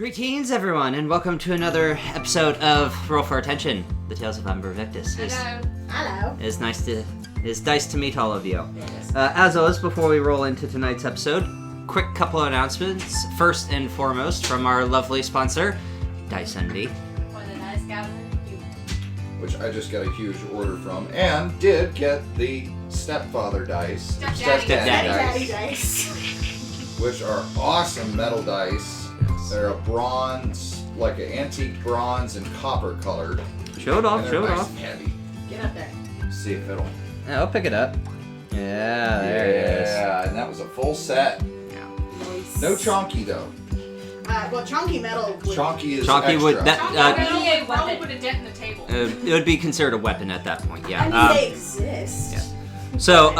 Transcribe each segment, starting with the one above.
Greetings, everyone, and welcome to another episode of Roll for Attention, the Tales of Umbra Victus. Hello. It's nice to meet all of you. As always, before we roll into tonight's episode, quick couple of announcements. First and foremost, from our lovely sponsor, Dice Envy. Which I just got a huge order from, and did get the stepfather dice, Stepdaddy dice, which are awesome metal dice. They're a bronze, like an antique bronze and copper colored. Show it off, and show it nice off. and heavy. Get up there. See if it'll. Yeah, I'll pick it up. Yeah, there it is. Yeah, and that was a full set. Nice. No chonky though. Well, chonky metal. Chonky is Chonky extra. would that Chonky probably put a dent in the table. it would be considered a weapon at that point. Yeah. I mean, they exist. Yeah. So,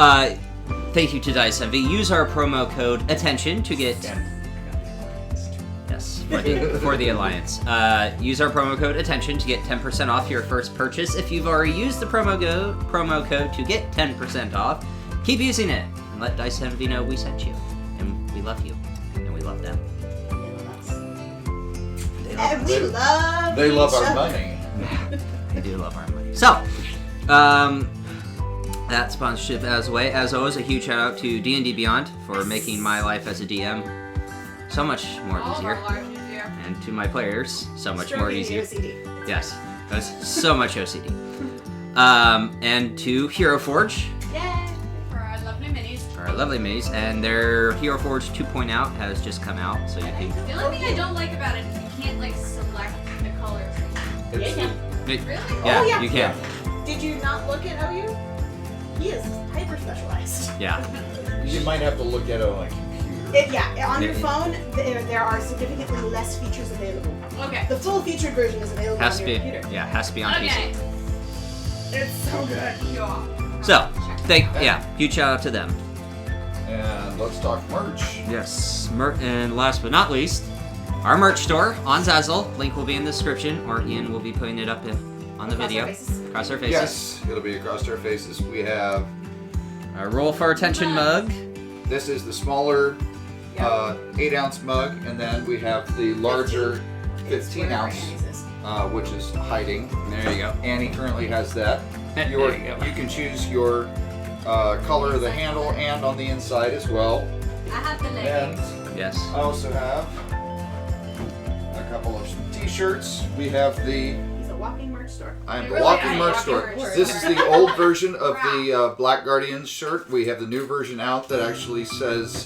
thank you to Dice Envy. Use our promo code ATTENTION to get. Yes, for the Alliance. Use our promo code ATTENTION to get 10% off your first purchase. If you've already used the promo code to get 10% off, keep using it and let Dice Envy know we sent you. And we love you. And we love them. They love our money. They do love our money. So, that sponsorship as always, a huge shout out to D&D Beyond for making my life as a DM so much more easier. And to my players, so much more easier. OCD. Yes, that's so much OCD. And to Hero Forge, Yay! For our lovely minis. our lovely minis, and their Hero Forge 2.0 has just come out, so you can. The only thing I don't like about it is you can't like select the colors. It's Yeah. Really? Yeah, Oh, yeah. you can. Did you not look at OU? He is hyper specialized. Yeah. You might have to look at it on a computer. On your Yeah. phone, there are significantly less features available. Okay. The full featured version is available Has on to be. your computer. Yeah, has to be on Okay. PC. It's so good. Yeah. So, huge shout out to them. And let's talk merch. Yes, and last but not least, our merch store on Zazzle. Link will be in the description, or Ian will be putting it up on the Across video. our faces. Across our faces. Yes, it'll be across our faces. We have. Our Roll for Attention mug. This is the smaller 8-ounce mug, and then we have the larger 15-ounce, which is hiding. There you go. Annie currently has that. There You you go. can choose your color of the handle and on the inside as well. I have the And leggings. Yes. I also have a couple of t-shirts. We have the He's a walking merch store. I am It the really walking is a merch walking store. merch This store. is the old version of the Black Guardians shirt. We have the new version out that actually says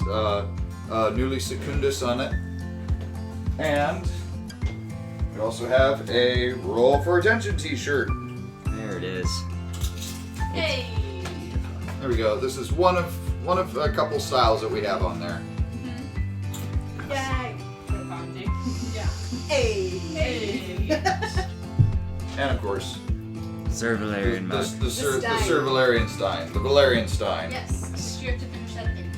Newly Secundus on it. And we also have a Roll for Attention t-shirt. There it is. Hey. There we go. This is one of a couple styles that we have on there. Yay! Yeah. Hey! Hey. And of course, Servalarian mug. the Servalarian Stein. The Valerian Stein. Yes. You have to finish that thing.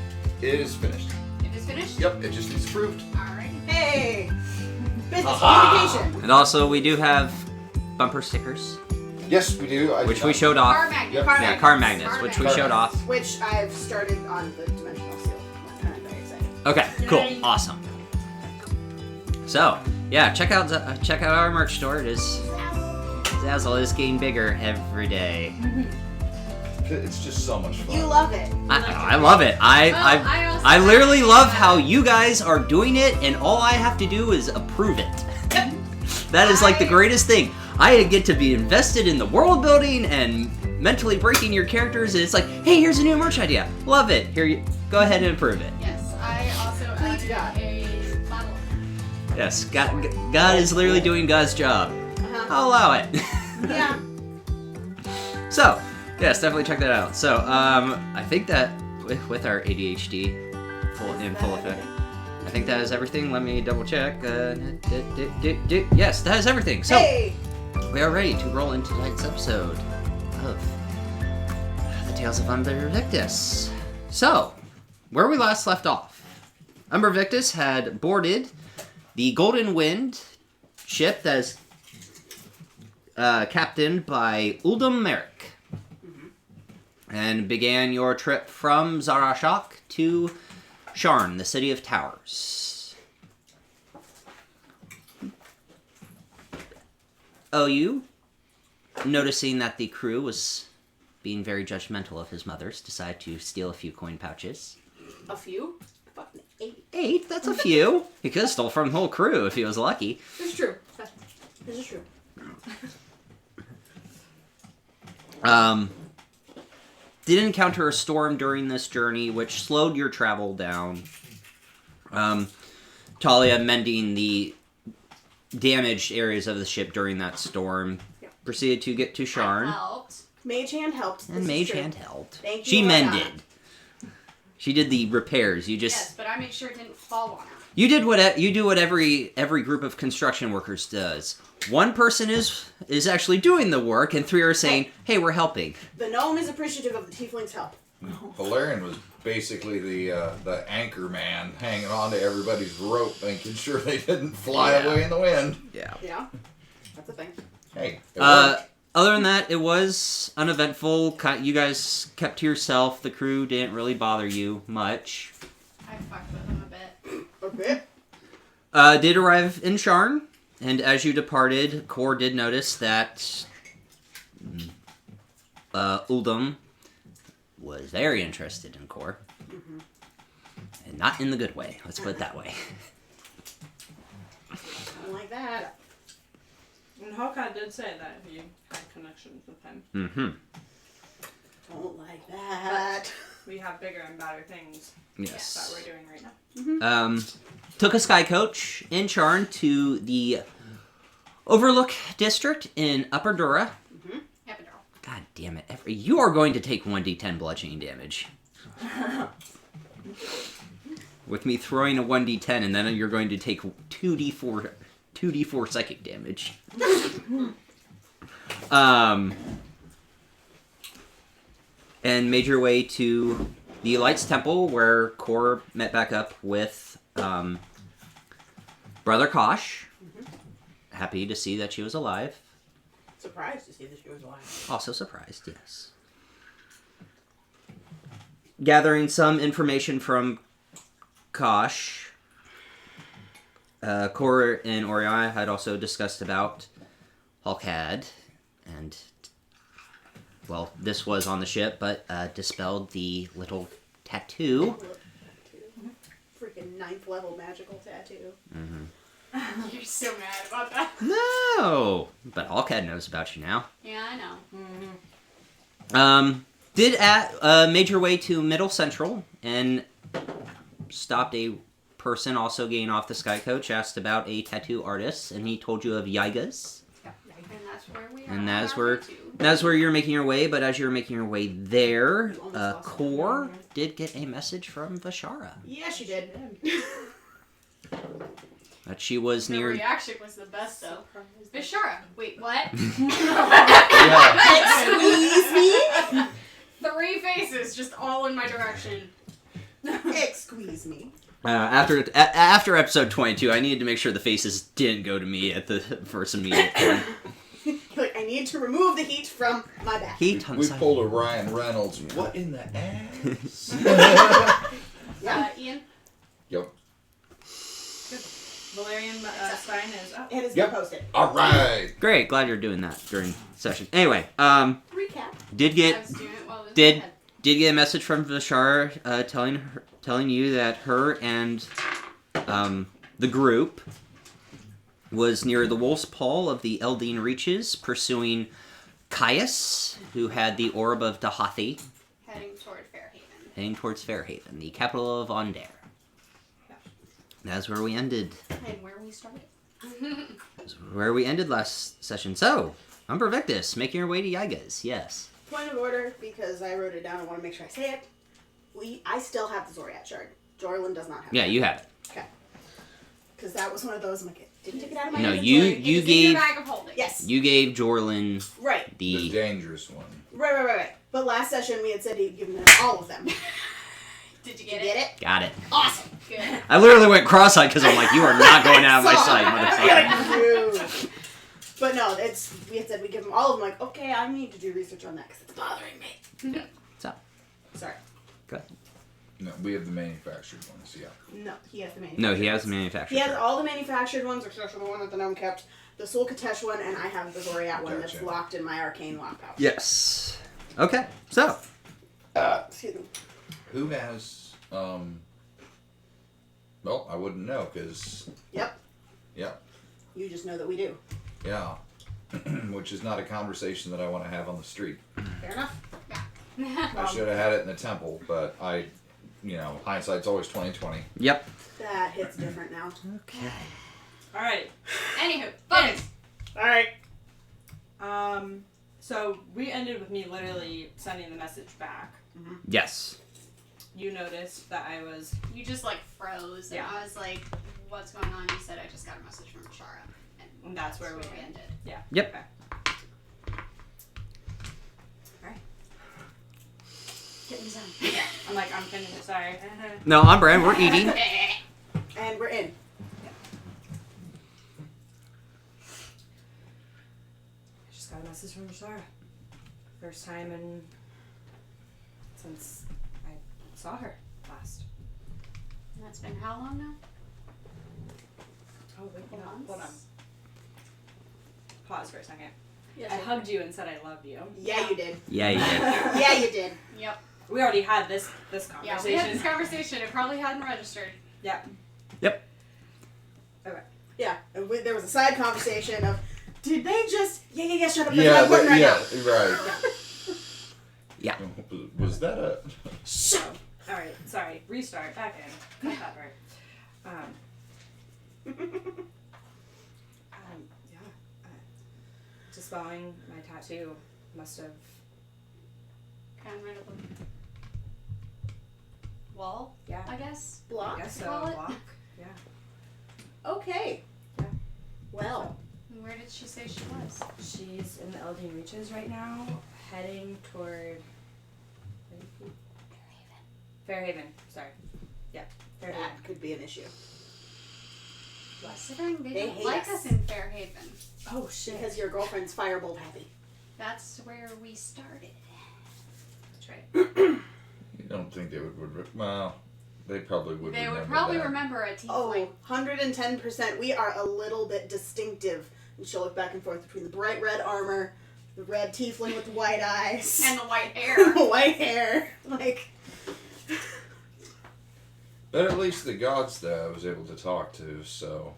It is finished. It is finished? Yep, it just needs approved. Alright. Hey! Business Aha! communication. And also, we do have bumper stickers, Yes, we do. which we showed off. Car magnet. Yep. Yeah, car magnets, which we Car showed off. Which I've started on the dimensional seal, and I'm very excited. Okay, cool, Yay. awesome. So, yeah, check out our merch store. It is Zazzle is getting bigger every day. It's just so much fun. You love it. I love it. I literally love how you guys are doing it, and all I have to do is approve it. That is like the greatest thing. I get to be invested in the world building and mentally breaking your characters, and it's like, hey, here's a new merch idea. Love it. Here, you go ahead and approve it. Yes, I also Please, added a bottle. Yes, God is literally doing God's job. Uh-huh. I'll allow it. Yeah. So, yes, definitely check that out. So, I think that with our ADHD in full effect, I think that is everything. Let me double check. Yes, that is everything. So, Hey! we are ready to roll into tonight's episode of The Tales of Umbra Victus. So, where we last left off, Umbra Victus had boarded the Golden Wind ship that is captained by Uldum Merrick, and began your trip from Zarashok to Sharn, the City of Towers. OU, noticing that the crew was being very judgmental of his mother's, decided to steal a few coin pouches. A few? Fucking 8. 8? That's a few. He could have stole from the whole crew if he was lucky. This is true. This is true. Did encounter a storm during this journey, which slowed your travel down. Talia mending the damaged areas of the ship during that storm. Yeah. Proceeded to get to Sharn. I helped. Mage hand helped. And Mage Hand helped. Thank you, She Orianna. mended. She did the repairs. You just Yes, but I made sure it didn't fall on her. you did what every group of construction workers does. One person is actually doing the work, and 3 are saying, "Hey, we're helping." The gnome is appreciative of the tiefling's help. Valerian was basically the anchor man, hanging on to everybody's rope, making sure they didn't fly away in the wind. Yeah. Yeah. That's a thing. Hey, it worked. Other than that, it was uneventful. You guys kept to yourself. The crew didn't really bother you much. I fucked with him a bit. Okay. Did arrive in Sharn, and as you departed, Kor did notice that Uldum was very interested in Kor. Mm-hmm. And not in the good way. Let's put it that way. I don't like that. And Hawkeye did say that he had connections with him. Mm-hmm. Don't like that. We have bigger and better things Yes. that we're doing right now. Took a sky coach in Sharn to the Overlook District in Upper Dura. Epidural. God damn it. You are going to take 1d10 bludgeoning damage. With me throwing a 1d10, and then you're going to take 2d4 psychic damage. And made your way to the Lights Temple, where Kor met back up with Brother Kosh. Happy to see that she was alive. Surprised to see that she was alive. Also surprised, yes. Gathering some information from Kosh, Kor and Orianna had also discussed about Halkad, and, well, this was on the ship, but dispelled the little tattoo. Freaking 9th level magical tattoo. You're so mad about that. No! But Halkad knows about you now. Yeah, I know. Made your way to Middle Central and stopped a person also getting off the sky coach, asked about a tattoo artist, and he told you of Yiga's. And that's where we are. And on that's where you're making your way, but as you're making your way there, Kor did get a message from Vashara. Yeah, she did. That she was The near... reaction was the best, though. Bishara. Wait, what? Excuse me? 3 faces just all in my direction. Excuse me. After episode 22, I needed to make sure the faces didn't go to me at the first immediate point. Like, I need to remove the heat from my back. Heat on the We side. pulled a Ryan Reynolds. What in the ass? Ian? Yep. Valerian Stein is up. It has Yep. been posted. All right. Great, glad you're doing that during session. Anyway, Recap. did I get was doing it while this did had- did get a message from Vashara telling you that her and the group was near the Wolf's Paw of the Eldine Reaches, pursuing Caius, who had the Orb of Dahathi, heading toward Fairhaven. heading towards Fairhaven, the capital of Onder. That's where we ended. And where we started. That's where we ended last session. So, Umbra Victus, making your way to Yiga's. Yes. Point of order, because I wrote it down, I want to make sure I say it. I still have the Zoriat shard. Jorlin does not have Yeah, it. you have it. Okay. Because that was one of those, I'm like, didn't take it out of my No, inventory. It's in your bag of holding. Yes. You gave Jorlin Right. The dangerous one. Right. But last session we had said he'd given them all of them. Did you Did get you it? get it? Got it. Awesome. Good. I literally went cross-eyed because I'm like, you are not going out of my sight, motherfucker. No. But no, we had said we'd give them all of them. Like, okay, I need to do research on that because it's bothering me. So, Sorry. good. No, we have the manufactured ones, yeah. No, he has the manufactured No, he has ones. manufactured. He has all the manufactured ones, except for the one that the gnome kept. The Soul Katesh one, and I have the Zoriat one that's Gotcha. locked in my arcane lock pouch. Yes. Okay. So. Excuse me. Who has, well, I wouldn't know, because, Yep. yeah, You just know that we do. yeah. Which is not a conversation that I want to have on the street. Fair enough. I should have had it in the temple, but hindsight's always 20/20. Yep. That hits different now. Okay. Alright. Anywho, focus. Alright. So we ended with me literally sending the message back. Yes. You noticed that I was... You just like froze, and Yeah. I was like, "What's going on?" You said, "I just got a message from Shara," And that's where we ended. Yeah. Yep. Okay. Alright. Get in the zone. I'm like, I'm finished. Sorry. No, on brand. We're eating. And we're in. I just got a message from Shara. First time since I saw her last. And that's been how long now? Oh, wait, no, Months? hold on. Pause for a second. Yes, I hugged you and said I loved you. Yeah, you did. Yeah, you did. Yeah, you did. Yep. We already had this Yeah, conversation. we had this conversation. It probably hadn't registered. Yep. Yep. Okay. Yeah, and there was a side conversation of, did they just... Yeah, shut up. Yeah, I'm right now. right. Yeah. Was that a... Shut up. Alright, sorry. Restart. Back in. Cut that part. Yeah. Dispelling my tattoo must have... Gotten rid of the wall, Yeah. I guess. I Block? guess so. Call it? Block. Yeah. Okay. Yeah. Well. And where did she say she was? She's in the Elding Reaches right now, heading toward... Fairhaven. Sorry. Yeah. Fairhaven. That could be an issue. Considering they They don't hate like us. us in Fairhaven. Oh, shit. Because your girlfriend's firebolt happy. That's where we started. That's right. You don't think they would... Well, they probably would They remember would probably that. remember a tiefling. Oh, 110%. We are a little bit distinctive. And she'll look back and forth between the bright red armor, the red tiefling with the white eyes, And the white hair. the white hair. Like... But at least the gods there I was able to talk to, so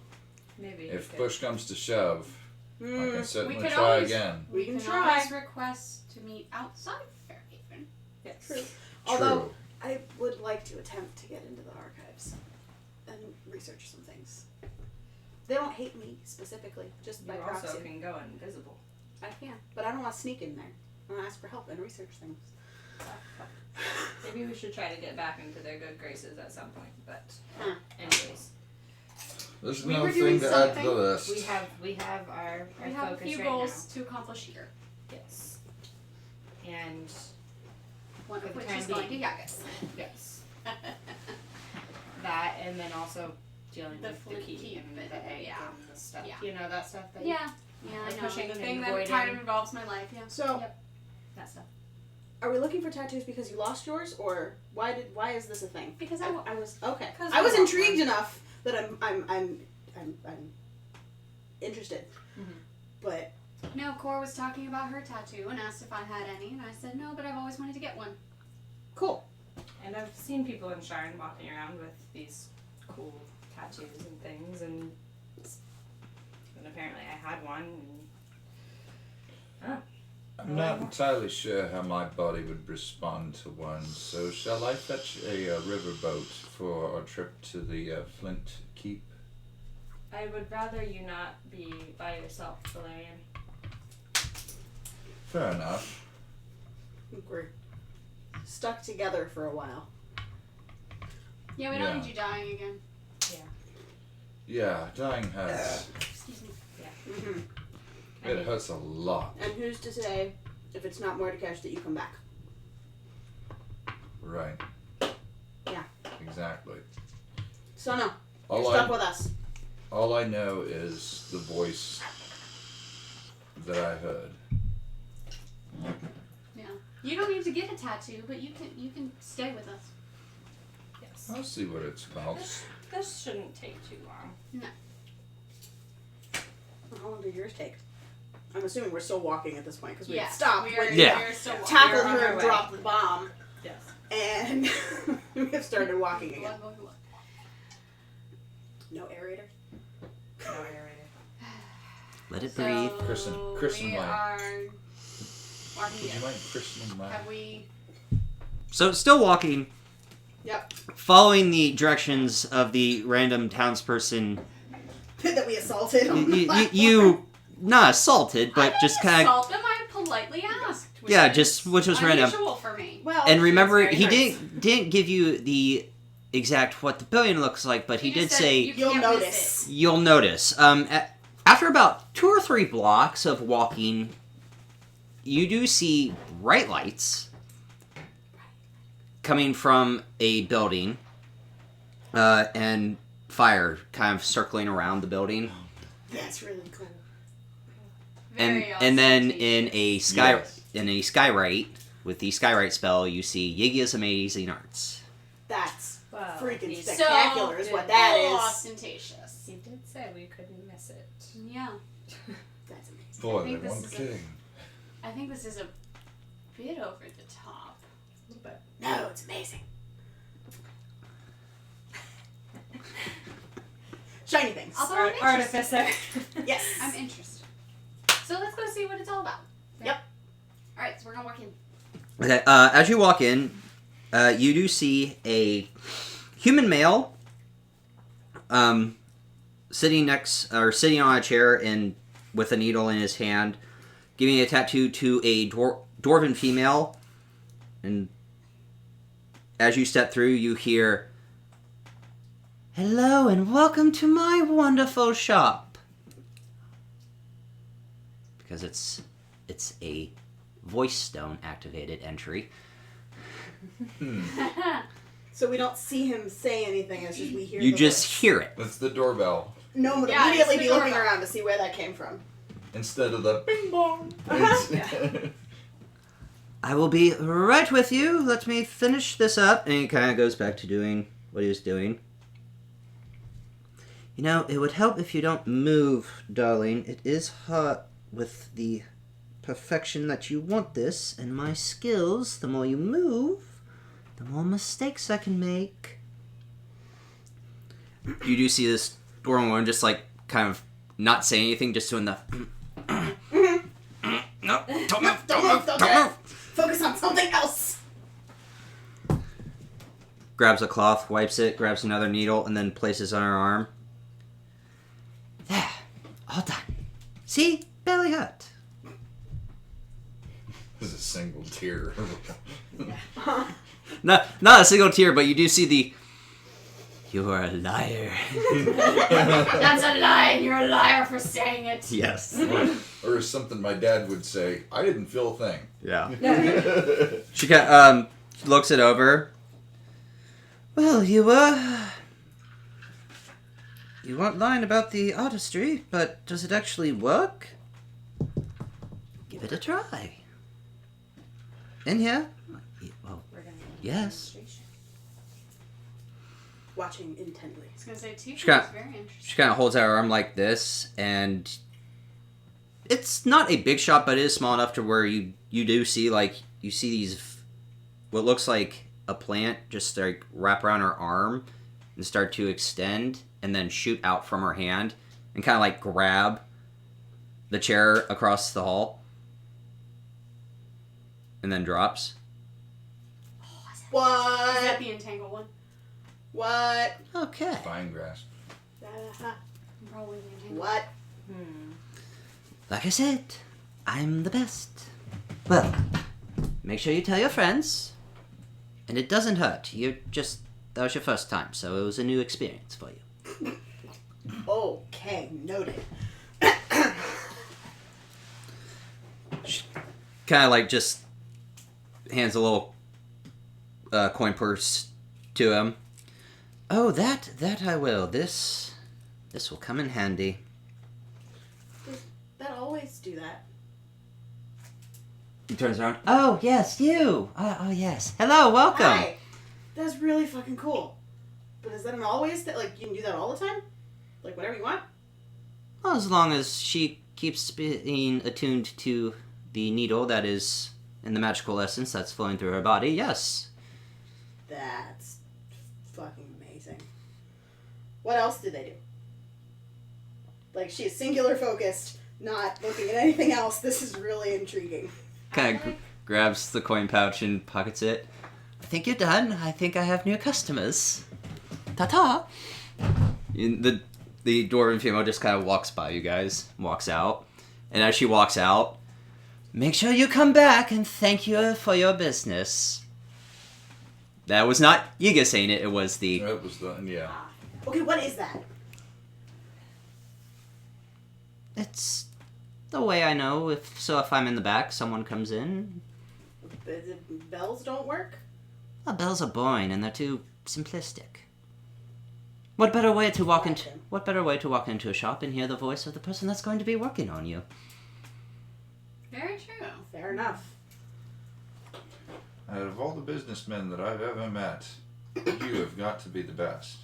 Maybe. if we push comes to shove, I can certainly could try always- again. We can can try. always request to meet outside Fairhaven. Yes. True. Although, True. I would like to attempt to get into the archives and research some things. They don't hate me specifically, just by You also proxy. can go invisible. I can, but I don't want to sneak in there. I want to ask for help and research things. Maybe we should try to get back into their good graces at some point, but Huh. anyways. There's We another were doing thing to add to the something. list. We have our We have a focus few right goals to accomplish here. now. Yes. And One For of the which time is going to being. Yagas. yes. That and then also dealing The with the Flint key Keep and and- the egg yeah. and the stuff. Yeah. You know, that stuff that Yeah, I Like know. pushing The and thing that avoiding. kind of involves my life, yeah. So, that stuff. are we looking for tattoos because you lost yours, or why is this a thing? Because I was okay. 'Cause I was I want intrigued one. enough that I'm interested, Mhm. but No, Cora was talking about her tattoo and asked if I had any, and I said no, but I've always wanted to get one. cool. And I've seen people in Sharn walking around with these cool tattoos and things, and apparently I had one. And, I'm not entirely sure how my body would respond to one, so shall I fetch a riverboat for our trip to the Flint Keep? I would rather you not be by yourself, Valerian. Fair enough. I think we're stuck together for a while. Yeah, we don't Yeah. need you dying again. Yeah, dying hurts. Excuse me. Mm-hmm. It hurts a lot. And who's to say, if it's not Mordekash, that you come back? Right. Yeah. Exactly. So no, All you're stuck with us. All I know is the voice that I heard. Yeah. You don't need to get a tattoo, but you can stay with us. Yes. I'll see what it's about. This shouldn't take too long. How long did yours take? I'm assuming we're still walking at this point because we Yeah, stopped we are, when Yeah. you we're still tackled on her our and way. dropped the bomb, Yes. and we have started walking again. Look. No aerator. No aerator. Let it So breathe. Christen we mine. are walking Would you again. mind christening mine? Have we? So, still walking, Yep. following the directions of the random townsperson. That we assaulted. On the You platform. not assaulted, but I just didn't kind of. assault them. I politely asked. Which was random. unusual for me. Well, And remember, it's he very nice. didn't give you the exact what the pavilion looks like, but he just did said say you You'll can't notice. miss it. you'll notice. After about 2 or 3 blocks of walking, you do see bright lights coming from a building, and fire kind of circling around the building. That's really cool. Very And then ostentatious. in a skyrite with the skyrite spell, you see Yigia's Amazing Arts. That's Well, freaking he spectacular, is what that Full is. ostentatious. He did say we couldn't miss it. Yeah. That's amazing. Boy, I think they this weren't is a- kidding. I think this is a bit over the top. A little bit. No, it's amazing. Shiny things. Although I'm interested. Artificer. Yes. I'm interested. So let's go see what it's all about. Yep. All right, so we're gonna walk in. Okay, as you walk in, you do see a human male sitting on a chair and with a needle in his hand, giving a tattoo to a dwarven female. And as you step through, you hear, "Hello and welcome to my wonderful shop." Because it's a voice stone activated entry. So we don't see him say anything. It's just we hear. You the just voice. hear it. That's the doorbell. No one would Yeah, immediately it's be the looking doorbell. around to see where that came from. Instead of the bing bong. I will be right with you. Let me finish this up. And he kind of goes back to doing what he was doing. You know, it would help if you don't move, darling. It is hard with the perfection that you want this, and my skills. The more you move, the more mistakes I can make. You do see this dwarven woman just like kind of not saying anything, just doing the. No, don't move, don't move, Don't don't do it. move. Focus on something else. Grabs a cloth, wipes it, grabs another needle, and then places on her arm. There, all done. See? Barely hurt. This is a single tear. Not a single tear, but you do see the. You are a liar. That's a lie, and you're a liar for saying it. Yes. Or something my dad would say, I didn't feel a thing. Yeah. She looks it over. Well, you weren't lying about the artistry, but does it actually work? Give it a try. In here? Well, We're gonna yes. Watching intently. I was gonna say too. She got- Very interesting. She kind of holds out her arm like this, and it's not a big shot, but it is small enough to where you do see, like, you see these, what looks like a plant just, like, wrap around her arm and start to extend and then shoot out from her hand and kind of, like, grab the chair across the hall and then drops. Is What? that the entangle one? What? Okay. Fine grass. Probably the entangle. What? Like I said, I'm the best. Well, make sure you tell your friends. And it doesn't hurt. That was your first time, so it was a new experience for you. Okay, noted. Kind of like just hands a little coin purse to him. Oh, that I will. This will come in handy. Does that always do that? He turns around. Oh, yes, you. Oh, yes. Hello, welcome. Hi. That's really fucking cool. But is that an always thing? Like, you can do that all the time? Like, whatever you want? Well, as long as she keeps being attuned to the needle that is in the magical essence that's flowing through her body, yes. That's fucking amazing. What else do they do? Like, she is singular focused, not looking at anything else. This is really intriguing. Kind of grabs the coin pouch and pockets it. I think you're done. I think I have new customers. Ta-ta! The dwarven female just kind of walks by you guys, walks out. And as she walks out, make sure you come back and thank you for your business. That was not Yiga saying it, it was the... That was the, yeah. Okay, what is that? It's the way I know. If I'm in the back, someone comes in. The bells don't work? Well, bells are boring and they're too simplistic. What better way to walk into a shop and hear the voice of the person that's going to be working on you? Very true. Fair enough. Out of all the businessmen that I've ever met, you have got to be the best.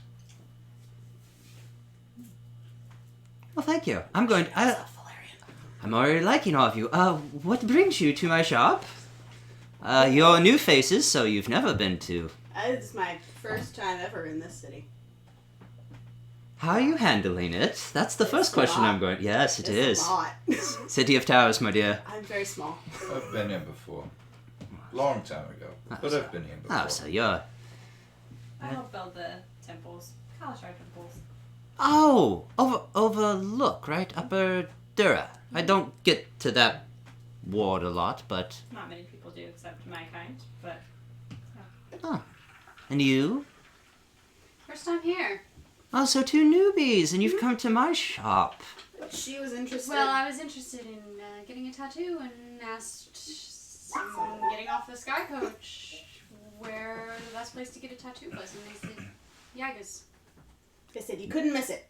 Well, thank you. I'm already liking all of you. What brings you to my shop? You're new faces, so you've never been to. It's my first time ever in this city. How are you handling it? That's the first question I'm going... Yes, it is. It's a lot. City of Towers, my dear. I'm very small. I've been here before. Long time ago. But I've been here before. Oh, so you're... I help build the temples. Kalashar temples. Oh! Overlook, right? Upper Dura. I don't get to that ward a lot, but... Not many people do, except my kind, but... Oh. And you? First time here. Oh, so two newbies, and you've come to my shop. She was interested. Well, I was interested in getting a tattoo and asked someone getting off the sky coach where the best place to get a tattoo was, and they said Yaga's. They said you couldn't miss it.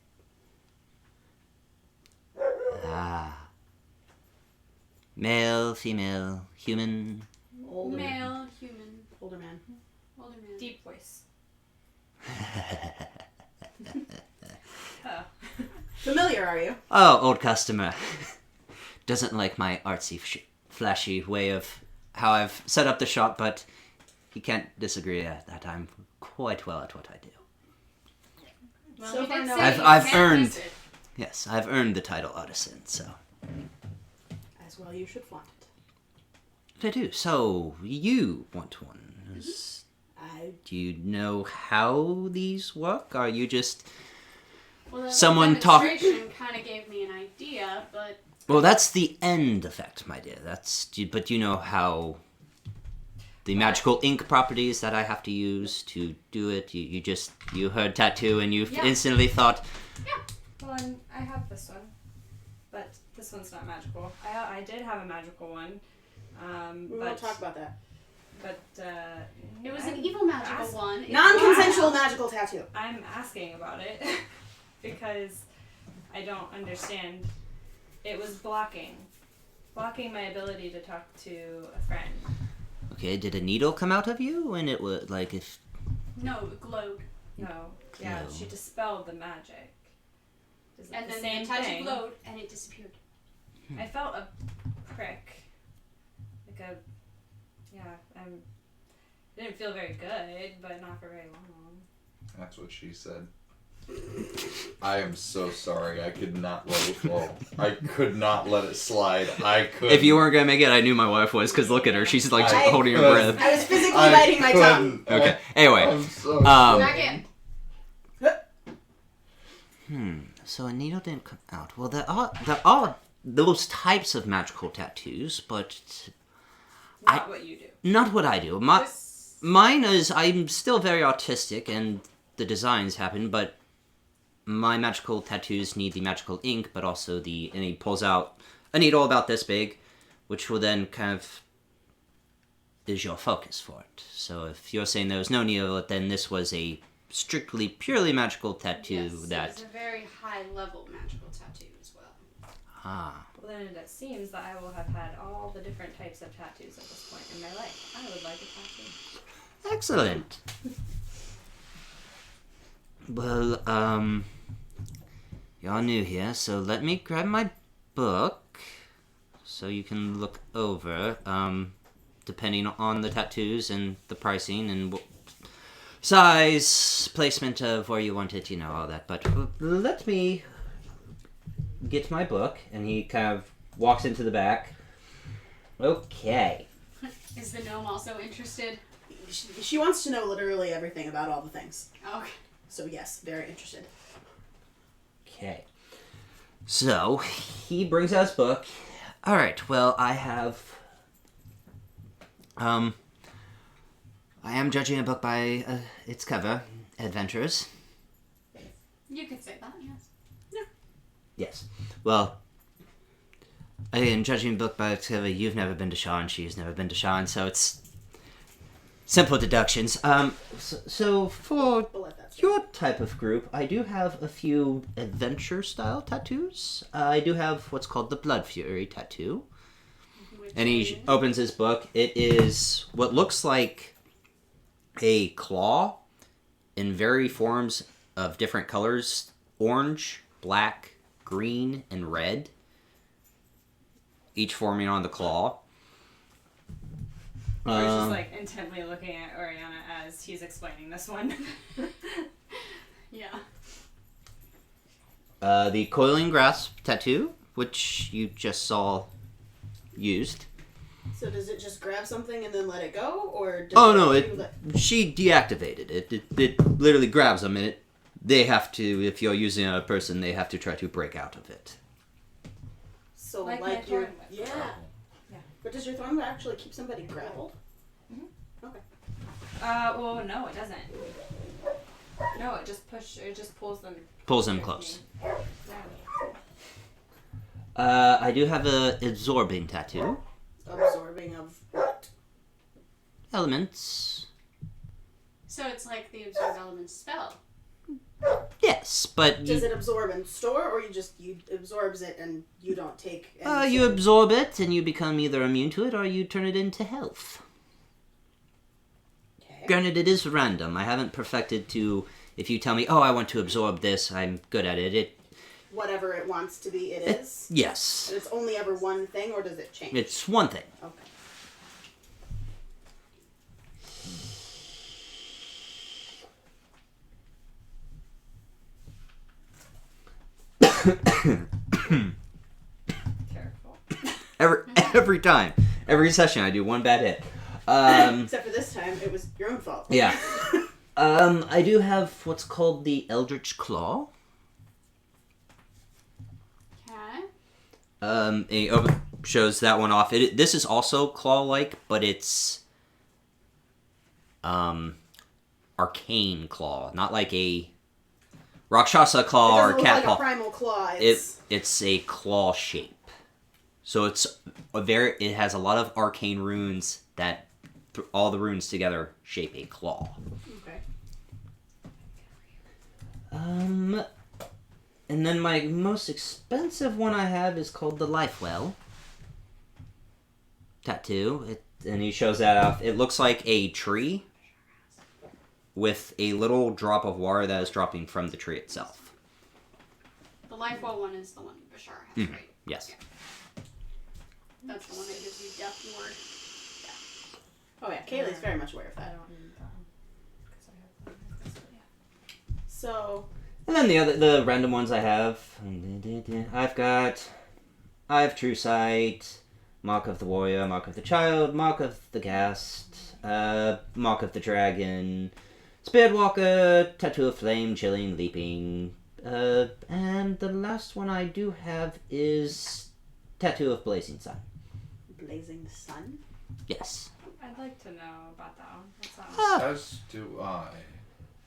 Ah. Male, female, human. Older. Male, human, Older man. older man. Deep voice. Oh. Familiar, are you? Oh, old customer. Doesn't like my artsy, flashy way of how I've set up the shop, but he can't disagree that I'm quite well at what I do. Well, So he far, did no. say I've you can't earned- miss it. Yes, I've earned the title artisan, so... As well, you should flaunt it. But I do. So, you want one. Do you know how these work? Are you just... Well, the Someone talk- demonstration kind of gave me an idea, but Well, that's the end effect, my dear. But you know how... The magical ink properties that I have to use to do it. You heard tattoo and you Yeah. instantly thought, Well, and I have this one, but this one's not magical. I did have a magical one, We won't talk about that. But it was an evil magical one. It- Non-consensual magical tattoo. I'm asking about it because I don't understand. It was blocking my ability to talk to a friend. okay, did a needle come out of you? And it was like if... No, it glowed. No, yeah, Glow. she dispelled the magic. Is it And the then same the tattoo thing? glowed and it disappeared. I felt a prick, like a, yeah. It didn't feel very good, but not for very long. That's what she said. I am so sorry. I could not let it flow. I could not let it slide. I could. If you weren't gonna make it, I knew my wife was, because look at her. She's like I holding her couldn't. breath. I was physically biting my tongue. Okay, anyway. I'm so Back in. So a needle didn't come out. Well, there are those types of magical tattoos, but Not what you do. not what I do. Mine is, I'm still very artistic, and the designs happen, but my magical tattoos need the magical ink, but also and he pulls out a needle about this big, which will then kind of is your focus for it. So if you're saying there was no needle, then this was a strictly, purely magical tattoo Yes, that... it was a very high level magical tattoo as well. Ah. Well, then it seems that I will have had all the different types of tattoos at this point in my life. I would like a tattoo. Excellent. Well, y'all new here, so let me grab my book so you can look over, depending on the tattoos and the pricing and size, placement of where you want it, all that. But let me get my book, and he kind of walks into the back. Okay. Is the gnome also interested? She wants to know literally everything about all the things. Okay. So yes, very interested. Okay. So, he brings out his book. Alright, well, I have... I am judging a book by its cover, Adventurers. You could say that, yes. Yes. Well, again, judging a book by its cover, you've never been to Sharn, she's never been to Sharn, so it's simple deductions. So for your type of group, I do have a few adventure-style tattoos. I do have what's called the Blood Fury tattoo. And he opens his book. It is what looks like a claw in very forms of different colors. Orange, black, green, and red. Each forming on the claw. We're just like intently looking at Orianna as he's explaining this one. Yeah. The Coiling Grasp tattoo, which you just saw used. So does it just grab something and then let it go, or? She deactivated it. It literally grabs them, and they have to. If you're using it on a person, they have to try to break out of it. So like your throwing whip. yeah. But does your throwing whip actually keep somebody grappled? Mm-hmm. Okay. Well, no, it doesn't. No, it just pulls them. Pulls them close. Yeah. I do have a absorbing tattoo. Absorbing of what? Elements. So it's like the absorb elements spell. Yes, but Does it absorb and store, or you absorbs it and you don't take? You absorb it and you become either immune to it or you turn it into health. Okay. Granted, it is random. I haven't perfected to. If you tell me, oh, I want to absorb this, I'm good at it. Whatever it wants to be, it is. Yes. And it's only ever one thing, or does it change? It's one thing. Okay. Careful. Every time. Every session I do one bad hit. Except for this time, it was your own fault. Yeah. I do have what's called the Eldritch Claw. Okay. It shows that one off. This is also claw-like, but it's arcane claw, not like a Rakshasa claw or cat claw. Like a primal claw. It's a claw shape. So it has a lot of arcane runes that all the runes together shape a claw. Okay. And then my most expensive one I have is called the Lifewell tattoo. And he shows that off. It looks like a tree with a little drop of water that is dropping from the tree itself. The Lifewell one is the one Bashar has, right? Yes. Yeah. That's the one that gives you death ward. Oh yeah, Kaylee's very much aware of I that. don't need that because I have that. So. And then the random ones I have. I have True Sight, Mark of the Warrior, Mark of the Child, Mark of the Ghast, Mark of the Dragon, Spirit Walker, Tattoo of Flame, Chilling, Leaping, and the last one I do have is Tattoo of Blazing Sun. Blazing Sun? Yes. I'd like to know about that one. What's that one? As do I.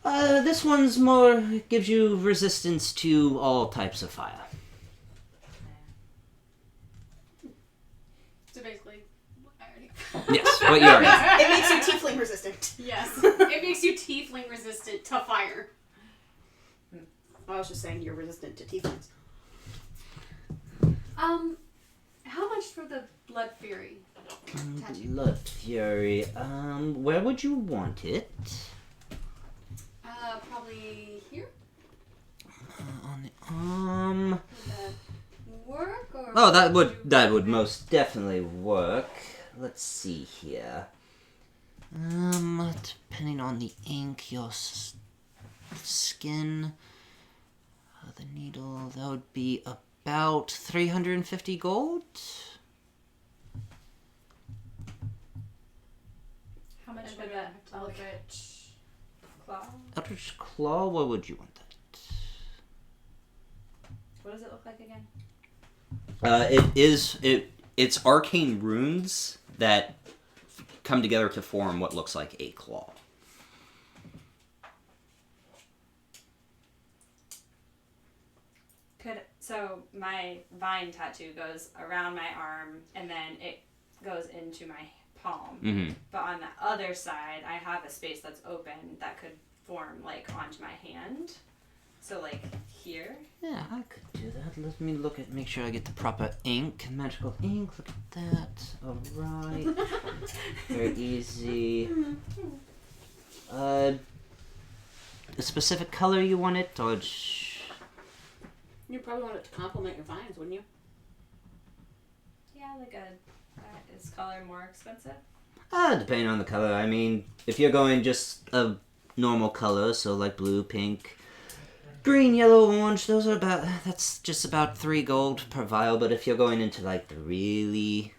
This one's more, gives you resistance to all types of fire. So basically, I already. Yes, what you already. It makes you tiefling resistant. Yes, it makes you tiefling resistant to fire. I was just saying you're resistant to tieflings. How much for the Blood Fury tattoo? Blood Fury. Where would you want it? Probably approximately here. On the Would that work? Or Oh, that would most definitely work. Let's see here. Depending on the ink, your skin, the needle, that would be about 350 gold. How much And would then that I have to look at- eldritch claw? Eldritch Claw, what would you want that? What does it look like again? It's arcane runes that come together to form what looks like a claw. So my vine tattoo goes around my arm and then it goes into my palm. Mm-hmm. But on the other side, I have a space that's open that could form like onto my hand. So like here. Yeah, I could do that. Let me make sure I get the proper ink. Magical ink, look at that. Alright. Very easy. A specific color you want it, or You probably want it to complement your vines, wouldn't you? Yeah, like is color more expensive? depending on the color. I mean, if you're going just a normal color, so like blue, pink, green, yellow, orange, that's just about 3 gold per vial. But if you're going into like the really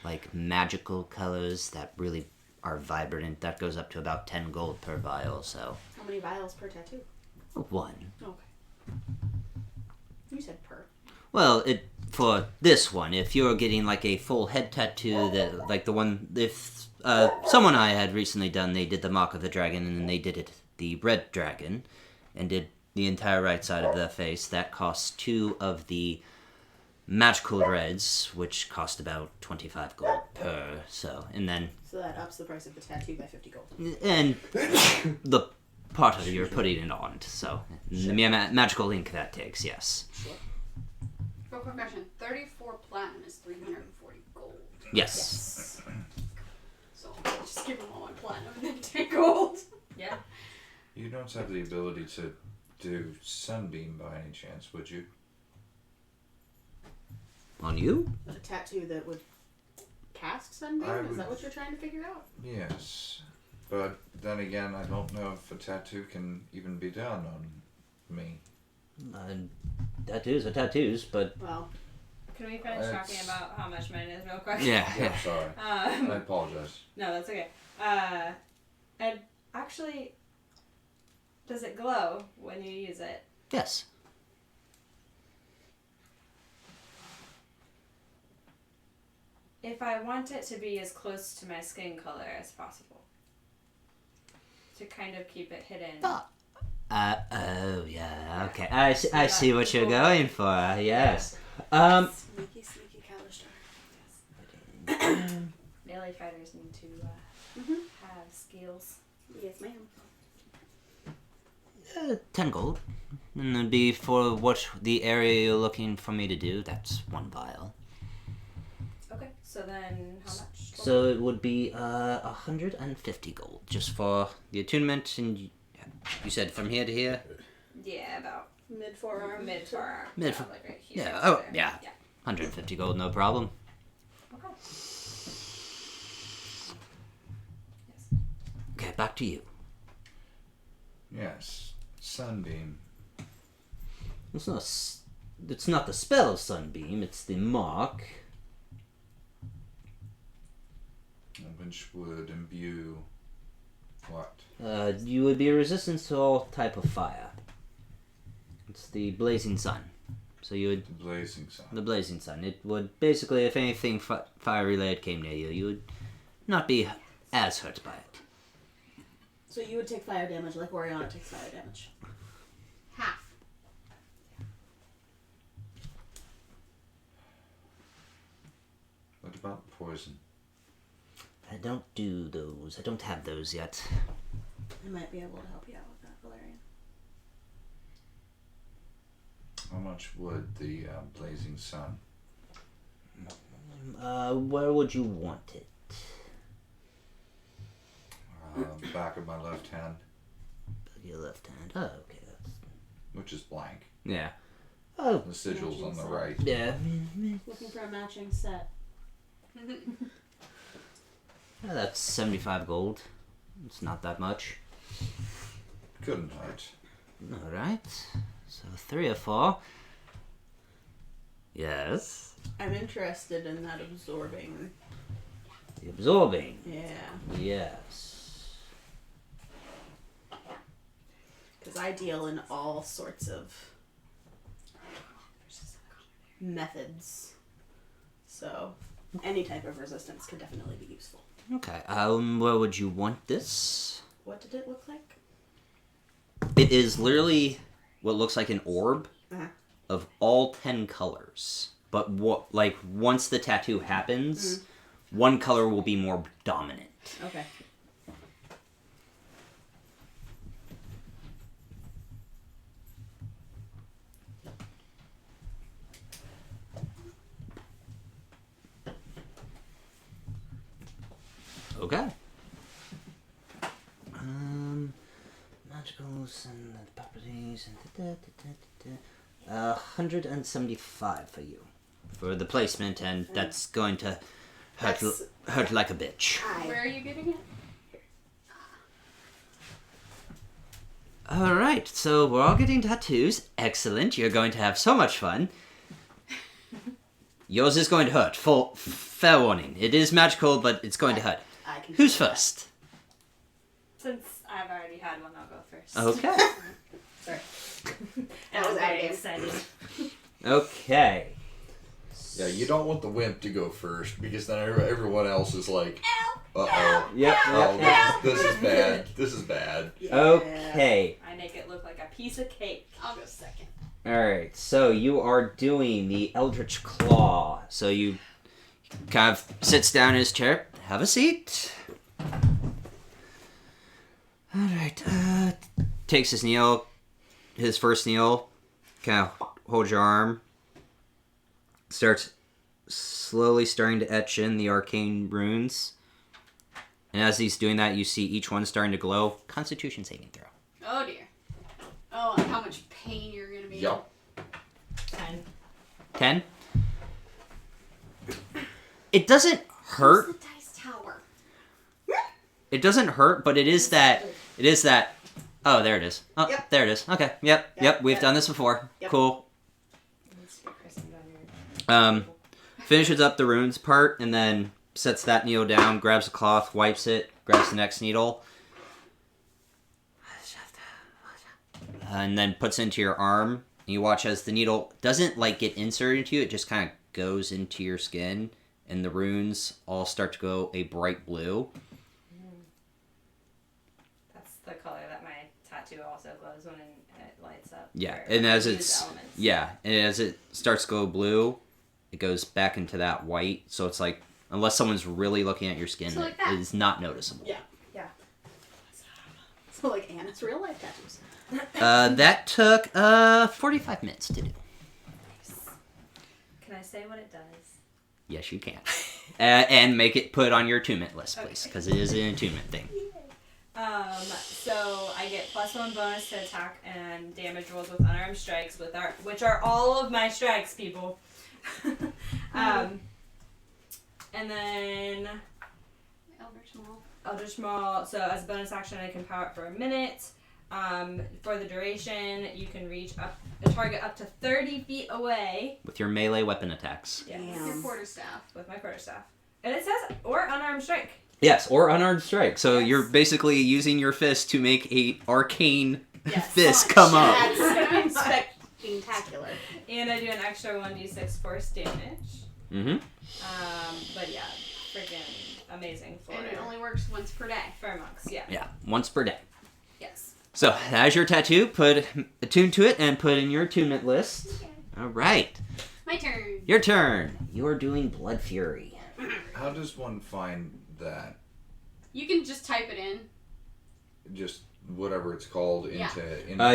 like magical colors that really are vibrant, that goes up to about 10 gold per vial. So How many vials per tattoo? 1. Okay. You said per. Well, for this one, if you're getting like a full head tattoo, that like the one, if someone I had recently done, they did the Mark of the Dragon, and then they did the Red Dragon, and did the entire right side of the face. That costs 2 of the magical reds, which cost about 25 gold per. So that ups the price of the tattoo by 50 gold. and the part of you're putting it on. So the magical ink that takes, yes. Sure. Real quick question. 34 platinum is 340 gold. Yes. So I'll just give them all my platinum and then 10 gold. Yeah. You don't have the ability to do Sunbeam by any chance, would you? On you? A tattoo that would cast Sunbeam? Is that what you're trying to figure out? Yes. But then again, I don't know if a tattoo can even be done on me. Tattoos are tattoos, but Well, Can we finish talking about how much mine is real quick? Yeah, sorry. I apologize. No, that's okay. And actually, does it glow when you use it? yes. If I want it to be as close to my skin color as possible, to kind of keep it hidden. Oh yeah, okay. I see what you're going for. Yes. sneaky Callister. Melee fighters need to have skills. Yes, ma'am. 10 gold, and then be for what the area you're looking for me to do. That's 1 vial. Okay, so then how much? So it would be 150 gold just for the attunement, and you said from here to here. Yeah, about Mid forearm. mid forearm. Mid- Like right here. Yeah. right Oh, there. yeah. 150 gold, no problem. Okay. Yes. Okay, back to you. Yes. Sunbeam. It's not the spell of Sunbeam. It's the mark. Which would imbue what? You would be resistant to all type of fire. It's the blazing sun. So you would The blazing sun. the blazing sun. It would basically, if anything fire related came near you, you would not be as hurt by it. So you would take fire damage like Orianna takes fire damage. Half. What about poison? I don't do those. I don't have those yet. I might be able to help you out with that, Valerian. How much would the blazing sun? Where would you want it? Back of my left hand. your left hand. Oh, okay. which is blank. Yeah. Oh. The sigil's on the right. Yeah. Looking for a matching set. That's 75 gold. It's not that much. Couldn't hurt. Alright. So 3 or 4. Yes. I'm interested in that absorbing. The absorbing. Yeah. Yes. Because I deal in all sorts of methods. So any type of resistance could definitely be useful. Okay. Where would you want this? What did it look like? It is literally what looks like an orb Uh-huh. of all 10 colors. But once the tattoo happens, one color will be more dominant. Okay. Okay. Magicals and the properties and 175 for you for the placement, and that's going to hurt like a bitch. Where are you getting it? All right, so we're all getting tattoos. Excellent. You're going to have so much fun. Yours is going to hurt. Fair warning. It is magical, but it's going to hurt. Who's first? Since I've already had one, I'll go first. Okay. Sorry. And I'm very out of excited. Okay. Yeah, you don't want the wimp to go first because then everyone else is like, uh-oh. Yep. Oh, this is bad. This is bad. Yeah. Okay. I make it look like a piece of cake. I'll go second. Alright, so you are doing the Eldritch Claw. So you kind of sits down in his chair. Have a seat. Alright, takes his first kneel, kind of holds your arm, starts slowly starting to etch in the arcane runes. And as he's doing that, you see each one starting to glow. Constitution saving throw. Oh dear. Oh, and how much pain you're gonna be. Yup. 10. 10? It doesn't hurt. Where's the dice tower? It doesn't hurt, but it is that. Oh, there it is. Oh, Yep. there it is. Okay. Yep. We've done this before. Yep. Cool. Let's get christened on your Finishes up the runes part and then sets that needle down, grabs a cloth, wipes it, grabs the next needle, and then puts it into your arm. And you watch as the needle doesn't get inserted into you; it just kind of goes into your skin, and the runes all start to go a bright blue. That's the color that my tattoo also glows when it lights up. Yeah, Or and as use it's elements. and as it starts to go blue, it goes back into that white. So it's like, unless someone's really looking at your skin, So like it that. is not noticeable. Yeah. So like Anna's real life tattoos. That took 45 minutes to do. Can I say what it does? Yes, you can. And make it put on your attunement list, please, because it is an attunement thing. So I get +1 bonus to attack and damage rolls with unarmed strikes, which are all of my strikes, people. And then Eldritch Maul. So as a bonus action, I can power it for a minute. For the duration, you can reach a target up to 30 feet away. With your melee weapon attacks. Yes. Your quarterstaff. With my quarterstaff. And it says, or unarmed strike. Yes, or unarmed strike. So Yes. you're basically using your fist to make a arcane Yes. fist come up. That's spectacular. And I do an extra 1d6 force damage. Mm-hmm. But yeah, freaking amazing for And it only works once per day. for monks. Yeah. Yeah, once per day. Yes. So, as your tattoo, attune to it and put in your attunement list. All right. My turn. Your turn. You're doing Blood Fury. How does one find that? You can just type it in. Just whatever it's called into.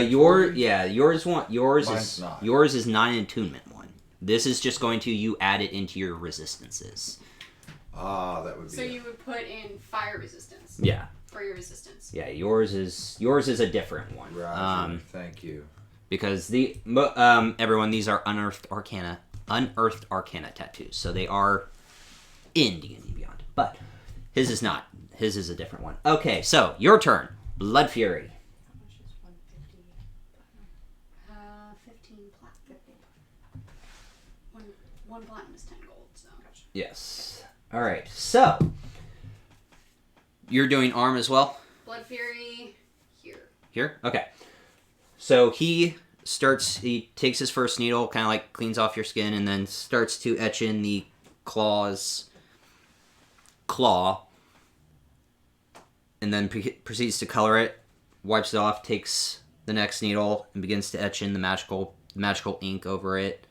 Yours Mine's not. yours is not an attunement one. This is just going to you add it into your resistances. Ah, that would be. So it. you would put in fire resistance. Yeah. for your resistance. Yeah, yours is a different one. Roger. Thank you. Because everyone, these are unearthed arcana tattoos, so they are in D&D Beyond. But his is not. His is a different one. Okay, so your turn. Blood Fury. How much is 150 platinum? 15 platinum. One platinum is 10 gold, so. Yes. All right. So you're doing arm as well. Blood Fury here. Here. Okay. So he takes his first needle, kind of like cleans off your skin, and then starts to etch in the claw, and then proceeds to color it, wipes it off, takes the next needle, and begins to etch in the magical ink over it,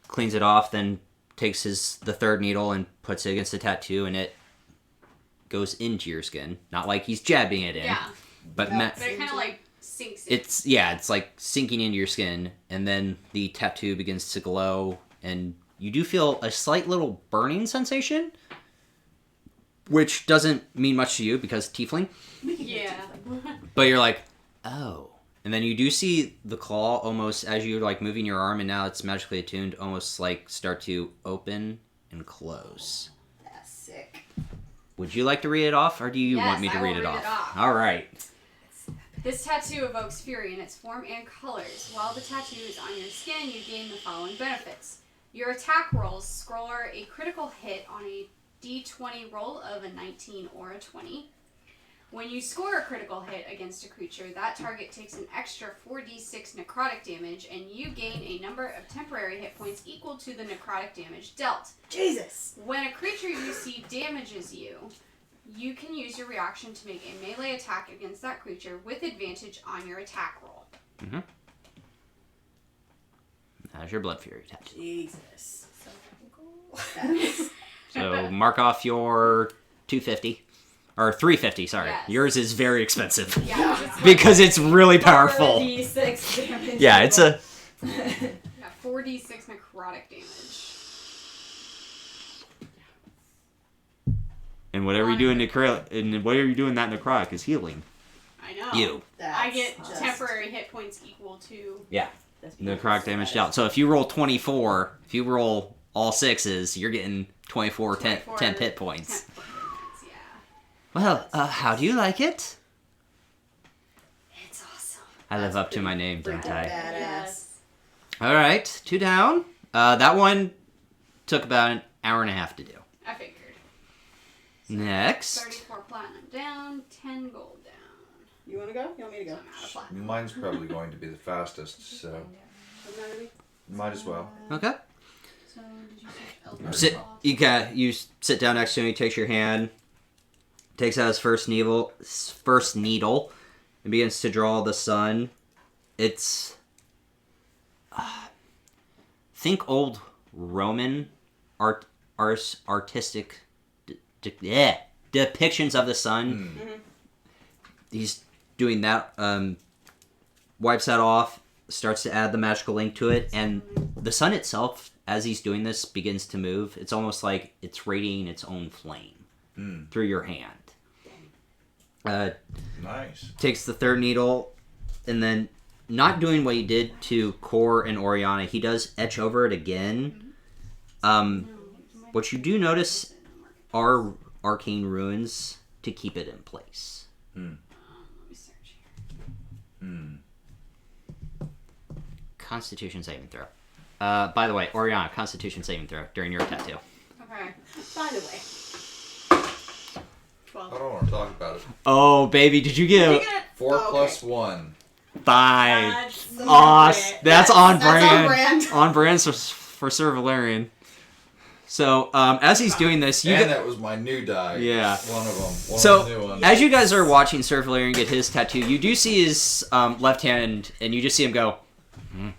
cleans it off, then takes the third needle and puts it against the tattoo, and it goes into your skin. Not like he's jabbing it in. Yeah. But it kind of like sinks in. It's like sinking into your skin, and then the tattoo begins to glow, and you do feel a slight little burning sensation, which doesn't mean much to you because tiefling. Yeah. But you're like, oh. And then you do see the claw almost, as you're like moving your arm, and now it's magically attuned, almost like start to open and close. That's sick. Would you like to read it off, or do you Yes, want me to I read will it read off? it off. All right. This tattoo evokes fury in its form and colors. While the tattoo is on your skin, you gain the following benefits. Your attack rolls score a critical hit on a d20 roll of a 19 or a 20. When you score a critical hit against a creature, that target takes an extra 4d6 necrotic damage, and you gain a number of temporary hit points equal to the necrotic damage dealt. Jesus! When a creature you see damages you, you can use your reaction to make a melee attack against that creature with advantage on your attack roll. Mm-hmm. That's your Blood Fury tattoo. Jesus. So technical. That's... So mark off your 250. Or 350, sorry. Yes. Yours is very expensive. Yeah, Because it's really powerful. 4d6 damage. Yeah, it's a... yeah, 4d6 necrotic damage. And whatever you do in that necrotic is healing. I know. You. I get That's temporary hit points equal to... Yeah. That's Necrotic damage dealt. So if you roll 24, if you roll all sixes, you're getting 10 hit points. 10 hit points, yeah. Well, how do you like it? It's awesome. I live up to my name, don't freaking I? badass. Yes. All right, 2 down. That one took about an hour and a half to do. I figured. Next. 34 platinum down, 10 gold down. You want to go? You want me to go? I'm out of platinum. Mine's probably going to be the fastest, so might as well. Okay. So, did you search Eldritch? You sit down next to him. He takes your hand, takes out his first needle, and begins to draw the sun. It's think old Roman artistic depictions of the sun. Mm-hmm. He's doing that. Wipes that off. Starts to add the magical link to it, and the sun itself, as he's doing this, begins to move. It's almost like it's radiating its own flame through your hand. Nice. Takes the third needle, and then, not doing what he did to Core and Orianna, he does etch over it again. What you do notice are arcane runes to keep it in place. Let me search here. Constitution saving throw. By the way, Orianna, Constitution saving throw during your tattoo. Okay. By the way. 12. I don't want to talk about it. Oh, baby, did you get 4 okay. plus 1. 5? That's Awesome. That's on brand. That's on brand. On brand for Sir Valerian. So, as he's doing this, And that was my new die. Yeah. One of them. So, of the new ones. as you guys are watching Sir Valerian get his tattoo, you do see his left hand, and you just see him go. Do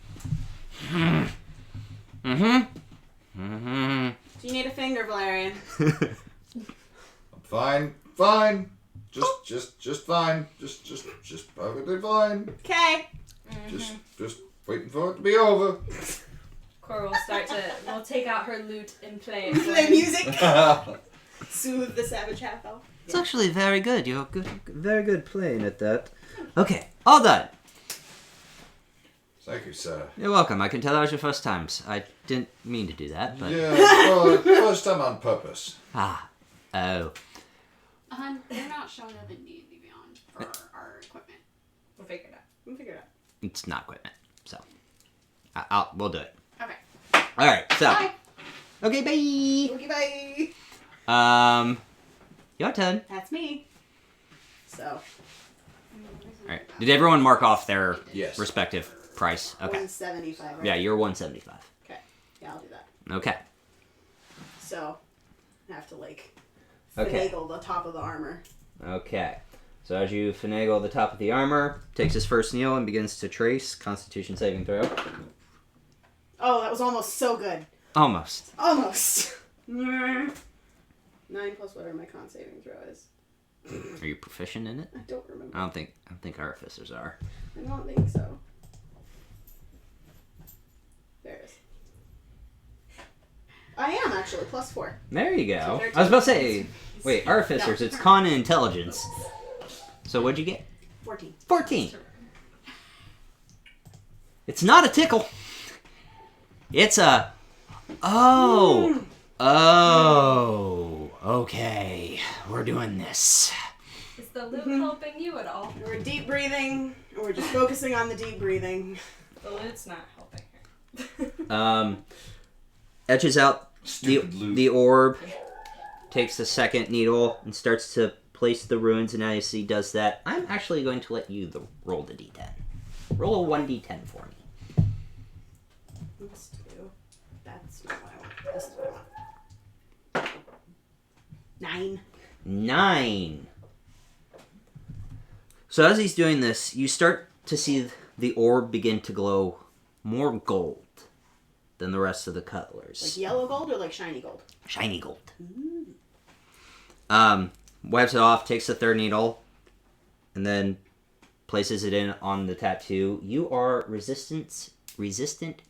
you need a finger, Valerian? Fine. Just fine. Just perfectly fine. Okay. Just waiting for it to be over. Cora will take out her lute and play it. Play music. Soothe the savage half elf. It's actually very good. You're good, very good playing at that. Okay, all done. Thank you, sir. You're welcome. I can tell that was your first times. I didn't mean to do that, but... Yeah, well, first time on purpose. Ah. Oh. They're not showing up in D&D Beyond for our equipment. We'll figure it out. We'll figure it out. It's not equipment, so... we'll do it. Okay. Alright, so... Bye. Okay, bye! Okay, bye. Your turn. That's me. So, Alright. Did everyone mark off their Yes. respective price? Okay. 175, right? Yeah, you're 175. Okay. Yeah, I'll do that. Okay. So, I have to, like, Okay. finagle the top of the armor. Okay. So as you finagle the top of the armor, takes his first kneel and begins to trace. Constitution saving throw. Oh, that was almost so good. Almost. Almost. 9 plus whatever my con saving throw is. Are you proficient in it? I don't remember. I don't think artificers are. I don't think so. There it is. I am actually +4. There you go. So 13. I was about to say, wait, artificers, No. it's con and intelligence. So what'd you get? 14. 14. It's not a tickle. It's a... Oh. Oh. Okay. We're doing this. Is the loot helping you at all? We're deep breathing, and we're just focusing on the deep breathing. The loot's not helping her. Etches out Stupid loot. the orb, takes the second needle, and starts to place the runes, and as he does that, I'm actually going to let you roll the d10. Roll a 1d10 for me. Let's do... That's not what I want. This is what I want. 9. 9. So as he's doing this, you start to see the orb begin to glow more gold than the rest of the cutlers. Like yellow gold or like shiny gold? Shiny gold. Wipes it off, takes the third needle, and then places it in on the tattoo. You are resistant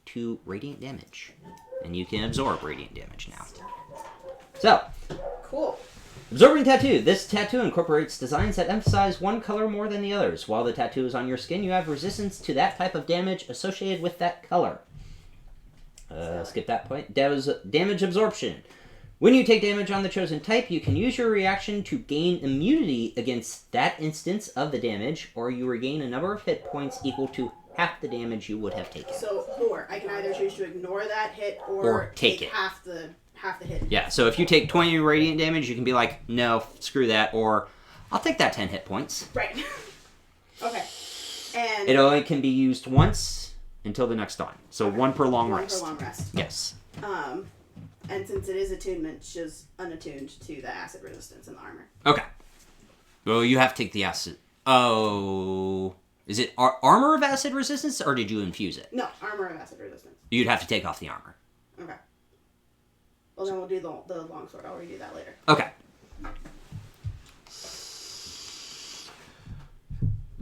to radiant damage, and you can absorb radiant damage now. So, Cool. absorbing tattoo. This tattoo incorporates designs that emphasize one color more than the others. While the tattoo is on your skin, you have resistance to that type of damage associated with that color. Skip that point. Damage absorption. When you take damage on the chosen type, you can use your reaction to gain immunity against that instance of the damage, or you regain a number of hit points equal to half the damage you would have taken. So, or I can either choose to ignore that hit Or take it. half the hit. Yeah, so if you take 20 radiant damage, you can be like, no, screw that, or I'll take that 10 hit points. Right. Okay. And It only can be used once until the next dawn. So one per long rest. One per long rest. Yes. And since it is attunement, she's unattuned to the acid resistance in the armor. Okay. Well, you have to take the acid. Oh. Is it armor of acid resistance, or did you infuse it? No, armor of acid resistance. You'd have to take off the armor. Okay. Well, then we'll do the longsword. I'll redo that later. Okay.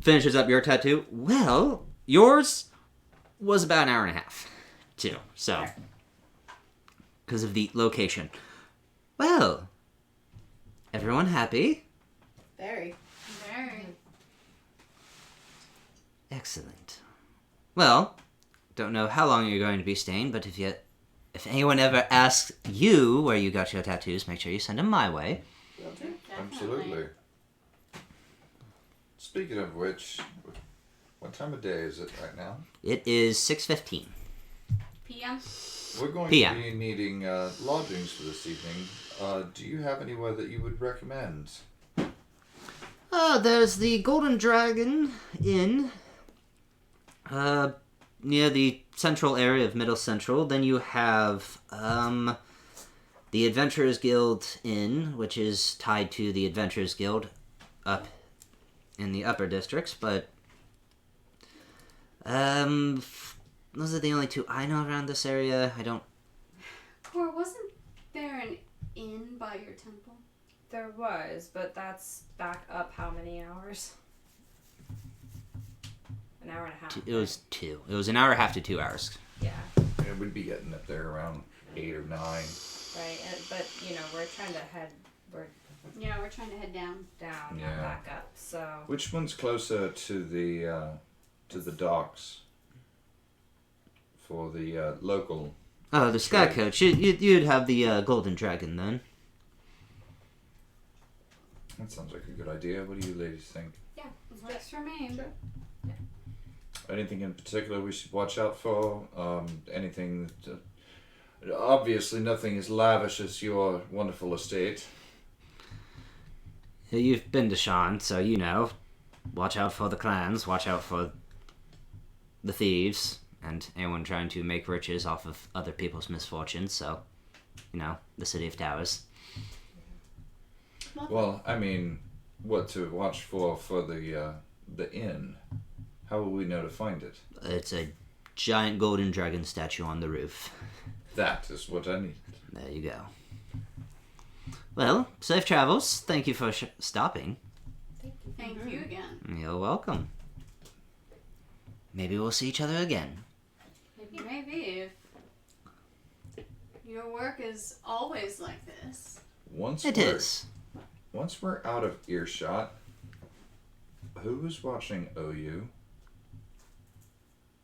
Finishes up your tattoo. Well, yours was about an hour and a half, too. So, because of the location. Well, everyone happy? Very. Very. Excellent. Well, don't know how long you're going to be staying, but if anyone ever asks you where you got your tattoos, make sure you send them my way. Will do. Absolutely. Speaking of which, what time of day is it right now? It is 6:15. PM? We're going PM. to be needing lodgings for this evening. Do you have anywhere that you would recommend? There's the Golden Dragon Inn, near the central area of Middle Central. Then you have, the Adventurers Guild Inn, which is tied to the Adventurers Guild up in the upper districts, but, those are the only two I know around this area. I don't... Cor, wasn't there an inn by your temple? There was, but that's back up how many hours? An hour and a half. It was 2. It was an hour and a half to 2 hours. Yeah, Yeah, we'd be getting up there around 8 or 9. right. But, we're trying to head... We're Yeah, we're trying to head down. Down, Yeah. not back up. So Which one's closer to the docks for the local? Oh, the Sky Coach. You'd have the Golden Dragon then. That sounds like a good idea. What do you ladies think? Yeah, works for me. Anything in particular we should watch out for? Anything that, obviously nothing as lavish as your wonderful estate. You've been to Sharn, so you know. Watch out for the clans. Watch out for the thieves and anyone trying to make riches off of other people's misfortunes. So, you know, the City of Towers. Well, I mean, what to watch for the inn? How will we know to find it? It's a giant golden dragon statue on the roof. That is what I need. There you go. Well, safe travels. Thank you for stopping. Thank you again. You're welcome. Maybe we'll see each other again. Maybe if your work is always like this. Once It is. Once we're out of earshot, who is watching OU?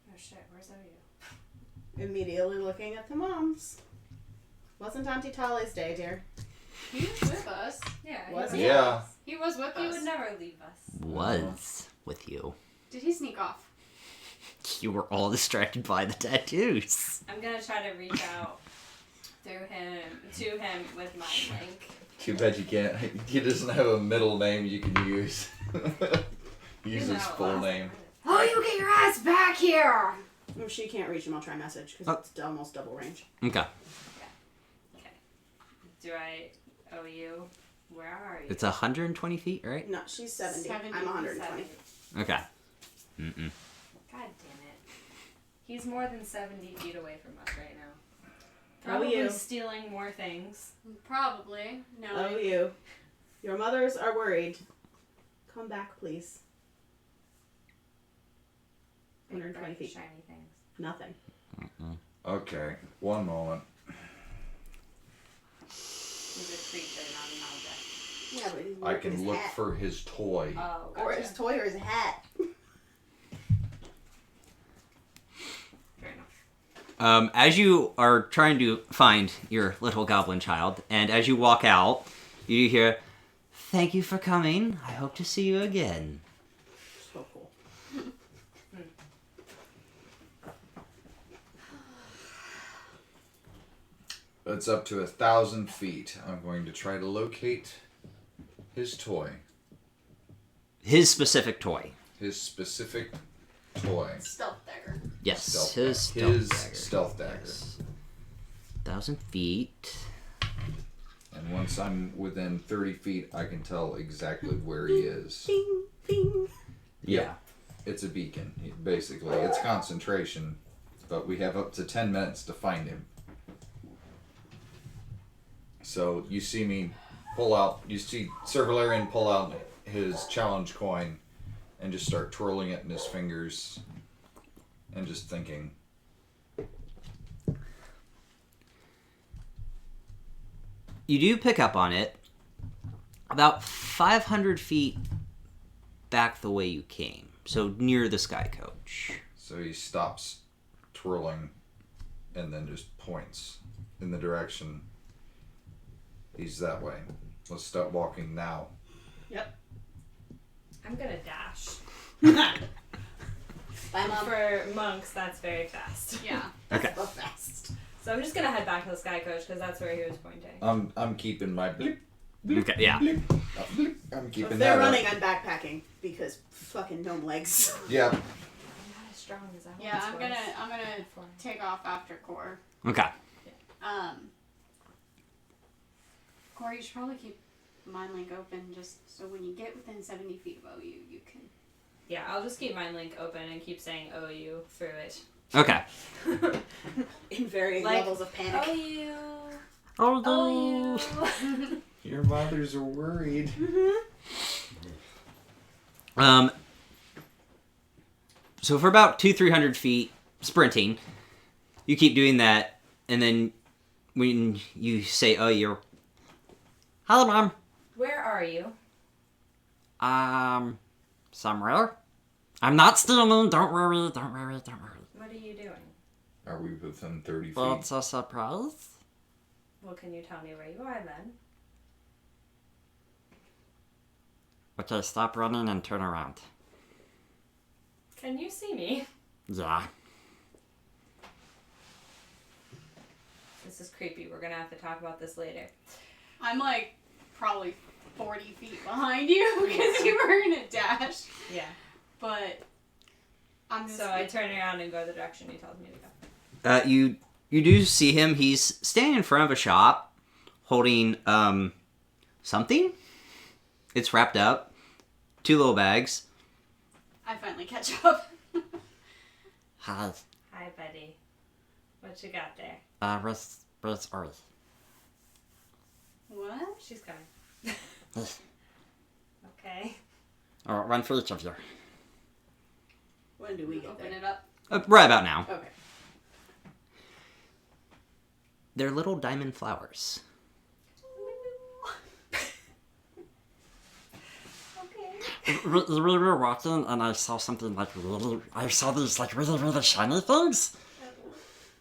oh shit, where's OU? Immediately looking at the moms. Wasn't Auntie Tale's day, dear. He was with us. Yeah, Was he he? would- Yeah. He was with He us. would never leave us. Was with you. Did he sneak off? You were all distracted by the tattoos. I'm gonna try to reach out through him to him with my link. Too bad you can't. He doesn't have a middle name you can use. Use his full name. Oh, you get your ass back here! If she can't reach him, I'll try message because it's almost double range. Okay. Okay. Do I owe you? Where are you? It's 120 feet, right? No, she's 70. 70, I'm 120. 70. Okay. Mm-mm. God damn it. He's more than 70 feet away from us right now. Oh, Probably you. stealing more things. Probably. No. Oh, you. Your mothers are worried. Come back, please. Big, 120 bright, feet. shiny things. Nothing. Okay, one moment. He's a creature, not an object. Yeah, but he's I looking can his look hat. for his toy. Oh, Or gotcha. his toy or his hat. Fair enough. As you are trying to find your little goblin child, and as you walk out, you hear, "Thank you for coming. I hope to see you again." So cool. It's up to 1,000 feet. I'm going to try to locate his toy. His specific toy. His specific toy. Stealth dagger. Yes, Stealth his dagger. stealth His dagger. stealth dagger. Yes. 1,000 feet. And once I'm within 30 feet, I can tell exactly where he is. Bing, bing. Yeah. It's a beacon, basically. It's concentration, but we have up to 10 minutes to find him. So you see me pull out, you see Sir Valerian pull out his challenge coin and just start twirling it in his fingers and just thinking. You do pick up on it about 500 feet back the way you came. So near the Sky Coach. So he stops twirling and then just points in the direction. He's that way. Let's start walking now. I'm gonna dash. Bye, Mom. For monks, that's very fast. Yeah. Okay. So fast. So I'm just gonna head back to the Sky Coach because that's where he was pointing. I'm keeping my blip, blip, Okay, yeah. blip, blip. I'm If keeping they're that running, up. I'm backpacking because fucking gnome legs. Yeah. I'm not as strong as I Yeah, once I'm was. gonna take off after Core. Okay. Core, you should probably keep Mind Link open just so when you get within 70 feet of OU, you can. Yeah, I'll just keep my link open and keep saying OU through it. Okay. In varying Like, levels of panic. OU. Although... OU. Your mothers are worried. So for about 200-300 feet, sprinting, you keep doing that, and then when you say, "Oh, you're," "Hello, Mom. Where are you? Somewhere. I'm not stealing. Don't worry. What are you doing? Are we within 30 feet? It's a surprise. Well, can you tell me where you are then? Okay, stop running and turn around. Can you see me? Yeah. This is creepy. We're gonna have to talk about this later. I'm like probably 40 feet behind you because you were in a dash. Yeah. But I'm just. So I turn around and go the direction he tells me to go. You do see him. He's standing in front of a shop, holding something. It's wrapped up. 2 little bags. I finally catch up. Hi. Hi, buddy. What you got there? Where's Ori? What? She's coming. Okay. Alright, one for each of you. When do we get Open there? it up. Right about now. Okay. They're little diamond flowers. We were walking and I saw something like I saw these like really shiny things.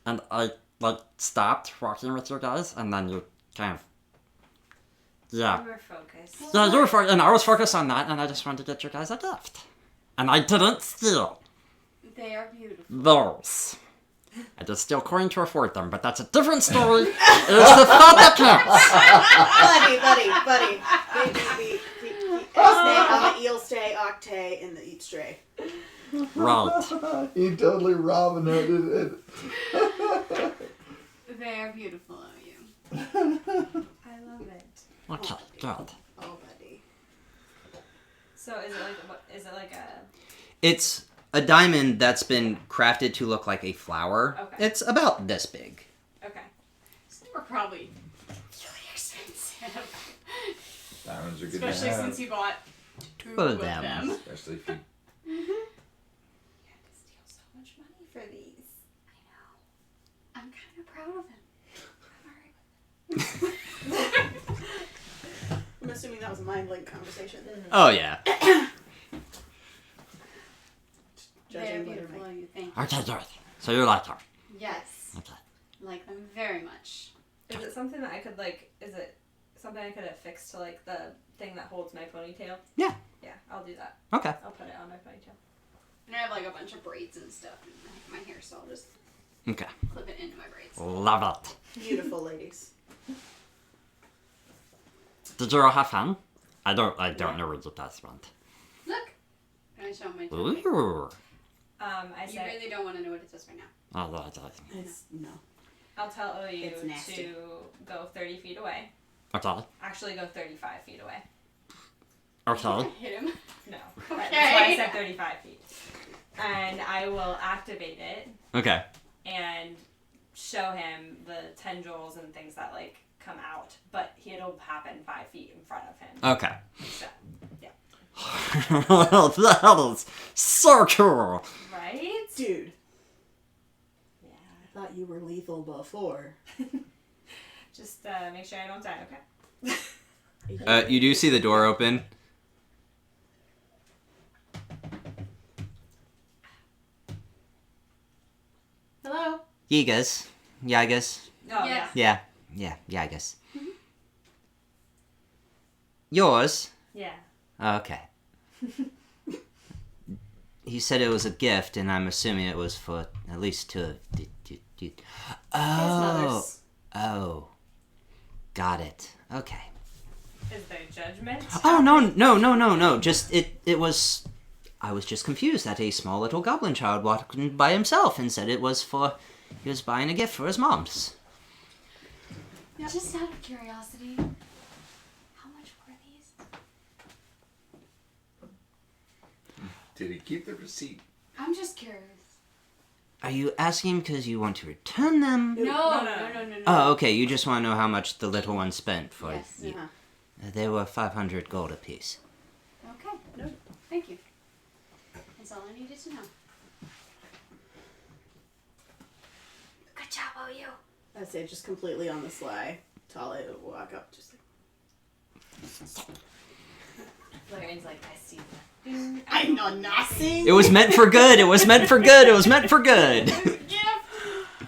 And I like stopped walking with you guys and then you kind of... Yeah. We were focused. Yeah, you were focused and I was focused on that and I just wanted to get you guys a gift. And I didn't steal They are beautiful. those. I did steal coin to afford them, but that's a different story. It's the thought that buddy. Stay on the eel stay, octay, and the eat stray. counts. Right. He totally Robin Hooded it. They are beautiful of you. I love it. Okay, good. Oh, buddy. So is it like a... It's a diamond that's been crafted to look like a flower. Okay. It's about this big. Okay. So they were probably really expensive. Diamonds are good Especially to have. since you bought 2 Of of them. them. Especially if you... You had to steal so much money for these. I know. I'm kind of proud of him. I'm alright with it. I'm assuming that was a mind link conversation. Oh, yeah. They are Judging beautiful Buttermilk. of you. Thank you. Okay, good. So you like her. Yes. Okay. Like them very much. Is it something that I could is it something I could affix to like the thing that holds my ponytail? Yeah. Yeah, I'll do that. Okay. I'll put it on my ponytail. And I have like a bunch of braids and stuff in my hair, so I'll just Okay. clip it into my braids. Love it. Beautiful ladies. Did you all have fun? I don't know where you guys went. Look. Can I show my tattoo? Ooh. I You said really don't want to know what it says right now. Oh, It's, no. I'll tell OU It's nasty. to go 30 feet away. okay. Actually, go 35 feet away. Okay. Hit him. No, Okay. that's why I said 35 feet. And I will activate it Okay. and show him the tendrils and things that like come out, but it'll happen 5 feet in front of him. Okay. So, yeah. That is so cool. Right? Dude, Yeah. I thought you were lethal before. Just make sure I don't die, okay? You do see the door open. Hello? Yigas. Yagas. Oh, Yes. Yeah. Yeah. Yagas. Yours? yeah. Okay. He said it was a gift, and I'm assuming it was for at least 2 of... Oh. mother's. Oh. Got it. Okay. Is there judgment? Oh, no. Just, it was... I was just confused that a small little goblin child walked in by himself and said it was for... He was buying a gift for his mom's. Yep. Just out of curiosity, how much were these? Did he keep the receipt? I'm just curious. Are you asking because you want to return them? No. Oh, okay. You just want to know how much the little one spent for Yes. you. Uh-huh. They were 500 gold apiece. Okay. No. Thank you. That's all I needed to know. Good job, OU. I'd say just completely on the sly. Tala would walk up just like, Larian's like, I see nothing. I know nothing. It was meant for good. It was meant for good. It was meant for good.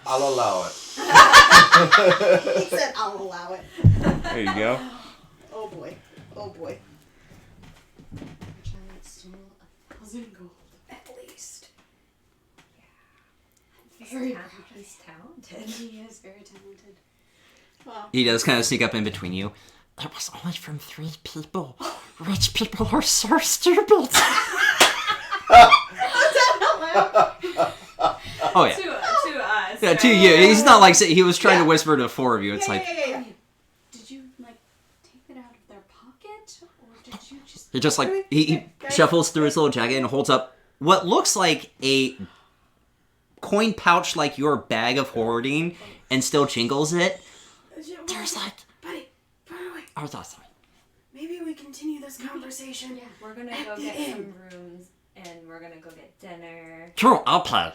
I'll allow it. He said, "I'll allow it." There you go. Oh boy. Oh boy. Giant stole 1,000 gold. At least. Very proud. He's talented. He is very talented. Well, He does kind of sneak up in between you. It was only from 3 people. Rich people are so stupid. Oh yeah. To us. Yeah, to you. He's not like he was trying to whisper to 4 of you. It's like yeah. Did you, like, take it out of their pocket? Or did you just... he just like he shuffles through his little jacket and holds up what looks like a coin pouch, like your bag of hoarding, and still jingles it. There's like... Buddy, by the way, Oh, that's fine. maybe we continue this conversation. Yeah. We're gonna At go the get inn. some rooms, and we're gonna go get dinner. Cool, I'll play.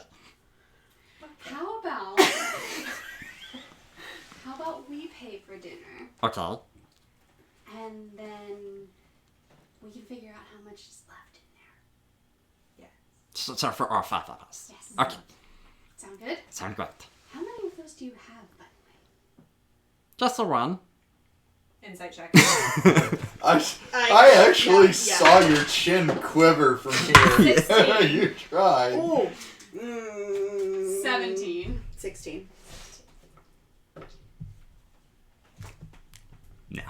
How about... How about we pay for dinner, Okay. and then we can figure out how much is left in there. So for all 5 of us. Yes. Okay, Sound good? sound great. How many of those do you have, by the way? Just the one. Insight check. I actually saw your chin quiver from here. 16. You tried. Oh. 17. 16. No.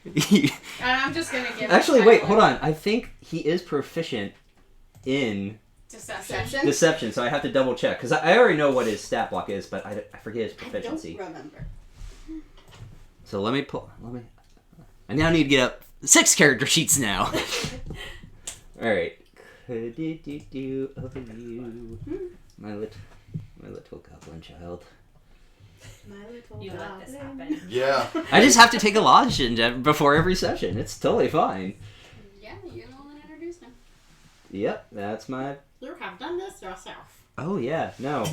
And I'm just gonna give Actually, it wait, a hold on. I think he is proficient in Deception. deception, so I have to double check because I already know what his stat block is, but I forget his I proficiency. don't remember. So let me pull. I now need to get up 6 character sheets now. All right. Do over you, my little goblin child. My little You let this goblin. happen. Yeah. I just have to take a lodging before every session. It's totally fine. Yeah, you're the one that introduced him. Yep, that's my. You have done this yourself. Oh yeah, no,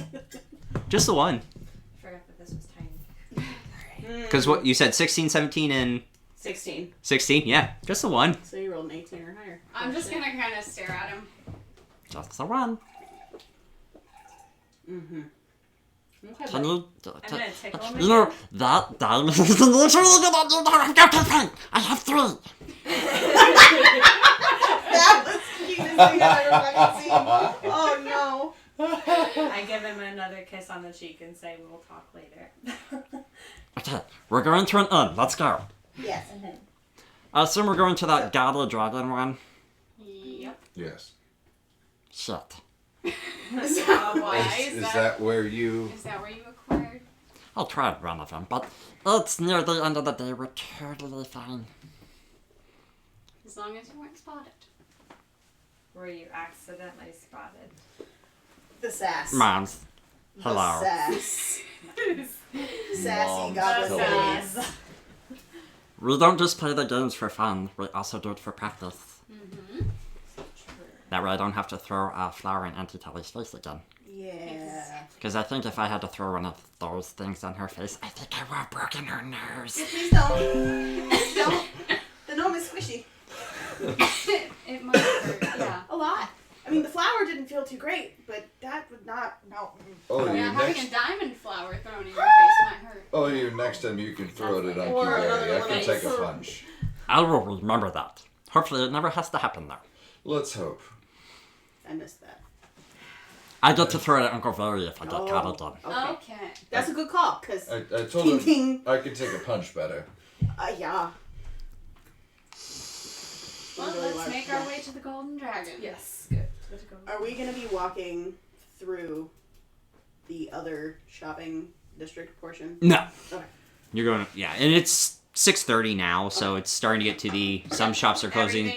just the one. I forgot that this was tiny. Because what you said, 16, 17, and 16. 16. Yeah, just the one. So you rolled an 18 or higher. I'm just gonna kind of stare at him. Just the one. Mm-hmm. Okay, Can you... I'm gonna tickle him You know, again. that diamond is really good idea. I have 3. that was the cutest thing I've ever fucking seen. Oh no. I give him another kiss on the cheek and say, we'll talk later. Okay, we're going to an inn. Let's go. Yes. I assume we're going to that godly dragon one. Yep. Yes. Shit. Why Is that where you? Is that where you acquired? I tried one of them, but it's near the end of the day. We're totally fine. As long as you weren't spotted. Were you accidentally spotted? The sass. Moms. The Hello. sass. Sassy Mom's goblin hello. sass. We don't just play the games for fun. We also do it for practice. Mm-hmm. That way I don't have to throw a flower in Auntie Tally's face again. Yeah. Because I think if I had to throw one of those things on her face, I think I would have broken her nose. Please don't. Please don't. The gnome is squishy. It might hurt, yeah. A lot. I mean, the flower didn't feel too great, but that would not. No. Oh, Yeah, your having next. a diamond flower thrown in your face might hurt. Oh, your next time you can throw it at Or Uncle another Barry. I one can of take a those. punch. I will remember that. Hopefully it never has to happen though. Let's hope. I missed that. I get to throw it at Uncle Barry if I get Oh. caught again. Okay. Okay. That's a good call, because. I told him Ding. I could take a punch better. Yeah. Well, Really let's large. make our way to the Golden Dragon. Yes, good. Good to go. Are we going to be walking through the other shopping district portion? No. Okay. You're going. Yeah, and it's 6:30 now, so it's starting to get to the. Some shops are closing.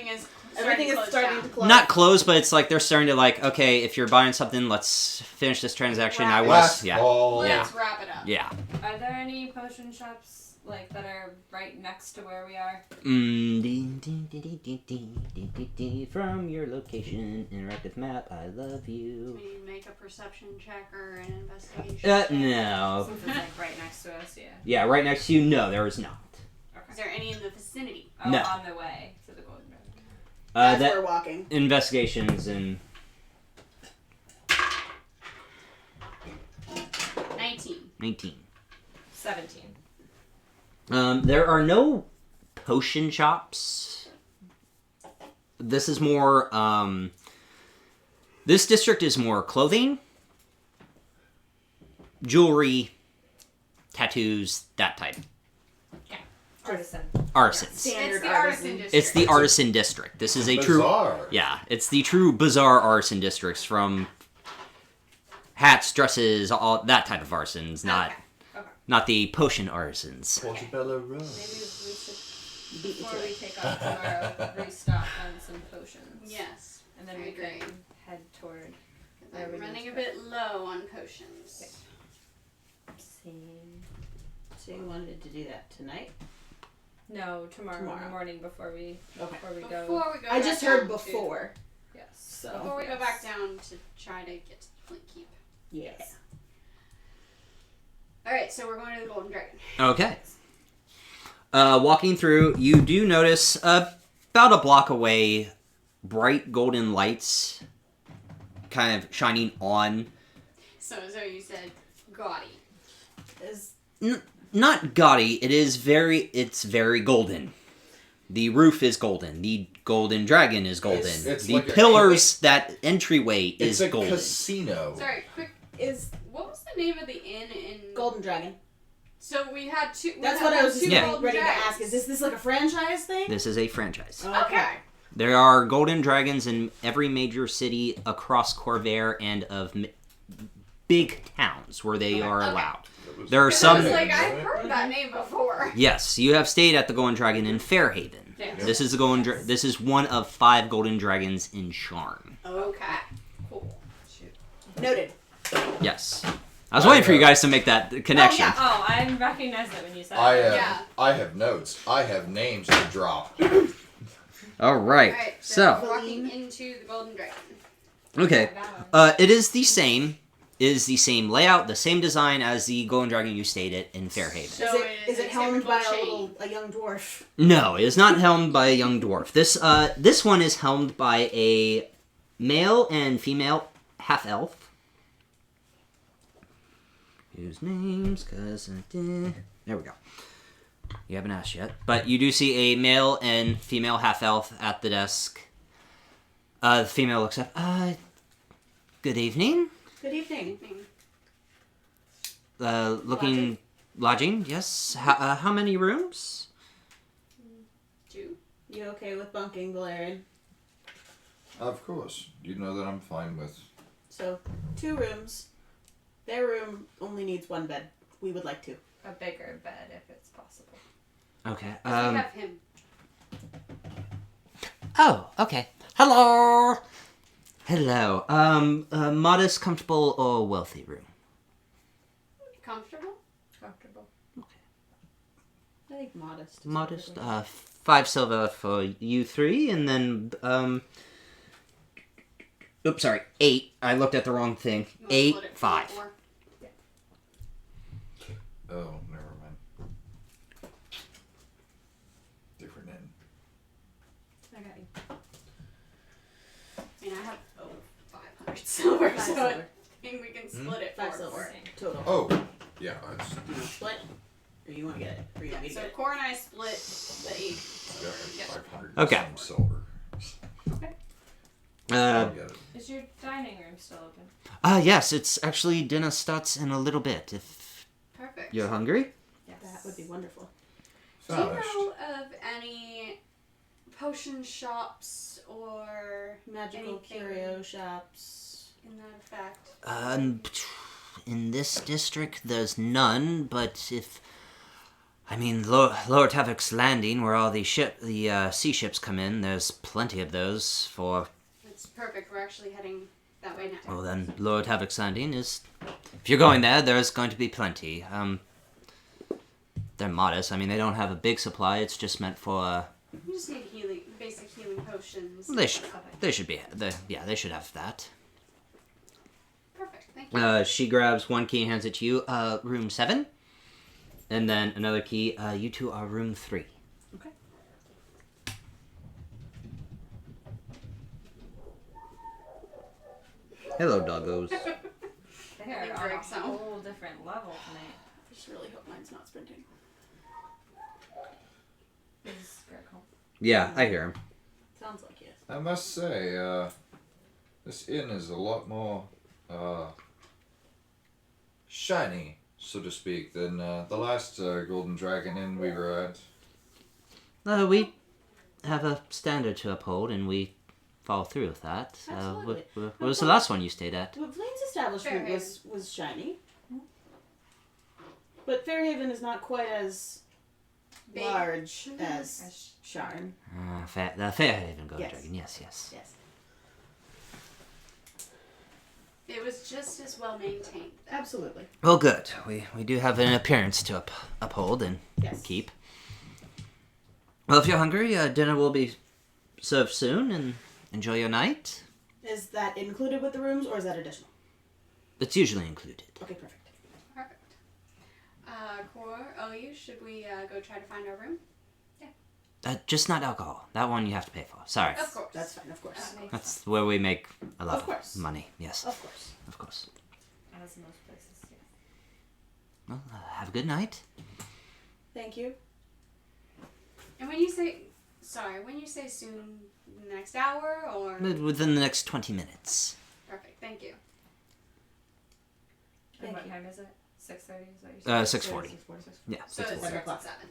Everything is starting to close. Not closed, but it's like they're starting to like. Okay, if you're buying something, let's finish this transaction. I was. Last Yeah. call. Let's wrap it up. Yeah. Are there any potion shops like that are right next to where we are? From your location, interactive map. I love you. We make a perception check or an investigation check. No. Since it's like right next to us, yeah. Yeah, right next to you. No, there is not. Okay. Is there any in the vicinity? Oh, No. on the way to the Golden Dragon. As that we're walking. investigations and 19. 17. There are no potion shops. This is more, this district is more clothing, jewelry, tattoos, that type. Artisan. Arsons. Standard It's the artisan. artisan district. It's the artisan district. This is a true... Bizarre. Yeah, it's the true bizarre artisan districts from hats, dresses, all that type of arsons, not Okay. not the potion artisans. Portobello Road. Maybe we should, before we take off tomorrow, restock on some potions. Yes. And then I we agree. can head toward. Where I'm we running need a to bit low on potions. So you wanted to do that tonight? No, tomorrow in the Tomorrow. morning before we Okay. go. Before we go I back just down heard to- before. Yes. So Before we go Yes. back down to try to get to the Flint Keep. yes. Alright, so we're going to the Golden Dragon. Okay. Walking through, you do notice about a block away, bright golden lights kind of shining on. So you said gaudy. Is Not gaudy, it's very golden. The roof is golden. The golden dragon is golden. It's the like a- pillars, that entryway It's is a golden. casino. Sorry, quick. What was the name of the inn in... Golden Dragon? So we had two... That's what I was just Yeah. getting ready to ask. Is this like a franchise thing? This is a franchise. Okay. There are golden dragons in every major city across Corvair and of big towns where they are Okay. allowed. There are I some... was like, I've heard that name before. Yes, you have stayed at the Golden Dragon in Fairhaven. Yeah. This is this is one of 5 golden dragons in Sharn. Okay. Cool. Noted. Yes. I was waiting for you guys to make that connection. Oh, I recognized it when you said I it. Yeah. I have notes. I have names to drop. All right. Alright, So, we're walking into the Golden Dragon. okay. That one. It is the same. It is the same layout, the same design as the Golden Dragon you stayed at in Fairhaven. So Is it helmed by typical a young dwarf? No, it is not helmed by a young dwarf. This one is helmed by a male and female half elf. Whose names? Cause there we go. You haven't asked yet, but you do see a male and female half elf at the desk. The female looks up. Good evening. Good evening. Looking lodging. Yes. How many rooms? 2. You okay with bunking, Valerian? Of course. You know that I'm fine with. So, 2 rooms. Their room only needs 1 bed. We would like 2. A bigger bed if it's possible. Okay. We have him. Oh, okay. Hello. Hello. A modest, comfortable, or wealthy room? Comfortable? Comfortable. I think modest. is Modest. probably- 5 silver for you 3, and then oops, sorry, 8. I looked at the wrong thing. You wanna 8, split it 5. 4? Oh, never mind. Different end. I got you. I mean, I have 500 silver, 5 so silver. I think we can split it 5 4. silver. Total. Oh, yeah. That's, Do you want to split? Or you want to get it? Or you want me to So get it? Core and I split the 8. yeah, 500 Okay. some silver. I'll get it. Is your dining room still open? Yes, it's actually dinner starts in a little bit. If Perfect. you're hungry. Yes. That would be wonderful. Do you Famished. know of any potion shops or Magical anything curio shops. in that effect? In this district, there's none, but if... I mean, Lower Tavik's Landing, where all the sea ships come in, there's plenty of those for... It's perfect. We're actually heading that way now. Well, then, Lower Tavik's Landing is... If you're going there, there's going to be plenty. They're modest. I mean, they don't have a big supply. It's just meant for... We just need basic healing potions. They should be... They should have that. Perfect. Thank you. She grabs one key and hands it to you. Room 7. And then another key. You two are room 3. Hello, doggos. They are think on a Greg's whole different level tonight. I just really hope mine's not sprinting. Is Greg home? Yeah, I hear him. Sounds like it. I must say, this inn is a lot more shiny, so to speak, than the last Golden Dragon Inn we were at. We have a standard to uphold, and we follow through with that. Absolutely. What was the last one you stayed at? Well, Blaine's establishment was shiny. But Fairhaven is not quite as Big. large as Sharn. The Fairhaven Golden Yes. Dragon. Yes, yes. Yes. It was just as well maintained. Absolutely. Well, good. We do have an appearance to uphold and Yes. keep. Well, if you're hungry, dinner will be served soon, and enjoy your night. Is that included with the rooms or is that additional? It's usually included. Okay, perfect. Perfect. Core, OU, should we go try to find our room? Just not alcohol. That one you have to pay for. Sorry. Of course. That's fine, of course. That's where we make a lot Of course. of money. Yes, Of course. of course. As most places, yeah. Well, have a good night. Thank you. And when you say soon, the next hour or Within the next 20 minutes. perfect, thank you. And Thank what you. time is it? 6:30 is what you said? 6:40. 6:40. Yeah. So it 6:40. starts at 7.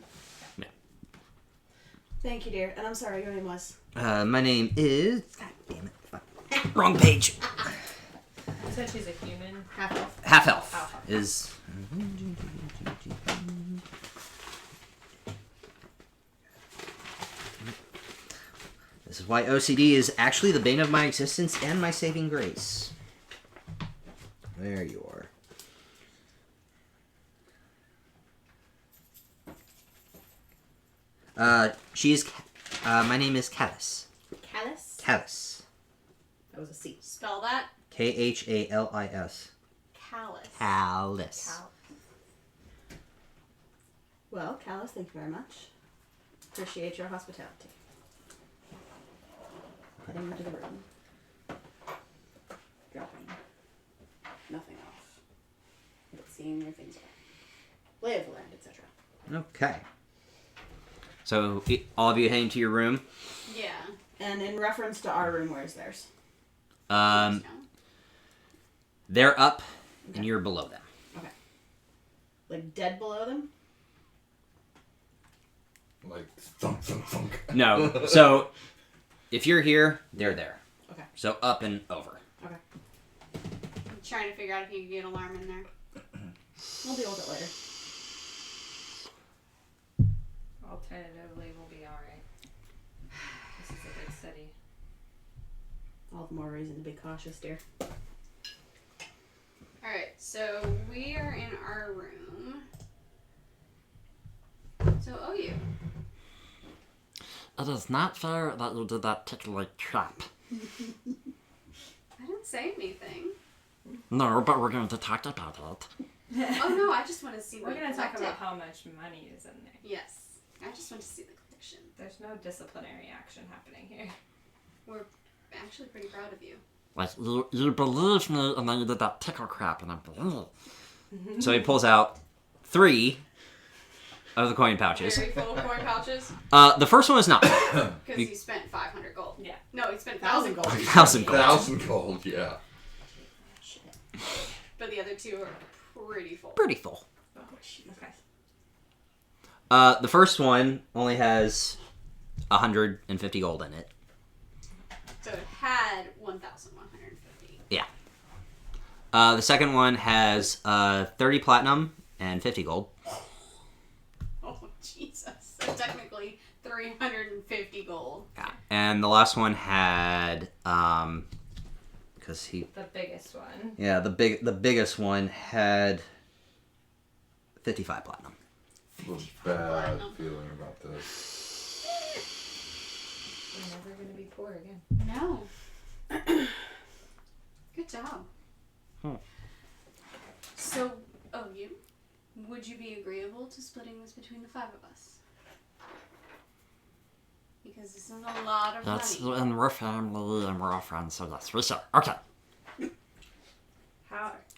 Thank you, dear. And I'm sorry, your name was? My name is. God damn it! Fuck. Wrong page. You said she's a human. Half elf. Half elf Half elf. is. This is why OCD is actually the bane of my existence and my saving grace. There you are. My name is Callus. Callus? Callus. That was a C. Spell that. Khalis. Callus. Callus. Well, Callus, thank you very much. Appreciate your hospitality. Heading into the room. Dropping nothing off. But seeing where things are. Lay of the land, etc. Okay. So, all of you heading to your room. Yeah. And in reference to our room, where's theirs? They're up, and you're below them. Okay. Like dead below them? Like, thunk, thunk, thunk. No. So, if you're here, they're there. Okay. So, up and over. Okay. I'm trying to figure out if you can get an alarm in there. We'll deal with it later. Alternatively, we'll be alright. This is a big city. All the more reason to be cautious, dear. Alright, so we are in our room. So OU. It is not fair that you did that particular trap. I didn't say anything. No, but we're going to talk about it. Oh no, I just want to see We're what gonna you talk collected. about how much money is in there. Yes. I just want to see the collection. There's no disciplinary action happening here. We're actually pretty proud of you. Like, you believe me, and then you did that tickle crap, and I believe. So, he pulls out 3 of the coin pouches. Very full coin pouches. The first one is not. Because he spent 500 gold. Yeah. No, he spent 1,000 1,000 gold. 1,000 gold. 1,000 gold, yeah. But the other 2 are pretty full. Pretty full. Oh, okay. The first one only has 150 gold in it. So it had 1,150. Yeah. The second one has 30 platinum and 50 gold. Oh, Jesus. So technically 350 gold. Yeah. And the last one had because he The biggest one. yeah, the biggest one had 55 platinum. A little bad feeling about this. We're never gonna be poor again. No. Good job. So, would you be agreeable to splitting this between the 5 of us? Because this is a lot of That's, money. and we're family, and we're all friends, so yes, we sure. Okay.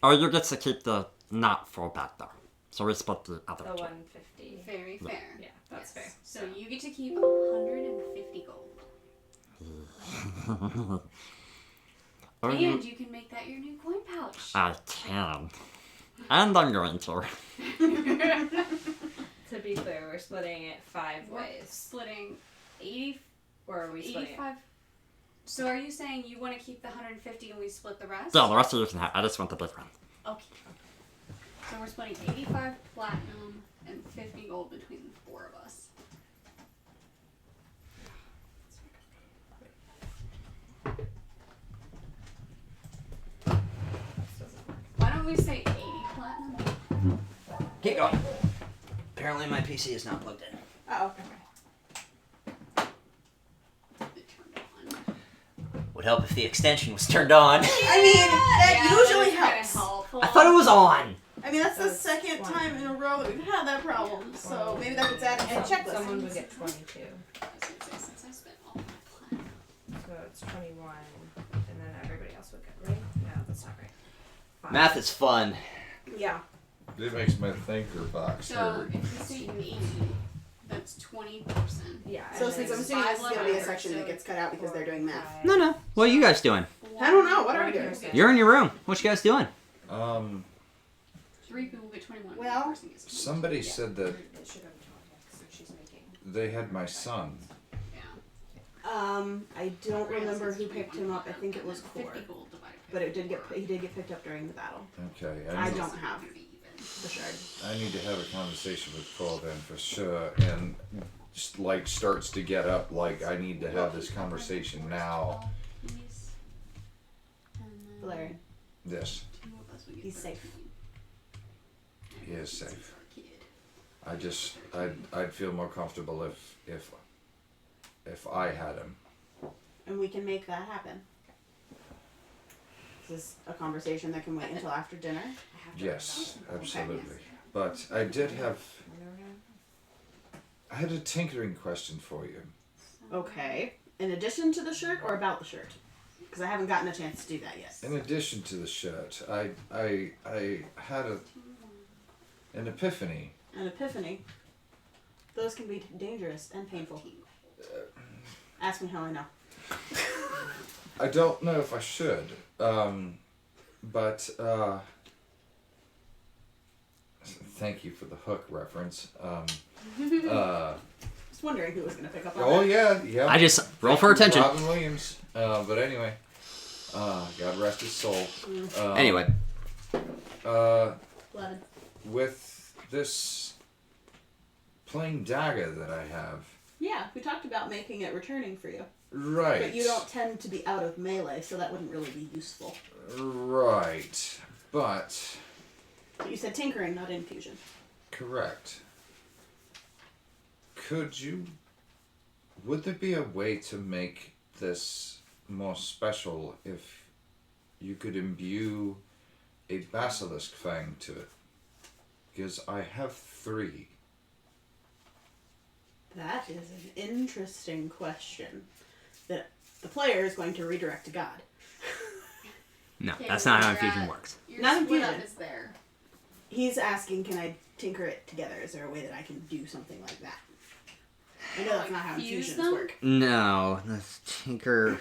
Oh, you get to keep the not full back though. So we split the other The two. 150. Very fair. Yeah, that's fair. So you get to keep 150 gold. Oh, And you, you can make that your new coin pouch. I can. And I'm going to. To be clear, we're splitting it 5 We're ways. splitting 80, Or are we splitting 85. So are you saying you want to keep the 150 and we split the rest? Yeah, the rest of you can have. I just want the big one. Okay. So we're splitting 85 platinum and 50 gold between the 4 of us. Why don't we say 80 platinum? Keep going. Apparently my PC is not plugged in. Uh-oh. It turned on. Would help if the extension was turned on. I mean, that usually was kinda helps. helpful. I thought it was on. I mean, that's the That's second one. time in a row that we've had that problem. So maybe that gets added to the checklist. Someone would get 22. I was gonna say, since I spent all my platinum. So it's 21. And then everybody else would get, right? No, that's not right. 5. Math is fun. Yeah. It makes my thinker box So hurt. if you say 80, that's 20%. Yeah. So and since then I'm assuming this is going to be a levels, section so that gets cut out because they're doing math. No, no. What are you guys doing? I don't know. What are we doing? You're in your room. What you guys doing? 3 people get 21. Well, one person gets 20. Somebody said that It should go to 20, so she's making. they had my son. Yeah. I don't remember who picked him up. I think it was Core. 50 gold divided by But he four. did get picked up during the battle. Okay, I need, don't have Pretty even. the shard. I need to have a conversation with Cole then for sure, and just, like starts to get up. Like I need to have this conversation now. These, and then Valerian. This 2 of us would get He's safe. 13. he is safe. For a kid. I just I'd feel more comfortable if I had him. And we can make that happen. Is this a conversation that can wait until after dinner? I have to Yes, write absolutely. But I did have I had a tinkering question for you. Okay. In addition to the shirt or about the shirt? Because I haven't gotten a chance to do that yet. In addition to the shirt, I had an epiphany. An epiphany. Those can be dangerous and painful. Ask me how I know. I don't know if I should, but thank you for the hook reference. Just wondering who was going to pick up on Oh that. yeah. I just roll Thank for you, attention. Robin Williams. But anyway, God rest his soul. Anyway, Blood. With this plain dagger that I have, Yeah, we talked about making it returning for you. right? But you don't tend to be out of melee, so that wouldn't really be useful. Right, but But you said tinkering, not infusion. correct. Would there be a way to make this more special if you could imbue a basilisk fang to it? Because I have 3. That is an interesting question that the player is going to redirect to God. no, Okay, that's not how we're infusion at- works. Your Not split up infusion. is there. He's asking, can I tinker it together? Is there a way that I can do something like that? I know that's not how Fuse infusions them? work. No, that's tinker.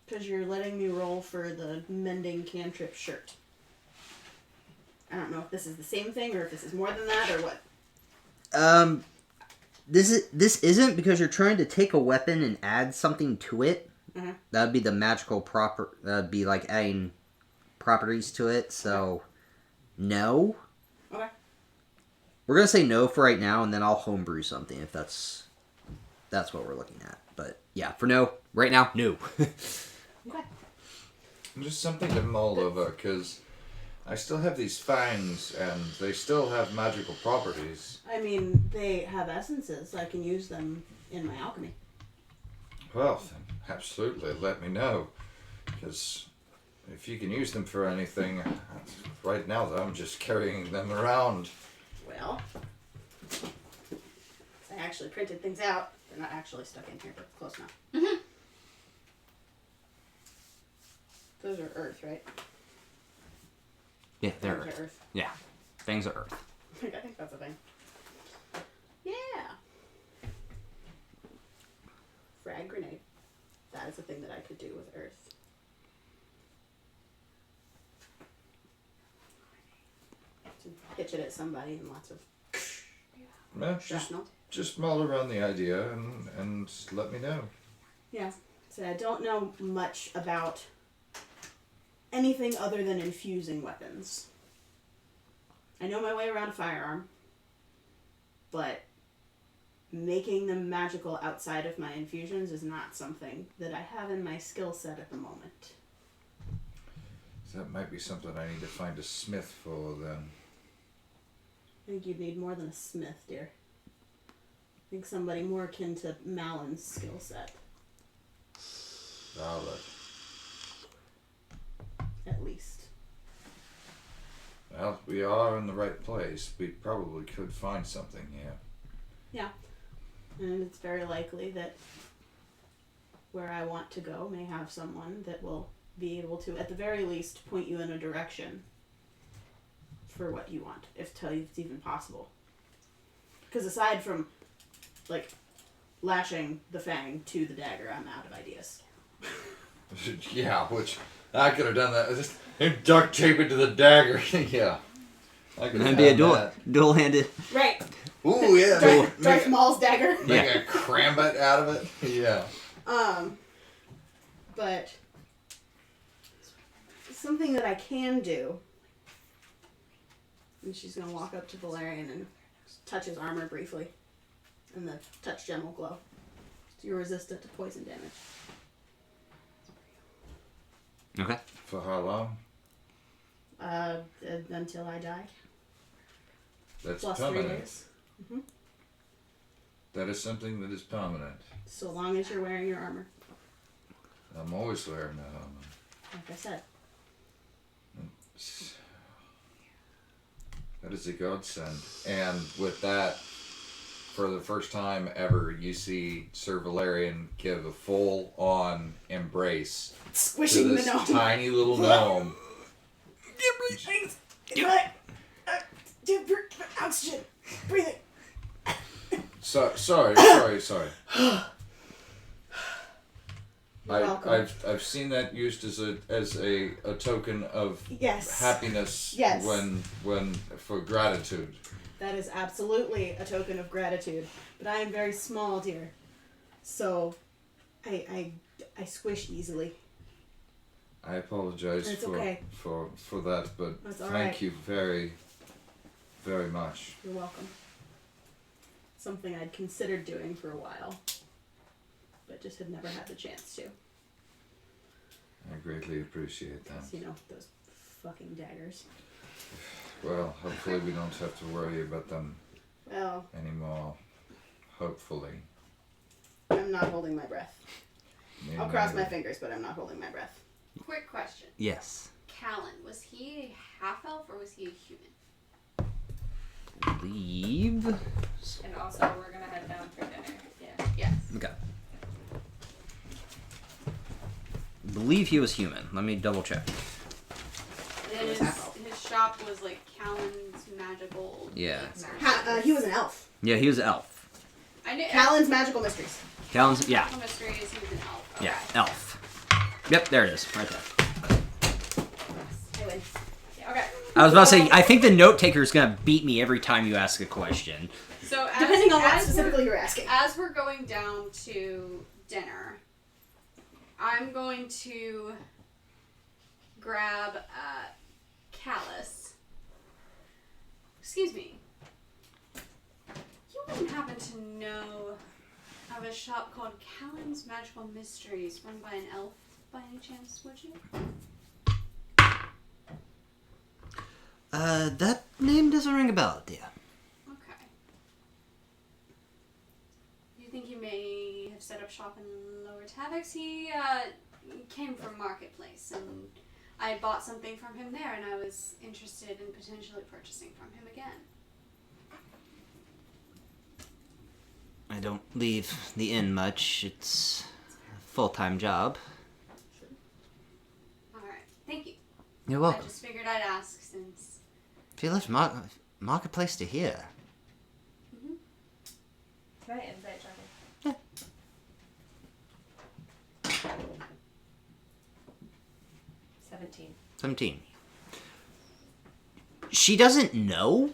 Because you're letting me roll for the mending cantrip shirt. I don't know if this is the same thing or if this is more than that or what. This isn't because you're trying to take a weapon and add something to it. Mhm. That'd be the magical that'd be like adding properties to it. So, no. Okay. We're gonna say no for right now, and then I'll homebrew something if that's what we're looking at. But yeah, for no, right now, no. Okay. Just something to mull over, because I still have these fangs, and they still have magical properties. I mean, they have essences. I can use them in my alchemy. Well, then, absolutely, let me know. Because if you can use them for anything, right now though, I'm just carrying them around. Well, I actually printed things out. They're not actually stuck in here, but close enough. Those are earth, right? Yeah, they're Those earth. are earth. Yeah, things are earth. I think that's a thing. Yeah. Frag grenade. That is a thing that I could do with earth. To pitch it at somebody and lots of Yeah, shrapnel. just mull around the idea and let me know. Yeah. So I don't know much about anything other than infusing weapons. I know my way around a firearm, but making them magical outside of my infusions is not something that I have in my skill set at the moment. So that might be something I need to find a smith for then. I think you'd need more than a smith, dear. I think somebody more akin to Malin's skill set, Valid. at least. Well, we are in the right place. We probably could find something here. Yeah. And it's very likely that where I want to go may have someone that will be able to, at the very least, point you in a direction for what you want, if it's even possible. Because aside from, like, lashing the fang to the dagger, I'm out of ideas. Yeah, which I could have done that. Just duct tape it to the dagger. Yeah. I could have That'd be a done that. dual-handed. Right. Ooh, yeah. Darth Maul's dagger. Make a crambit out of it. Yeah. But something that I can do, and she's gonna walk up to Valerian and touch his armor briefly, and the touch gem will glow. So you're resistant to poison damage. Okay. For how long? Until I die. That's Plus 3 permanent. days. That is something that is permanent. So long as you're wearing your armor. I'm always wearing that armor. Like I said. That is a godsend. And with that, for the first time ever, you see Sir Valerian give a full-on embrace to Squishing the this gnome. tiny little gnome. Oxygen. Breathing. Sorry. You're welcome. I've seen that used as a token of Yes. happiness Yes. when for gratitude. That is absolutely a token of gratitude. But I am very small, dear. So I squish easily. I apologize It's for, okay. for that, but That's all thank right. you very, very much. You're welcome. Something I'd considered doing for a while, but just had never had the chance to. I greatly appreciate that. 'Cause, you know, those fucking daggers. Well, hopefully we don't have to worry about them Well, anymore. Hopefully. I'm not holding my breath. Me I'll cross my neither. fingers, but I'm not holding my breath. Quick question. Yes. Callan, was he a half-elf or was he a human? Leave. And also, we're gonna head down for dinner. Yeah. Yes. Okay. Believe he was human. Let me double check. His shop was like Callan's magical. Yeah. He was an elf. Yeah, he was an elf. I knew. Callan's Magical Mysteries. Callan's, yeah. Magical mysteries. He was an elf. Yeah, Okay. elf. Yep, there it is, right there. I win. Yeah, okay. I was about to say, I think the note taker is gonna beat me every time you ask a question. So as, Depending on what as specifically you're asking. As we're going down to dinner, I'm going to grab Callus. Excuse me. You wouldn't happen to know of a shop called Callan's Magical Mysteries run by an elf by any chance, would you? That name doesn't ring a bell, dear. Okay. You think he may have set up shop in Lower Tavix? He came from Marketplace, and I bought something from him there, and I was interested in potentially purchasing from him again. I don't leave the inn much. It's a full-time job. Alright. You're I welcome. just figured I'd ask since. If you left marketplace to here. Can I insight check it? 17. She doesn't know.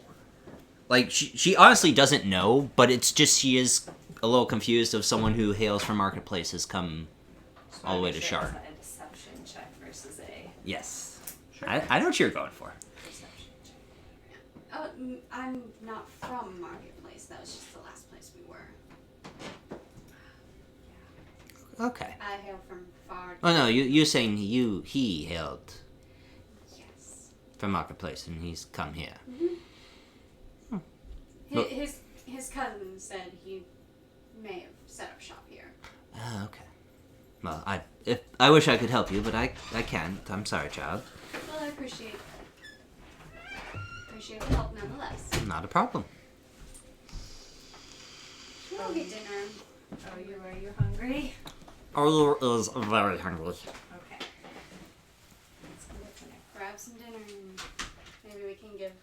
Like, she honestly doesn't know, but it's just she is a little confused of someone who hails from marketplace has come all the way to Sharn. Is that a deception check versus a Yes. I know what you're going for. perception check? Oh, I'm not from Marketplace. That was just the last place we were. Okay. I hail from far. Oh no, you're saying he hailed Yes. from marketplace and he's come here. His, his cousin said he may have set up shop here. Oh, okay. Well, I wish I could help you, but I can't. I'm sorry, child. Well, I appreciate the help nonetheless. Not a problem. We'll get dinner. Are you hungry? Oyu is very hungry. Okay. Let's go get dinner. Grab some dinner and maybe we can give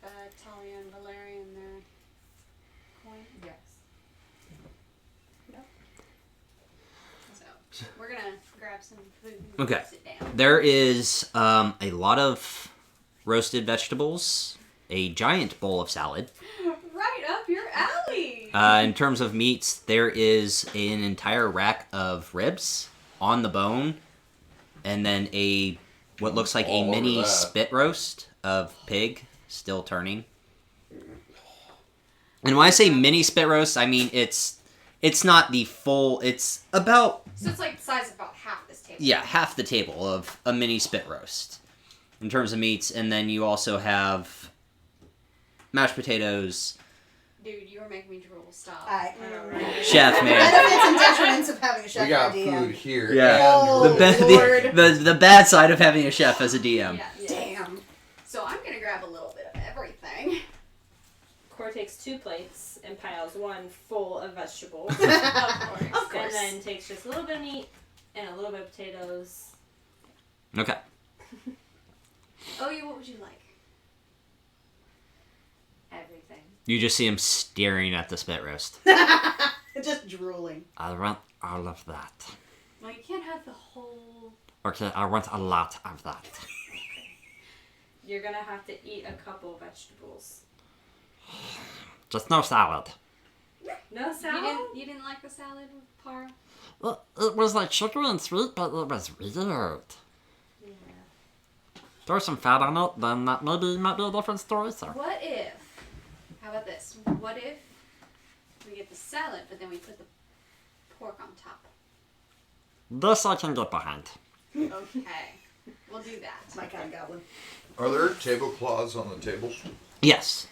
Talia and Valerian their coin. Yes. So we're gonna grab some food and Okay. sit down. There is a lot of roasted vegetables, a giant bowl of salad. Right up your alley. In terms of meats, there is an entire rack of ribs on the bone, and then what looks like All a over mini that. spit roast of pig, still turning. And when I say mini spit roast, I mean it's not the full. It's about So it's like the size of about half this table. half the table of a mini spit roast in terms of meats, and then you also have mashed potatoes. Dude, you were making me drool. Stop. I Chef, man. Benefits and detriments of having a chef We got idea. food here. Yeah. Oh, And Lord. The bad side of having a chef as a DM. Yes. Damn. So I'm gonna grab a little bit of everything. Core takes 2 plates and piles one full of vegetables. Of course. Of course. And then takes just a little bit of meat and a little bit of potatoes. Okay. Oh, what would you like? Everything. You just see him staring at the spit roast. Just drooling. I want all of that. Well, you can't have the whole. Okay, I want a lot of that. You're gonna have to eat a couple vegetables. Just no salad. No salad? You didn't like the salad with Par? It was like sugary and sweet, but it was weird. Yeah. Throw some fat on it, then that maybe might be a different story, sir. What if? How about this? What if we get the salad, but then we put the pork on top? This I can get behind. Okay, we'll do that. It's my kind of goblin. Are there tablecloths on the tables? Yes.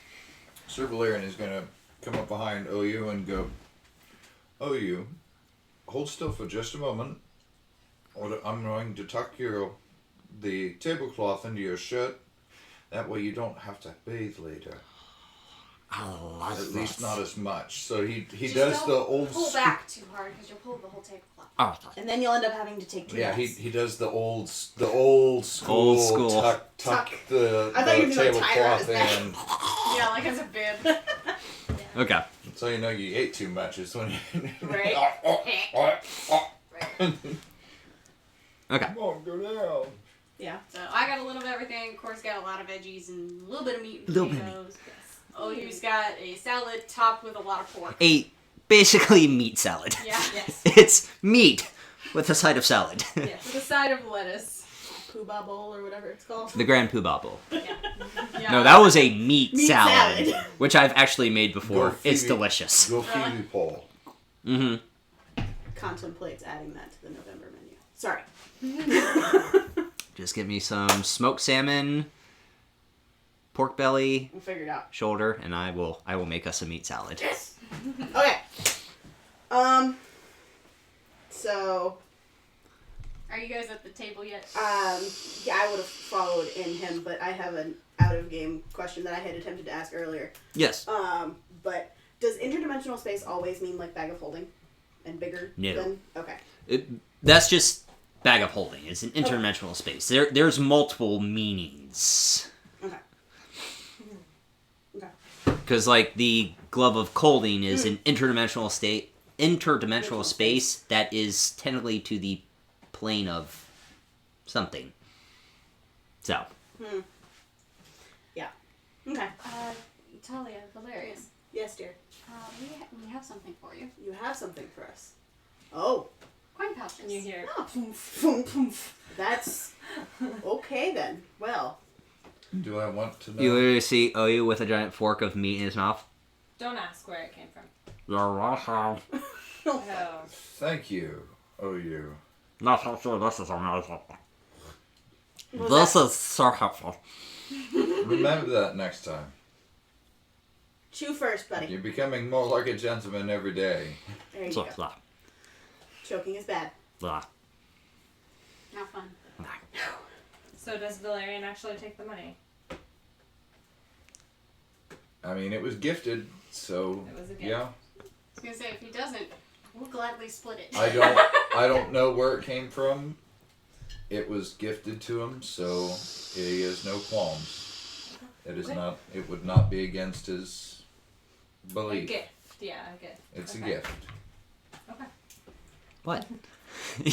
Sir Valerian is going to come up behind OU and go, OU, hold still for just a moment. I'm going to tuck the tablecloth into your shirt. That way you don't have to bathe later. I like At this. least not as much. So he Just does don't the old pull back too hard because you'll pull the whole tablecloth. Okay. And then you'll end up having to take 2 Yeah, baths. he does the old school. Old school. Tuck Tuck. the I thought you were gonna tie around tablecloth his neck. in. Yeah, like as a bib. Okay. So you know you ate too much is when you. Right. Okay. Come on, go down. Yeah. So I got a little bit of everything. Of course, got a lot of veggies and a little bit of meat and Little bit of potatoes. Yes. OU's got a salad topped with a lot of pork. Basically meat salad. Yeah. Yes. It's meat with a side of salad. Yes. With a side of lettuce. Poobah bowl or whatever it's called. The Grand Poobah Bowl. Yeah. No, that was a meat salad, salad. which I've actually made before. Go It's Phoebe. delicious. Go Phoebe Paul. Mm-hmm. Contemplates adding that to the November menu. Sorry. Just get me some smoked salmon, pork belly, We'll figure it out. shoulder, and I will make us a meat salad. Okay. So, Are you guys at the table yet? yeah, I would have followed in him, but I have an out-of-game question that I had attempted to ask earlier. Yes. But does interdimensional space always mean, like, bag of holding? And bigger No. than? Okay. That's just bag of holding. It's an interdimensional space. There's multiple meanings. Okay. Okay. Because, like, the glove of Colding is an interdimensional space that is technically to the plane of something. So. Yeah. Okay. Talia, Valerian. Yes, dear. We have something for you. You have something for us. Oh. Coin pouches. And you hear. Oh. Poof, poof, poof. That's okay then. Well. Do I want to know? You literally see Oyu with a giant fork of meat in his mouth. Don't ask where it came from. You're welcome. Oh. Thank you. Oh, you. No, thank you. This is amazing. Well, This is so helpful. Remember that next time. Chew first, buddy. You're becoming more like a gentleman every day. There you So, go. yeah. Choking is bad. Yeah. Have fun. So does Valerian actually take the money? I mean, it was gifted, so It was a gift. yeah. I was gonna say, if he doesn't, we'll gladly split it. I don't know where it came from. It was gifted to him, so he has no qualms. It is not. It would not be against his A belief. gift. Yeah, a gift. It's Okay. a gift. Okay. What?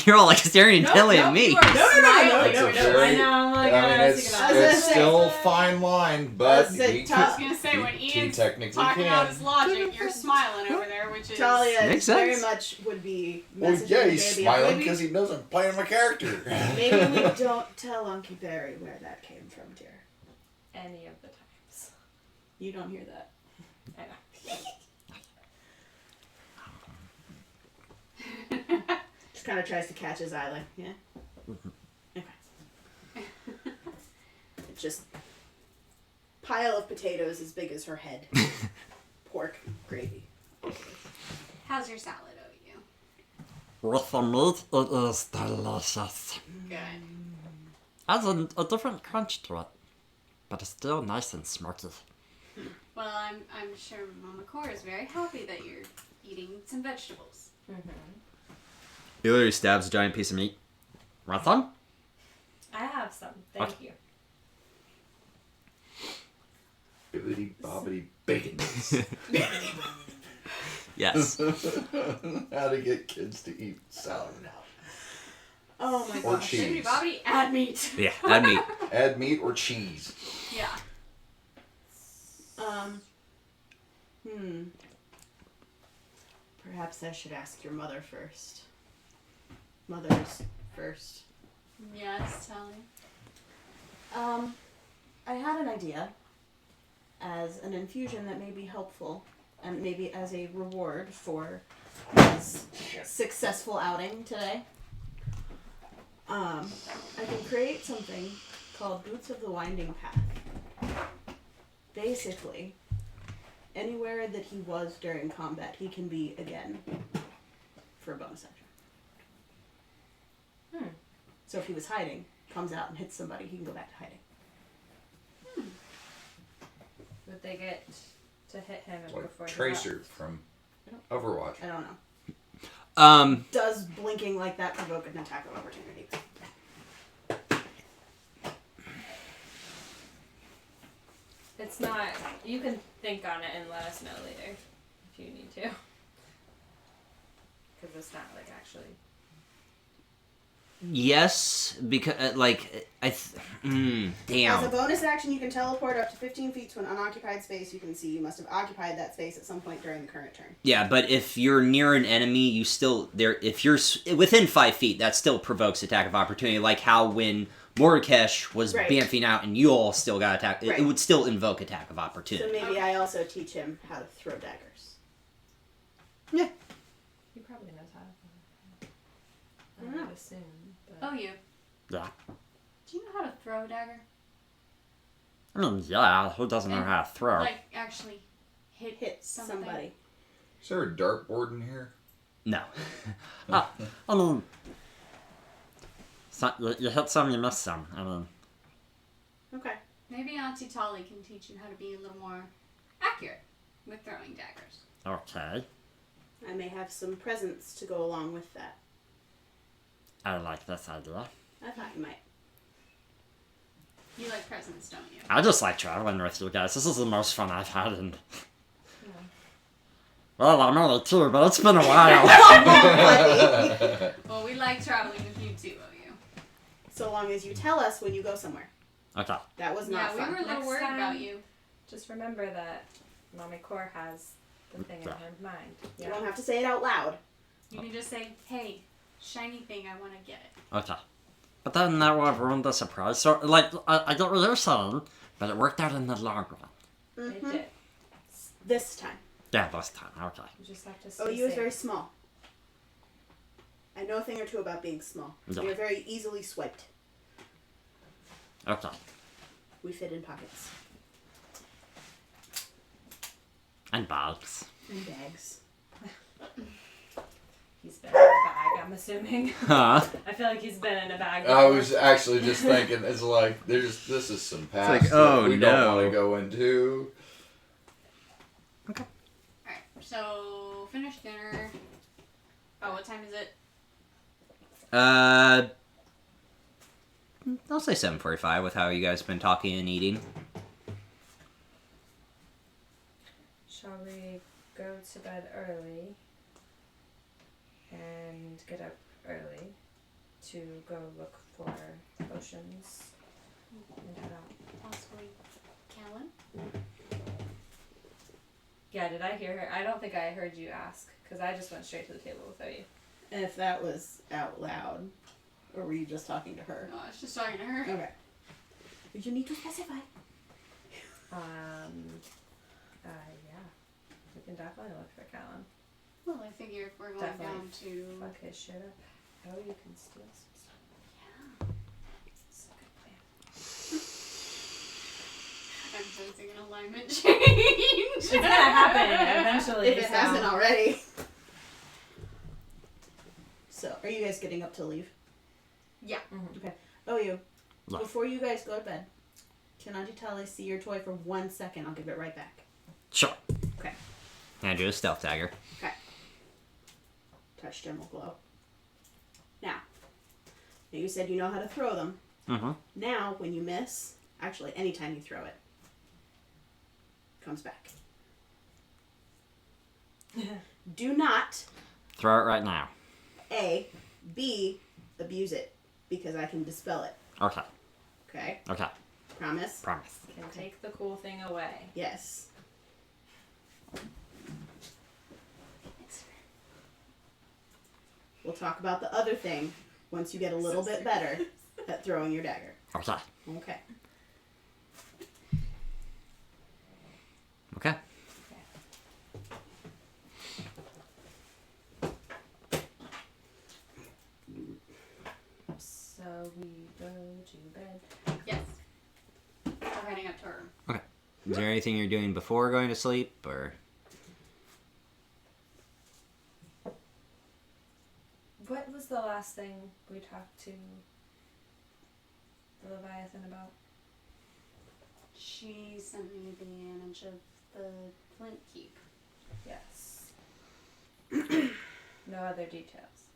You're all like staring intently at me. You are smiling. It's a No, very- I know. I'm like, I mean, I was it's thinking about it's it. still a fine line, but That's it, he, Tom. I was gonna say, when he Ian's technically talking can. about his logic, you're smiling over there, which is... Talia Makes very sense. much would be Well, messaging yeah, the he's baby. smiling Maybe- because he knows I'm playing my character. Maybe we don't tell Unky Barry where that came from, dear. Any of the times. You don't hear that. I know. Just kind of tries to catch his eye, like, yeah. Okay. It's just pile of potatoes as big as her head. Pork gravy. How's your salad, OU? With the meat, it is delicious. Good. Adds a different crunch to it. But it's still nice and smoky. Well, I'm sure Mama Core is very happy that you're eating some vegetables. He literally stabs a giant piece of meat. Want some? I have some. Thank Okay. you. Bibbidi bobbidi bacon. Yes. How to get kids to eat salad. Oh my Or gosh. cheese. Bibbidi bobbidi, add meat. Yeah, that meat. Add meat or cheese. Yeah. Perhaps I should ask your mother first. Mothers first. Yes, Talia. I had an idea as an infusion that may be helpful and maybe as a reward for his successful outing today. I can create something called Boots of the Winding Path. Basically, anywhere that he was during combat, he can be again for a bonus action. So if he was hiding, comes out and hits somebody, he can go back to hiding. Would they get to hit him It's before like he Tracer left? from Overwatch. I don't know. Does blinking like that provoke an attack of opportunity? It's not. You can think on it and let us know later if you need to. Because it's not like actually. Yes, because damn. As a bonus action, you can teleport up to 15 feet to an unoccupied space you can see. You must have occupied that space at some point during the current turn. Yeah, but if you're near an enemy, you still if you're within 5 feet, that still provokes attack of opportunity. Like how when Mordkesh was Right. bamfing out and you all still got attack, it Right. would still invoke attack of So opportunity. maybe I also teach him how to throw daggers. He probably knows how to. I Yeah. would assume. But Oh, you. Yeah. Do you know how to throw a dagger? I mean, yeah, who doesn't know how to throw? Like, actually Hit something. somebody. Is there a dartboard in here? No. I mean, you hit some, you miss some. I mean, Okay. Maybe Auntie Tolly can teach you how to be a little more accurate with throwing daggers. okay. I may have some presents to go along with that. I like this idea. I thought you might. You like presents, don't you? I just like traveling with you guys. This is the most fun I've had in... Well, I'm only 2, but it's been a while. Well, we like traveling with you too, OU. So long as you tell us when you go somewhere. Okay. That was Yeah, not we fun. were a little Next worried time- about you. Just remember that Mommy Core has the thing in her mind. You don't have to say it out loud. You can just say, hey, shiny thing, I want to get it. Okay. But then that will have ruined the surprise. So, like, I get what you're saying, but it worked out in the long run. It did. This time. Yeah, this time. Okay. You just have to stay OU is safe. very small. I know a thing or two about being small. Yeah. We are very easily swiped. Okay. We fit in pockets. And bags. And bags. He's been in a bag, I'm assuming. Huh? I feel like he's been in a bag. I was actually just thinking, it's like, this is some past like, that oh, we no. don't want to go into. Alright, so finish dinner. Oh, what time is it? I'll say 7:45 with how you guys been talking and eating. Shall we go to bed early and get up early to go look for potions and head out? Possibly Callan? Yeah, did I hear her? I don't think I heard you ask, because I just went straight to the table without you. And if that was out loud, or were you just talking to her? No, I was just talking to her. Okay. Did you need to specify? Yeah. We can definitely look for Callan. Well, I figure if we're going Definitely. down to... Fuck his shit up. Oh, you can steal some stuff. Yeah. It's a good plan. I'm sensing an alignment change. It's gonna happen eventually. If it so- hasn't already. So, are you guys getting up to leave? Yeah. Mhm. Oh, you. Yeah. Before you guys go to bed, can Ajitali see your toy for 1 second? I'll give it right back. Sure. Okay. And I do a stealth dagger. Touch gem will glow. Now, you said you know how to throw them. Mm-hmm. Now, when you miss, actually, anytime you throw it, comes back. Do not, Throw it right now. A, B, abuse it, because I can dispel it. Okay. Okay? Okay. Promise? Promise. Can take the cool thing away. Yes. We'll talk about the other thing once you get a little bit better at throwing your dagger. Okay. Okay. Okay. So we go to bed. Yes. We're heading up to her room. Is there anything you're doing before going to sleep, or? What was the last thing we talked to the Leviathan about? She sent me the image of the Flint Keep. Yes. No other details.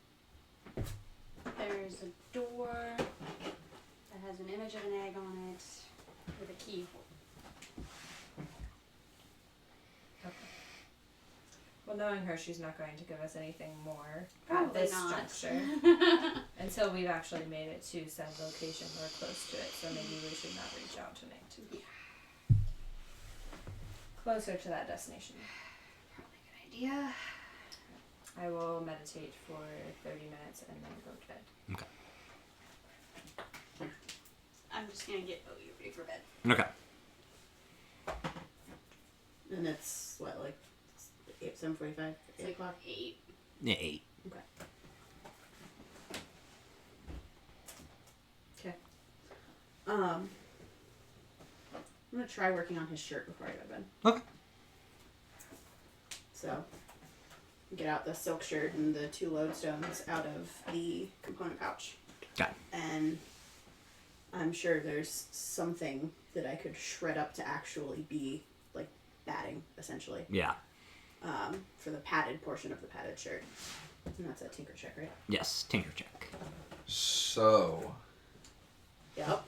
There's a door that has an image of an egg on it with a keyhole. Okay. Well, knowing her, she's not going to give us anything more Probably at this not. juncture until we've actually made it to said location or close to it. So maybe we should not reach out to Nick to closer to that destination. Probably a good idea. I will meditate for 30 minutes and then go to bed. I'm just gonna get OU ready for bed. Okay. And it's, what, like 7:45? It's 8 like o'clock? 8. Yeah, 8. Okay. I'm gonna try working on his shirt before I go to bed. Okay. So, get out the silk shirt and the 2 lodestones out of the component pouch. Got it. And I'm sure there's something that I could shred up to actually be like batting, essentially, Yeah. for the padded portion of the padded shirt. And that's a tinker check, right? Yes. Tinker check. So, Yep.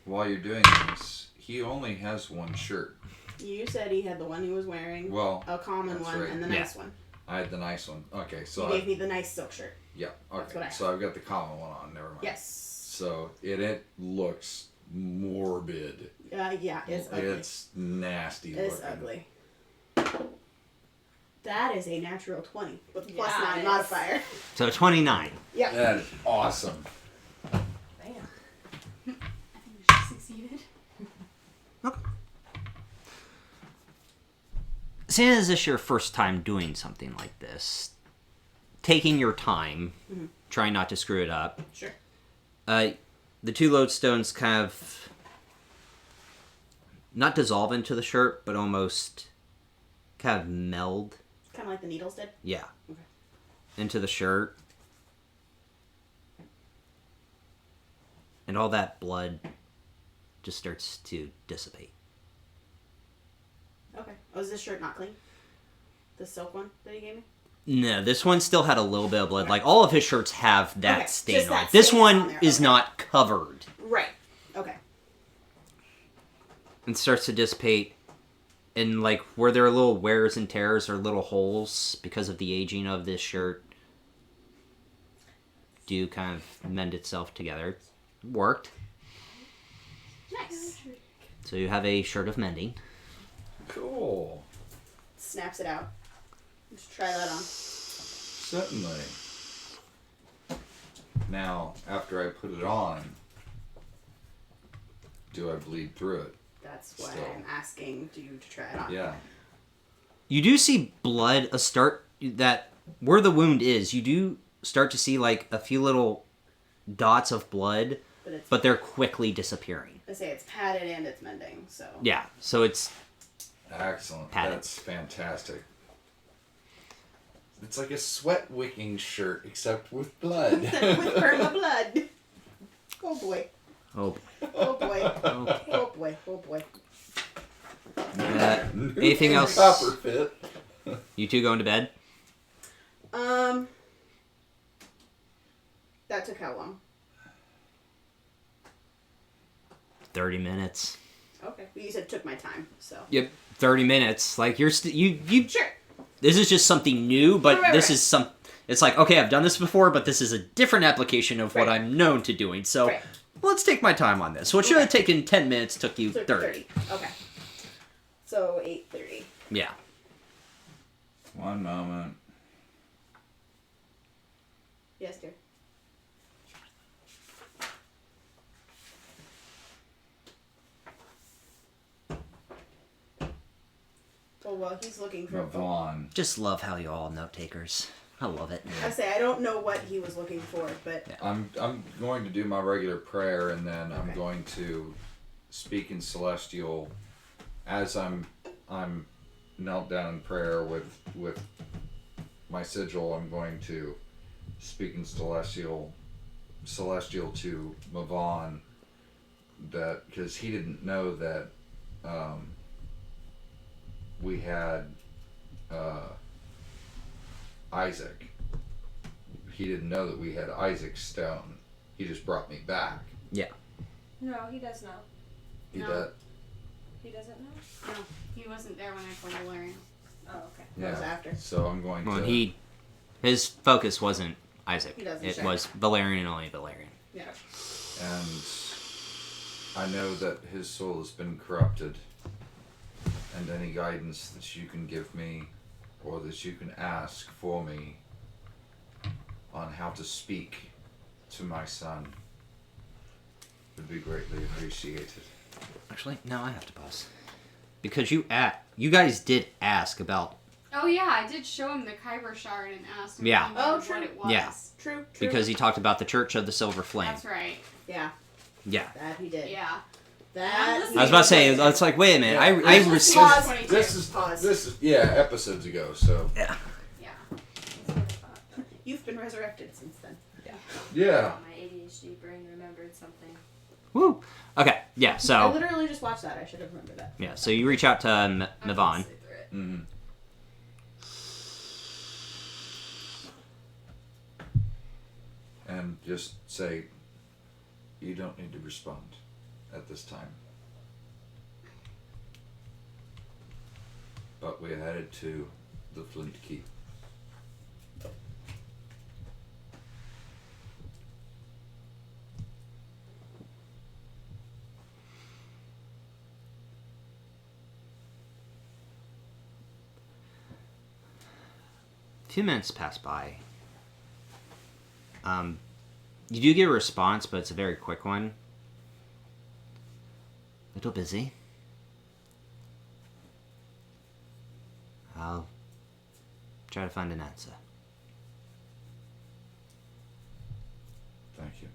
while you're doing this, he only has one shirt. You said he had the one he was wearing. Well, a common that's one right. and the Yeah. nice one. I had the nice one. Okay, so You gave me the nice silk shirt. yeah. That's what I Okay, have. so I've got the common one on. Never mind. Yes. So it looks morbid. Yeah, it's ugly. It's nasty It's looking. ugly. That is a natural 20 with plus Yeah, 9 it is. modifier. So 29. Yep. That is awesome. Damn. I think she succeeded. Seeing as this is your first time doing something like this, taking your time, trying not to screw it up, Sure. the two lodestones kind of not dissolve into the shirt, but almost kind of meld, Kind of like the needles did. yeah, Okay. into the shirt. And all that blood just starts to dissipate. Okay. Oh, is this shirt not clean? The silk one that he gave me? No, this one still had a little bit of blood. Like, all of his shirts have that Okay, stain just on that it. This stain one on there, is okay. not covered. Right. Okay. And starts to dissipate. And, like, where there are little wears and tears or little holes because of the aging of this shirt do kind of mend itself together. Worked. Nice. So you have a shirt of mending. Cool. Snaps it out. Let's try that on. Certainly. Now, after I put it on, do I bleed through it? That's why Still. I'm asking you to try it on. Yeah. You do see blood that where the wound is, you do start to see like a few little dots of blood, but they're quickly disappearing. I say it's padded and it's mending, so. Yeah, so it's Excellent. Pat it. That's fantastic. It's like a sweat wicking shirt, except with blood. With perma blood. Oh boy. oh. Oh boy. Okay. Oh boy. Oh boy. Anything else? Copper fit. You two going to bed? That took how long? 30 minutes. Okay. Well, you said took my time, so. Yep, 30 minutes. Like you Sure. this is just something new, but Right. this is it's like, okay, I've done this before, but this is a different application of what Right. I'm known to doing. So, Right. let's take my time on this. What should have taken 10 minutes took you 30. Okay. So 8:30. Yeah. One moment. Yes, dear. Oh, well, he's looking for. Vaughn. Just love how you all note takers. I love it. I say I don't know what he was looking for, but I'm going to do my regular prayer, and then I'm Okay. going to speak in celestial as I'm knelt down in prayer with my sigil. I'm going to speak in celestial to Mavon, that because he didn't know that we had Isaac. He didn't know that we had Isaac's stone. He just brought me back. Yeah. No, he does know. He No. did. He doesn't know? No, he wasn't there when I told Valerian. Oh, okay. that was after. So I'm going Well, to. his focus wasn't Isaac. He doesn't It share. was Valerian and only Valerian. Yeah. And I know that his soul has been corrupted. And any guidance that you can give me, or that you can ask for me, on how to speak to my son, would be greatly appreciated. Actually, no, I have to pause. Because you guys did ask about Oh yeah, I did show him the Kyber shard and asked him Yeah. if he Oh, knew true. what it was. Yeah. True. because he talked about the Church of the Silver Flame. That's right. Yeah. Yeah. That he did. Yeah. That. I was about to say, it's like, wait a minute, I Pause. received. Pause. 22. This is episodes ago. So Yeah. Yeah. That's what I thought. You've been resurrected since then. yeah. My ADHD brain remembered something. Woo. Okay. Yeah. I So literally just watched that. I should have remembered that. yeah. So you reach out to Mavon. Mm-hmm. and just say, you don't need to respond at this time. But we're headed to the Flint Keep. A few minutes pass by. You do get a response, but it's a very quick one. Little busy. I'll try to find an answer. Thank you.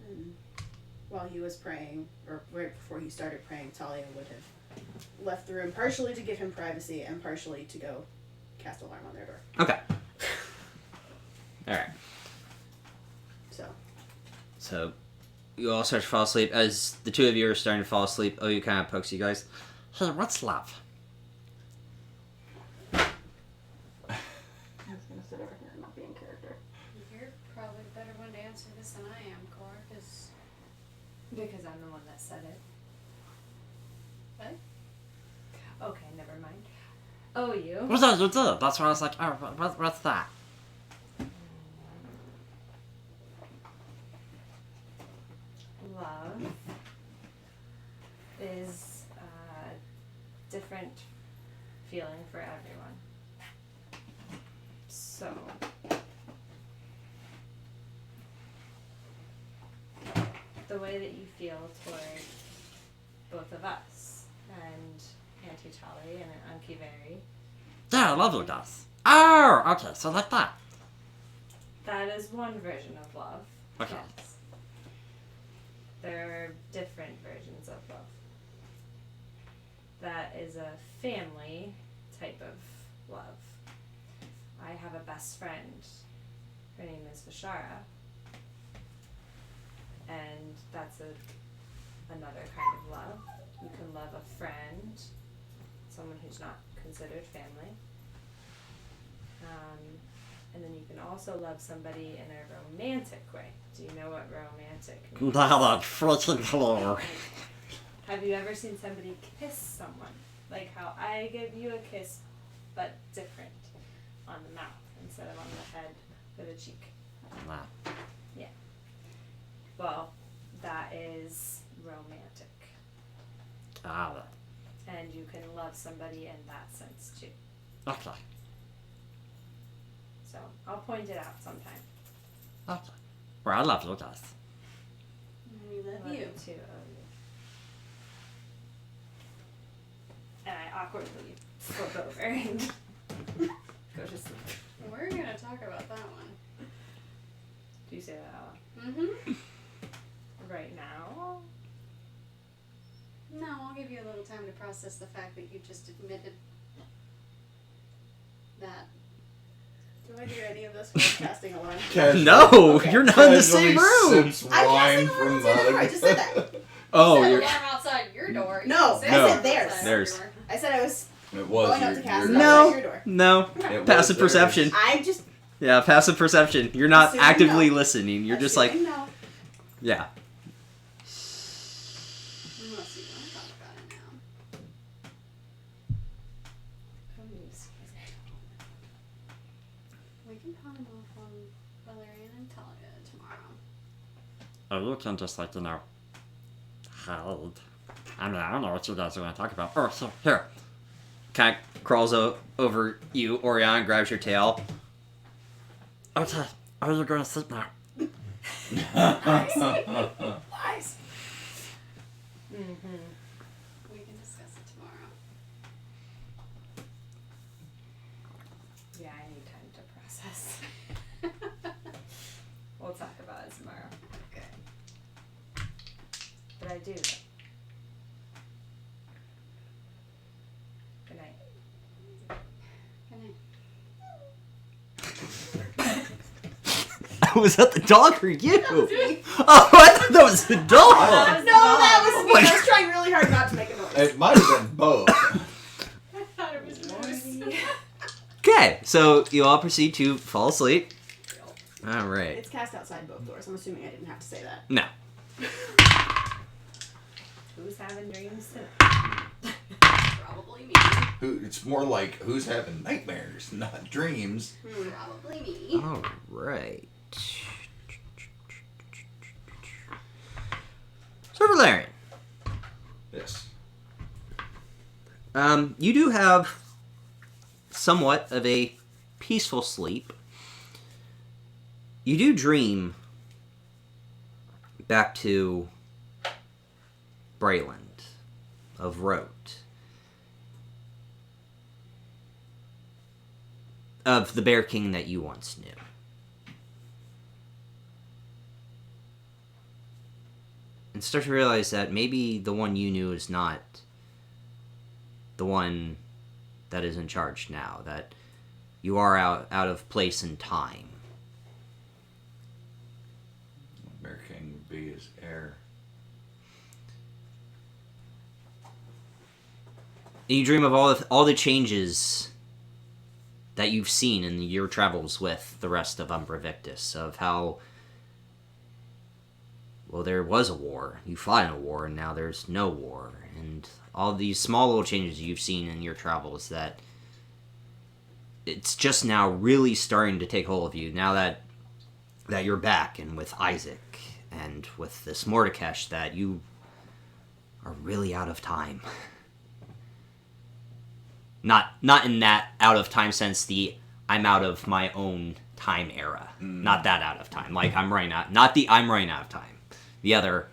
And while he was praying, or right before he started praying, Talia would have left the room partially to give him privacy and partially to go cast alarm on their door. Okay. Alright. So, you all start to fall asleep. As the two of you are starting to fall asleep, Oyu kind of pokes you guys. Hey, what's love? I was going to sit over here and not be in character. You're probably the better one to answer this than I am, Cor, because Because I'm the one that said it. What? Okay, never mind. Oh, you? Well, yeah, you did. That's why I was like, oh, what's that? Love is a different feeling for everyone. So, the way that you feel toward both of us and Auntie Tali and Uncle Very, Yeah, I love you guys. Oh, okay, so like that. that is one version of love. Okay. Yes. There are different versions of love. That is a family type of love. I have a best friend. Her name is Vishara. And that's another kind of love. You can love a friend, someone who's not considered family. And then you can also love somebody in a romantic way. Do you know what romantic means? Not a freaking clue. Have you ever seen somebody kiss someone? Like how I give you a kiss, but different. On the mouth instead of on the head or the cheek. Nah. Yeah. Well, that is romantic. Got it. And you can love somebody in that sense too. Okay. So I'll point it out sometime. Okay. Well, I love you guys. We love Love you. you too. And I awkwardly flip over and go to sleep. we're gonna talk about that one. Do you say that out Mm-hmm. loud? Right now? No, I'll give you a little time to process the fact that you just admitted that. Do I do any of this while casting alarm? No, Okay. you're not in the same room. Sips I'm wine casting from alarm outside the door. I just said that. Oh, Set you're. alarm outside your door. You No, didn't say I it said was theirs. outside Theirs. your door. I said I was It was going your, up to cast your it No. outside your door. No. It was Passive theirs. perception. I'm just Yeah, passive perception. You're not Assuming actively no. listening. You're just like, assuming no. yeah. Unless you want to talk about it now. We can pawn them off on Valerian and Talia tomorrow. Or you can just, like, hide. I mean, I don't know what you guys are going to talk about. Oh, here. Kind of crawls over you, Orianna, grabs your tail. Okay. Are you going to sleep now? Lies. Mm-hmm. We can discuss it tomorrow. Yeah, I need time to process. We'll talk about it tomorrow. Okay. But I do. Good night. Good night. Was that the dog or you? me. Oh, I thought that was the dog. No, that was me. my I was trying really hard not to make a noise. It might have been both. I thought it was Moose. Okay, So you all proceed to fall asleep. All right. It's cast outside both doors. I'm assuming I didn't have to say that. No. Who's having dreams? Probably me. It's more like who's having nightmares, not dreams. Probably me. All right. So Valerian, Yes. you do have somewhat of a peaceful sleep. You do dream back to Brayland of Rote, of the Bear King that you once knew. And start to realize that maybe the one you knew is not the one that is in charge now, that you are out of place in time. Bear King would be his heir. And you dream of all the changes that you've seen in your travels with the rest of Umbra Victus, of how, well, there was a war, you fought in a war, and now there's no war, and all these small little changes you've seen in your travels that it's just now really starting to take hold of you, now that you're back, and with Isaac, and with this Mordekash, that you are really out of time. Not in that out of time sense, I'm out of my own time era. Not that out of time. Like I'm running out. Not the I'm running out of time. The other.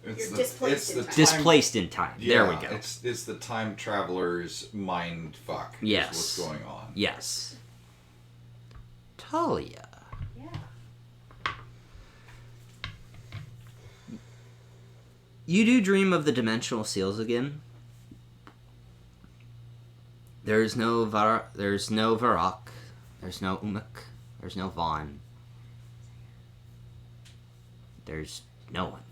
You're displaced in time. Displaced in time. Yeah, there we go. It's the time traveler's mind fuck. Yes. Is what's going on. Yes. Talia. Yeah. You do dream of the dimensional seals again. There's no Varrock, there's no Umuk, there's no Vaughn. There's no one.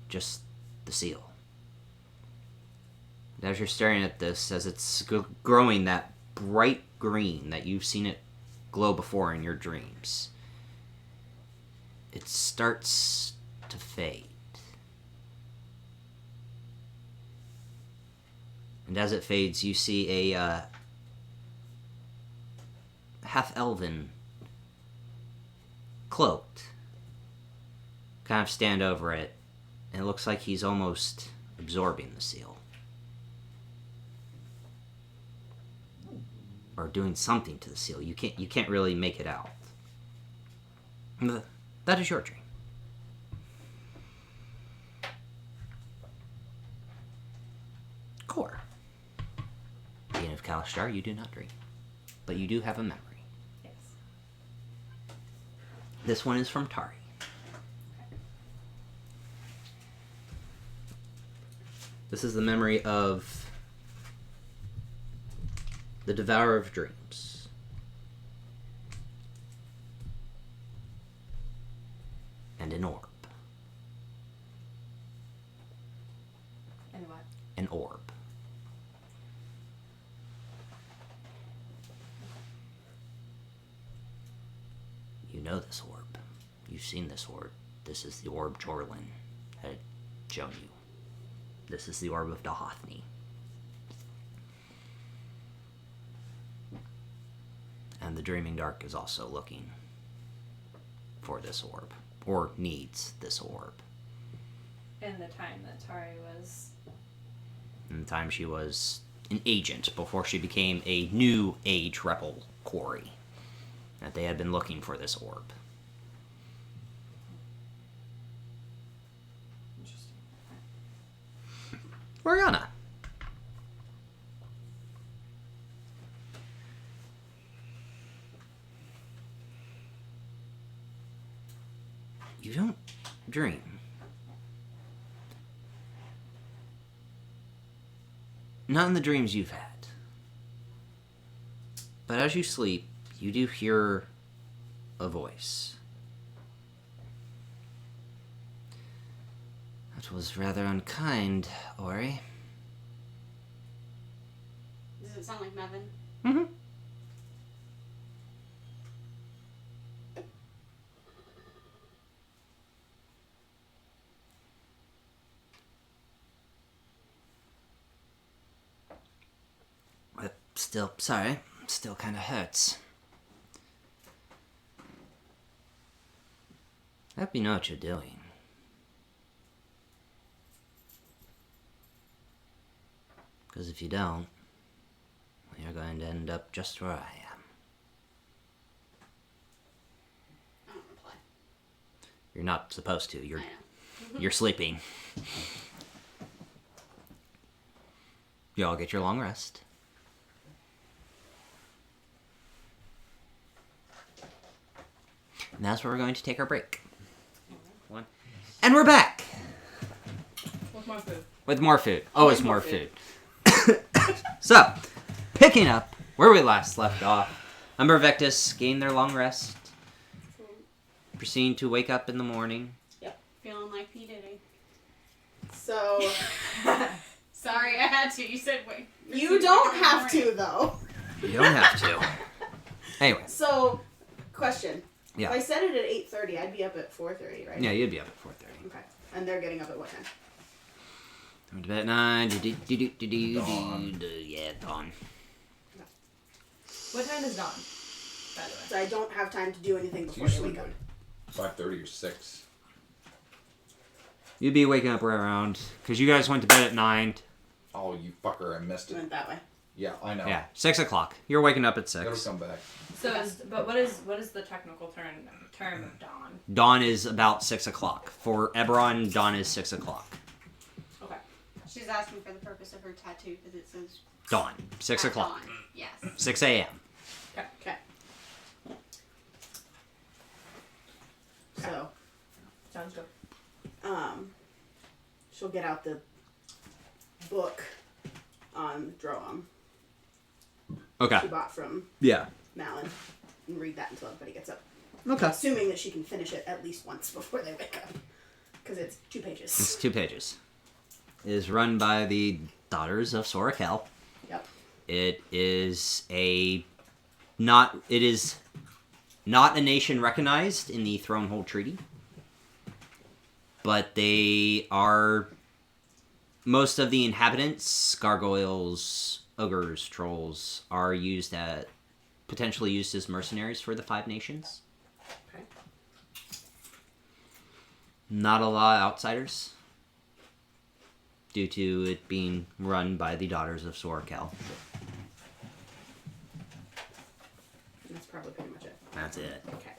Just the seal. And as you're staring at this, as it's growing that bright green that you've seen it glow before in your dreams, it starts to fade. And as it fades, you see a half-elven, cloaked, kind of stand over it, and it looks like he's almost absorbing the seal. Or doing something to the seal. You can't really make it out. That is your dream. Core. Being of Kalashtar, you do not dream. But you do have a memory. Yes. This one is from Tari. This is the memory of the Devourer of Dreams. And an orb. And what? An orb. You know this orb. You've seen this orb. This is the orb Jorlin had shown you. This is the orb of Dahothni. And the Dreaming Dark is also looking for this orb. Or needs this orb. In the time that Tari was... In the time she was an agent before she became a new age rebel quarry. That they had been looking for this orb. Interesting. Orianna. You don't dream. Not in the dreams you've had. But as you sleep, you do hear a voice. That was rather unkind, Ori. This is it sound like Mevin? Mm-hmm. But still, sorry, still kind of hurts. I hope you know what you're doing. Because if you don't, you're going to end up just where I am. I don't reply. You're not supposed to. I know. You're sleeping. You all get your long rest. And that's where we're going to take our break. One. And we're back! With more food. With more food. Always more food. So, picking up where we last left off, Umbra Victus gained their long rest, proceeding to wake up in the morning. Feeling like P. Diddy. So, Sorry, I had to. You said wait. you don't have to, though. You don't have to. Anyway. So, question. Yeah. If I set it at 8:30, I'd be up at 4:30, right? Yeah, you'd be up at 4:30. Okay. And they're getting up at what time? Went to bed at 9. Dawn. Yeah, dawn. What time is dawn, by the way? So I don't have time to do anything It's before they usually wake up. like 5:30 or 6. You'd be waking up right around, because you guys went to bed at 9. Oh, you fucker, I missed it. Went that way. Yeah, I know. Yeah, 6 o'clock. You're waking up at It'll 6. come back. So, but what is the technical term of dawn? Dawn is about 6 o'clock. For Eberron, dawn is 6 o'clock. Okay. She's asking for the purpose of her tattoo because it says Dawn. 6 at o'clock. dawn. Yes. 6 a.m. Okay. So, Sounds good. she'll get out the book on Droam Okay. she bought from Yeah. Malin and read that until everybody gets up. Okay. Assuming that she can finish it at least once before they wake up. Because it's 2 pages. It's 2 pages. It is run by the Daughters of Sorakel. Yep. It is not a nation recognized in the Thronehold Treaty. But they are most of the inhabitants, gargoyles, ogres, trolls, are potentially used as mercenaries for the 5 nations. Okay. Not a lot of outsiders, due to it being run by the Daughters of Sorakel. And that's probably pretty much it. That's it. Okay.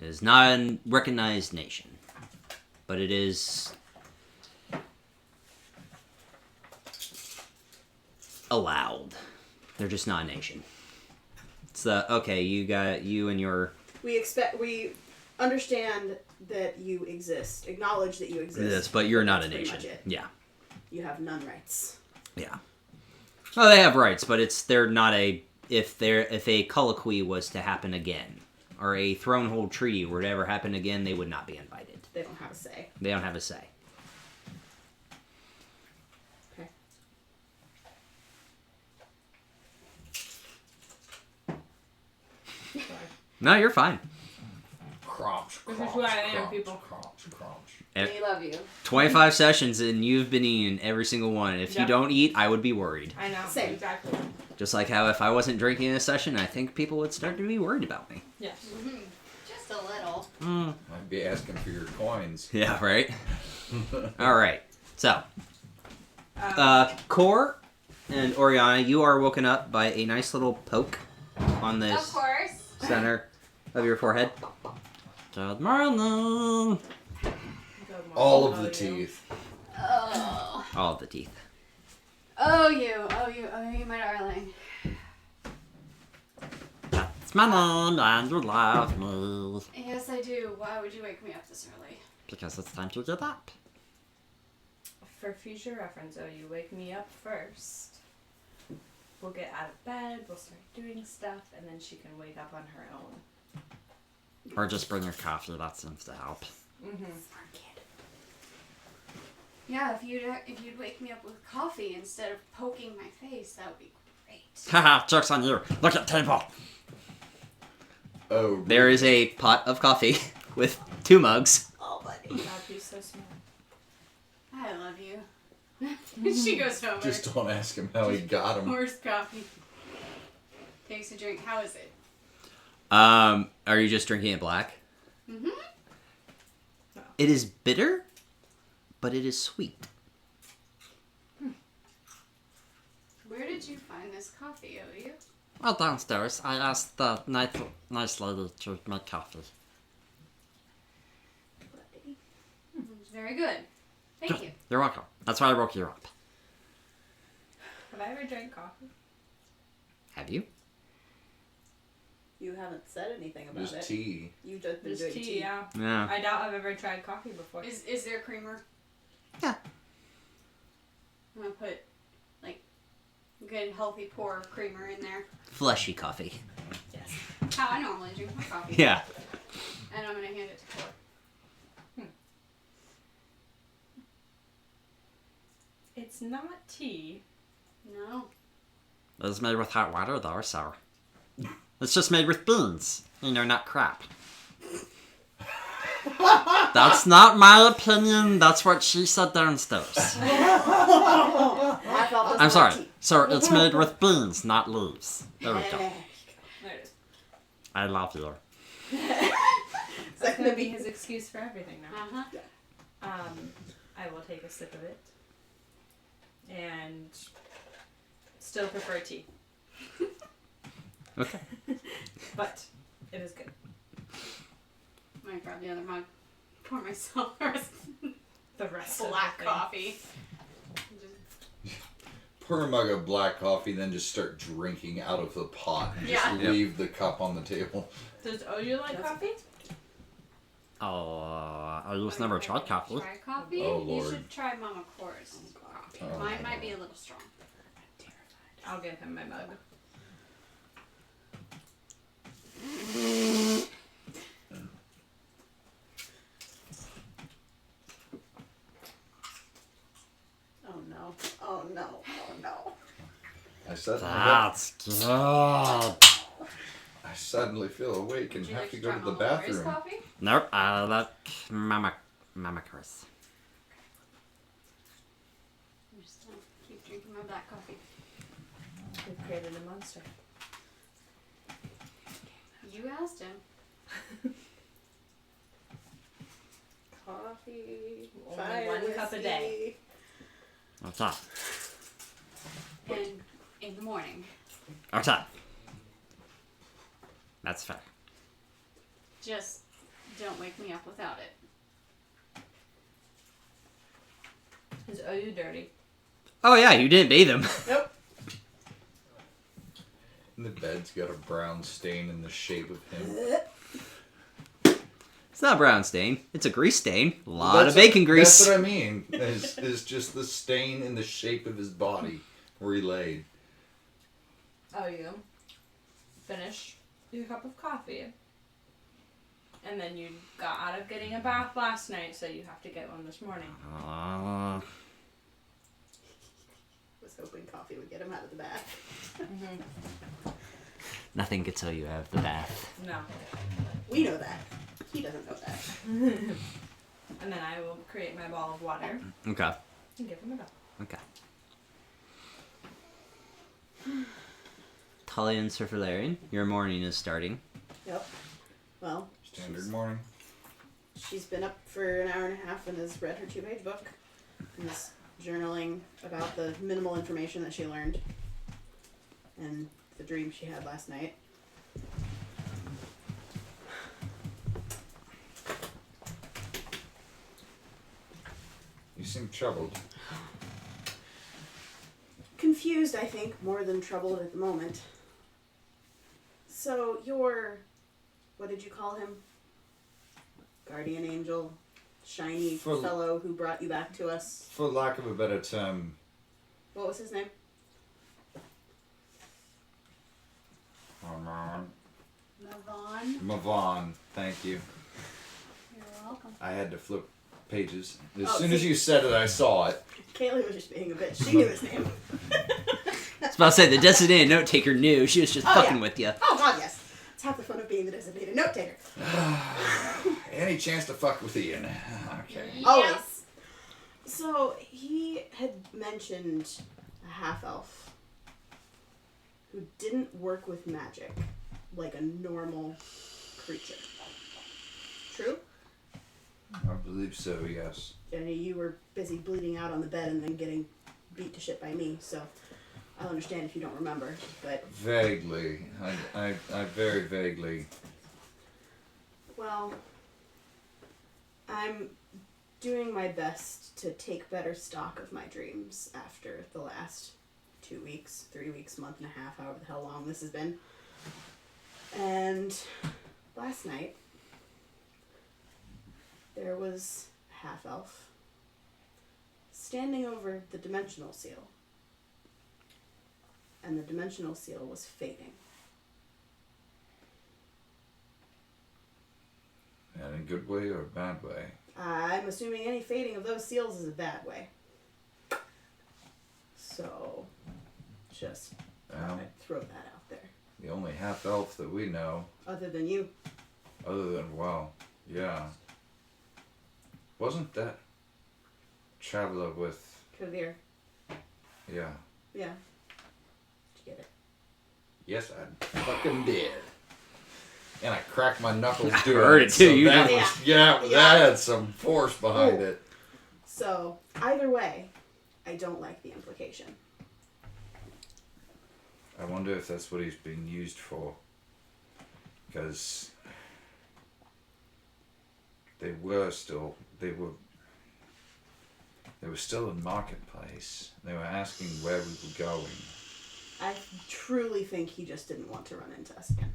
It is not a recognized nation, but it is allowed. They're just not a nation. It's okay, you and your... We understand that you exist. Acknowledge that you exist. Yes, but you're not a That's pretty nation. much it. Yeah. You have none rights. Yeah. Well, they have rights, but they're not a... If a colloquy was to happen again, or a Thronehold Treaty were to ever happen again, they would not be invited. They don't have a say. They don't have a say. Okay. Sorry. No, you're fine. Crunch, This is crunch, who I am, crunch, people. crunch, crunch. We love you. 25 sessions and you've been eating every single one. If you Yep. don't eat, I would be worried. I know. Same. Exactly. Just like how if I wasn't drinking in a session, I think people would start to be worried about me. Yes. Just a little. I'd be asking for your coins. Yeah, right? Alright. So, Um, Core and Orianna, you are woken up by a nice little poke on Of this course. center of your forehead. Good morning. good All of morning, the you. teeth. Oh. All of the teeth. Oh, you, my darling. It's my name and you love me. Yes, I do. Why would you wake me up this early? Because it's time to get up. For future reference, though, you wake me up first. We'll get out of bed, we'll start doing stuff, and then she can wake up on her own. Or just bring her coffee, that seems to help. Mm-hmm. Smart kid. Yeah, if you'd wake me up with coffee instead of poking my face, that would be great. Haha, joke's on you. Look at table. Oh, There is a pot of coffee with 2 mugs. Oh, buddy. God, he's so smart. I love you. She goes over. just don't ask him how he got him. Pours coffee. Takes a drink. How is it? Are you just drinking it black? Mm-hmm. It is bitter, but it is sweet. Where did you find this coffee, OU? Well, downstairs, I asked the nice lady to make coffee. It's very good. Thank you. You're welcome. That's why I woke you up. Have I ever drank coffee? Have you? You haven't said anything about it. Just tea. You've just been Just doing tea, yeah. Yeah. I doubt I've ever tried coffee before. Is there creamer? Yeah. I'm gonna put like good healthy pour of creamer in there. Fleshy coffee. Yes. How I normally drink my coffee. Yeah. And I'm gonna hand it to Tor. It's not tea. No. It's made with hot water, though, so... It's just made with beans. You know, not crap. That's not my opinion. That's what she said downstairs. I thought this I'm was sorry. tea. So it's made with beans, not leaves. There we go. There it is. I love you. That's gonna be his excuse for everything now. Uh-huh. I will take a sip of it. And still prefer tea. Okay. But it is good. I'm gonna grab the other mug. Pour myself the rest The rest black of the thing. coffee. Just, Pour a mug of black coffee, then just start drinking out of the pot. And Yeah. just leave the cup on the table. Does OU like coffee? Oh, I just never tried coffee. Try coffee? Oh, You Lord. should try Mama Cora's coffee. Oh, Mine no. might be a little strong. I'll give him my mug. Oh no. Oh no. Oh no. I suddenly, That's good. I suddenly feel awake and Would you have like to to go try to the Mama Cora's bathroom. coffee? Nope, I like Mama Chris. I'm just gonna keep drinking my black coffee. We've created a monster. You asked him. Coffee. Only one cup a day. Okay. And in the morning. Okay. That's fair. Just don't wake me up without it. Is OU dirty? Oh yeah, you didn't bathe him. Nope. And the bed's got a brown stain in the shape of him. It's not a brown stain. It's a grease stain. A lot That's of bacon grease. That's what I mean. Is just the stain in the shape of his body where he laid. OU. Finish your cup of coffee. And then you got out of getting a bath last night, so you have to get one this morning. Was hoping coffee would get him out of the bath. Nothing could tell you out of the bath. No. We know that. He doesn't know that. And then I will create my ball of water Okay. and give him a bath. Okay. Tully and Sir Valerian, your morning is starting. Yep. Well, Standard morning. she's been up for an hour and a half and has read her 2-page book and is journaling about the minimal information that she learned and the dream she had last night. You seem troubled. Confused, I think, more than troubled at the moment. So, your, what did you call him? Guardian angel, shiny Full- fellow who brought you back to us. For lack of a better term, What was his name? Mavon. Mavon. Thank you. You're welcome. I had to flip pages. As Oh, soon as see- you said it, I saw it. Kaylee was just being a bitch. She knew his name. It's about to say, the designated note taker knew. She was just fucking with you. Oh, God, yes. It's half the fun of being the designated note taker. Any chance to fuck with Ian. Okay. Always. So, he had mentioned a half-elf who didn't work with magic like a normal creature. True? I believe so, yes. And you were busy bleeding out on the bed and then getting beat to shit by me, so I'll understand if you don't remember, but... Vaguely. I very vaguely... Well, I'm doing my best to take better stock of my dreams after the last 2 weeks, 3 weeks, month and a half, however the hell long this has been. And last night, there was a half-elf standing over the dimensional seal. And the dimensional seal was fading. In a good way or a bad way? I'm assuming any fading of those seals is a bad way. So, just throw that out there. The only half-elf that we know, Other than you. other than, well, yeah. Wasn't that traveler with, Kavir. yeah. Yeah. Did you get it? Yes, I fucking did. And I cracked my knuckles doing heard it too, So you that did. was, Yeah. that had some force behind Ooh. it. So, either way, I don't like the implication. I wonder if that's what he's being used for. Because they were still in Marketplace. They were asking where we were going. I truly think he just didn't want to run into us again.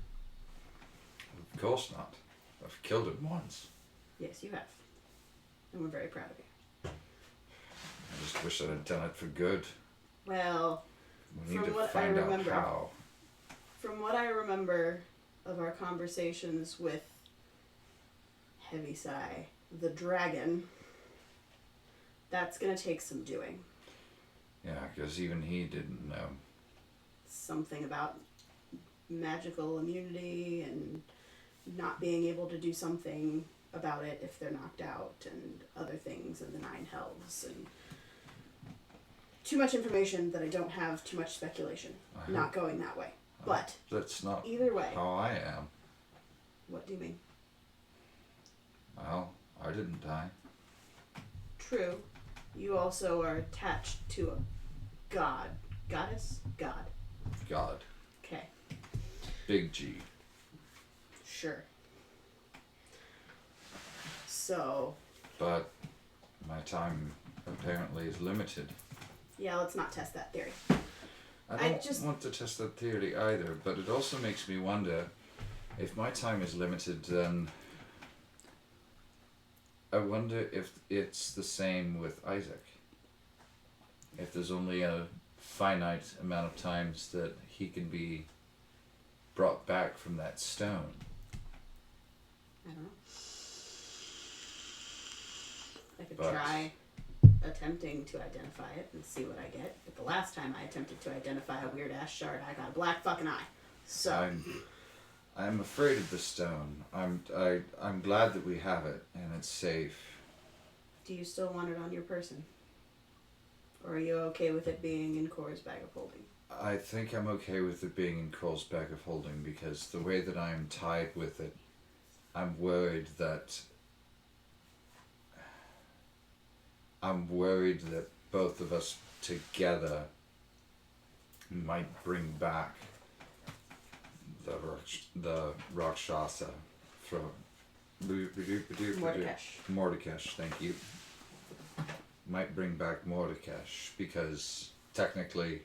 Of course not. I've killed him once. Yes, you have. And we're very proud of you. I just wish I'd have done it for good. Well, We need From to what I find out remember. how. from what I remember of our conversations with Heaviside, the dragon, that's going to take some doing. Yeah, because even he didn't know. Something about magical immunity and not being able to do something about it if they're knocked out and other things and the nine hells and too much information that I don't have, too much speculation. Not going that way. But That's not either way, how I am. what do you mean? Well, I didn't die. True. You also are attached to a god. Goddess? God. God. Okay. Big G. Sure. So, But my time apparently is limited. yeah, let's not test that theory. I don't want to test that theory either, but it also makes me wonder if my time is limited, then I wonder if it's the same with Isaac. If there's only a finite amount of times that he can be brought back from that stone. I don't know. I could But- try attempting to identify it and see what I get. But the last time I attempted to identify a weird ass shard, I got a black fucking eye. So I'm afraid of the stone. I'm glad that we have it and it's safe. do you still want it on your person? Or are you okay with it being in Cora's bag of holding? I think I'm okay with it being in Cole's bag of holding because the way that I'm tied with it, I'm worried that both of us together might bring back the Rakshasa from Mordekash, thank you. Might bring back Mordekash because technically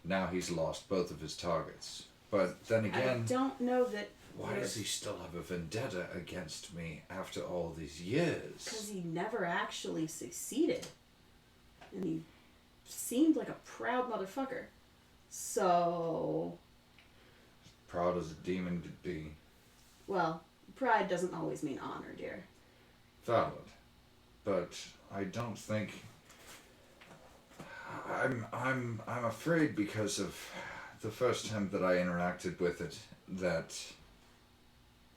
now he's lost both of his targets. But then I again, don't know that. why does he still have a vendetta against me after all these years? Because he never actually succeeded. And he seemed like a proud motherfucker. So, Proud as a demon could be. well, pride doesn't always mean honor, dear. Valid. But I don't think... I'm afraid because of the first time that I interacted with it that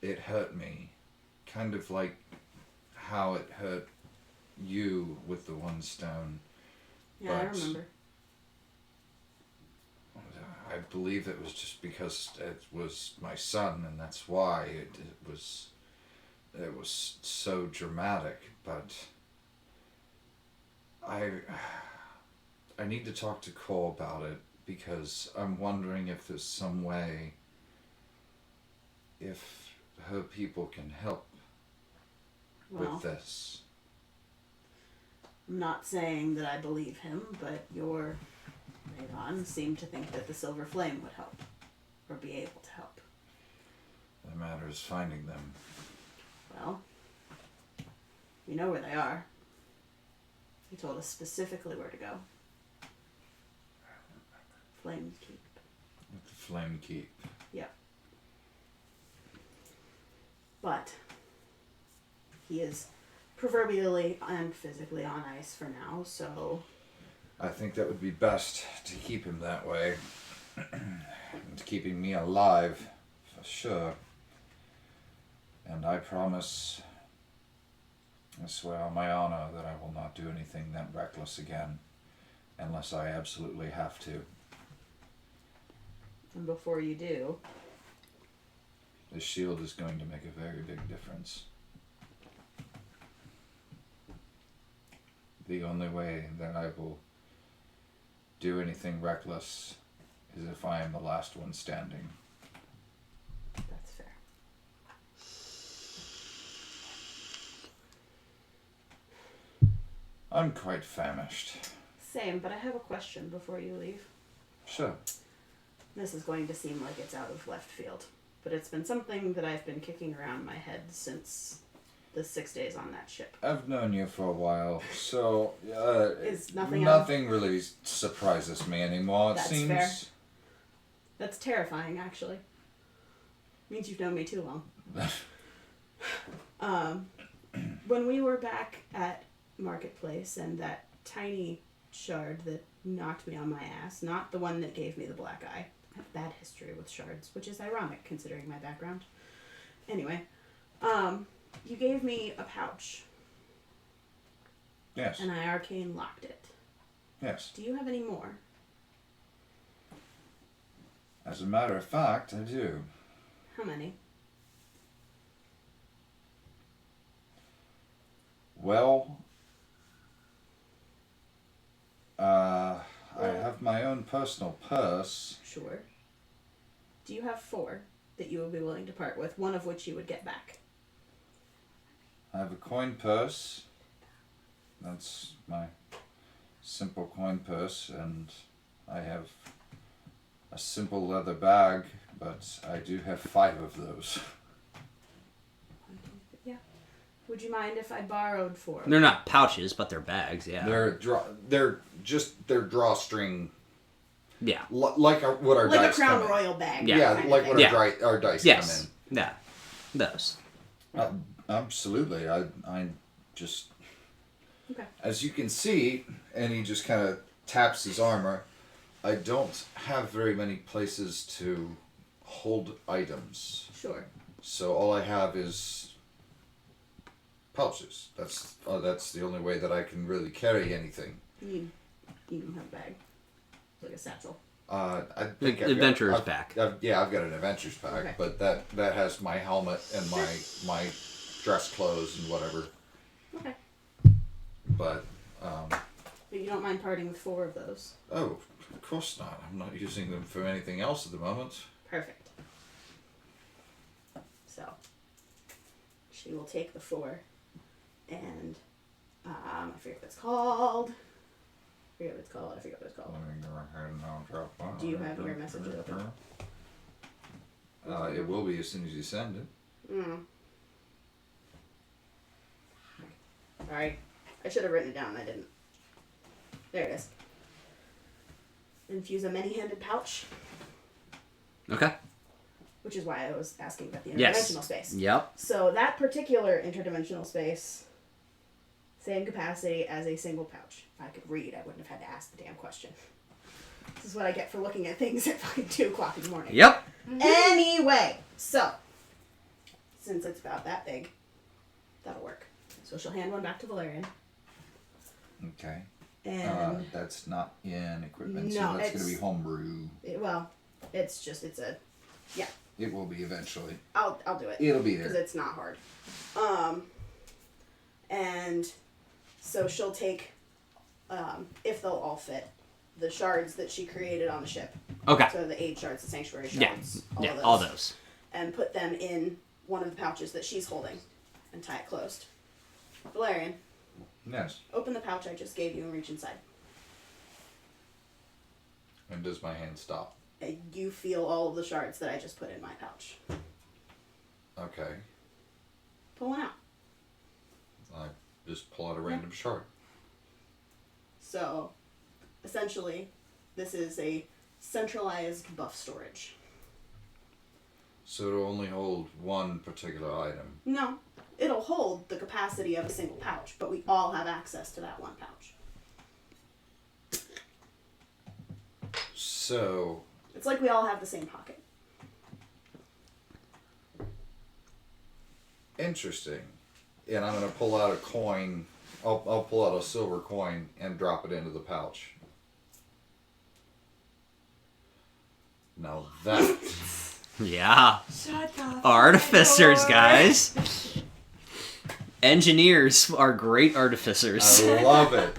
it hurt me, kind of like how it hurt you with the one stone. Yeah, I remember. I believe it was just because it was my son, and that's why it was so dramatic. But I need to talk to Cole about it, because I'm wondering if there's some way if her people can help with this. I'm not saying that I believe him, but your Rayon seemed to think that the Silver Flame would help, or be able to help. The matter is finding them. Well, we know where they are. He told us specifically where to go. Flint Keep. The Flint Keep. Yep. But he is proverbially and physically on ice for now, so... I think that would be best to keep him that way. And keeping me alive, for sure. And I swear on my honor that I will not do anything that reckless again, unless I absolutely have to. And before you do... The shield is going to make a very big difference. The only way that I will do anything reckless is if I am the last one standing. That's fair. I'm quite famished. Same, but I have a question before you leave. Sure. This is going to seem like it's out of left field, but it's been something that I've been kicking around my head since the 6 days on that ship. I've known you for a while, so Is nothing nothing really surprises me anymore. That's it seems. fair. That's terrifying, actually. Means you've known me too long. When we were back at Marketplace and that tiny shard that knocked me on my ass, not the one that gave me the black eye. I have a bad history with shards, which is ironic considering my background. Anyway, you gave me a pouch. Yes. And I arcane locked it. Yes. Do you have any more? As a matter of fact, I do. How many? Well, I have my own personal purse. Sure. Do you have 4 that you would be willing to part with, one of which you would get back? I have a coin purse. That's my simple coin purse, and I have a simple leather bag, but I do have 5 of those. Yeah. Would you mind if I borrowed 4? They're not pouches, but they're bags. Yeah. They're drawstring. Yeah. Like what our like dice a Crown come in. Royal bag. Yeah, kind of like thing. what Yeah. our dice Yes. come Yeah. Those. in. Absolutely. I just... Okay. As you can see, and he just kind of taps his armor, I don't have very many places to hold items. Sure. So all I have is pouches. That's the only way that I can really carry anything. You don't have a bag. Like a satchel. I think Adventurer's pack. I've got an adventurer's pack, Okay. but that has my helmet and my dress clothes and whatever. Okay. But But you don't mind parting with 4 of those? oh, of course not. I'm not using them for anything else at the moment. Perfect. So, she will take the 4, and I forget what it's called. I forget what it's called. Let me go ahead and I'll drop one. Do you have your messages open? It will be as soon as you send it. Sorry. I should have written it down and I didn't. There it is. Infuse a many-handed pouch, Okay. which is why I was asking about the Yes. interdimensional space. Yep. So that particular interdimensional space Same capacity as a single pouch. If I could read, I wouldn't have had to ask the damn question. This is what I get for looking at things at fucking 2 o'clock in the morning. Yep. Anyway, so, since it's about that big, that'll work. So she'll hand one back to Valerian. Okay. And that's not in equipment, so No, that's going to be it's- homebrew. it's a, yeah, It will be eventually. I'll do it. It'll be Because there. it's not hard. And so she'll take, if they'll all fit, the shards that she created on the ship. Okay. So the 8 shards, the sanctuary Yeah. shards, Yeah. All those. and put them in one of the pouches that she's holding and tie it closed. Valerian, Yes. open the pouch I just gave you and reach inside. And does my hand stop? And you feel all of the shards that I just put in my pouch. Okay. Pull one out. I just pull out a random shard. So, essentially, this is a centralized buff storage. So it'll only hold one particular item. No, it'll hold the capacity of a single pouch, but we all have access to that one pouch. So, It's like we all have the same pocket. interesting. And I'm going to pull out a coin. I'll pull out a silver coin and drop it into the pouch. Now that... Yeah. Shut the Artificers, door. guys. Engineers are great artificers. I love it.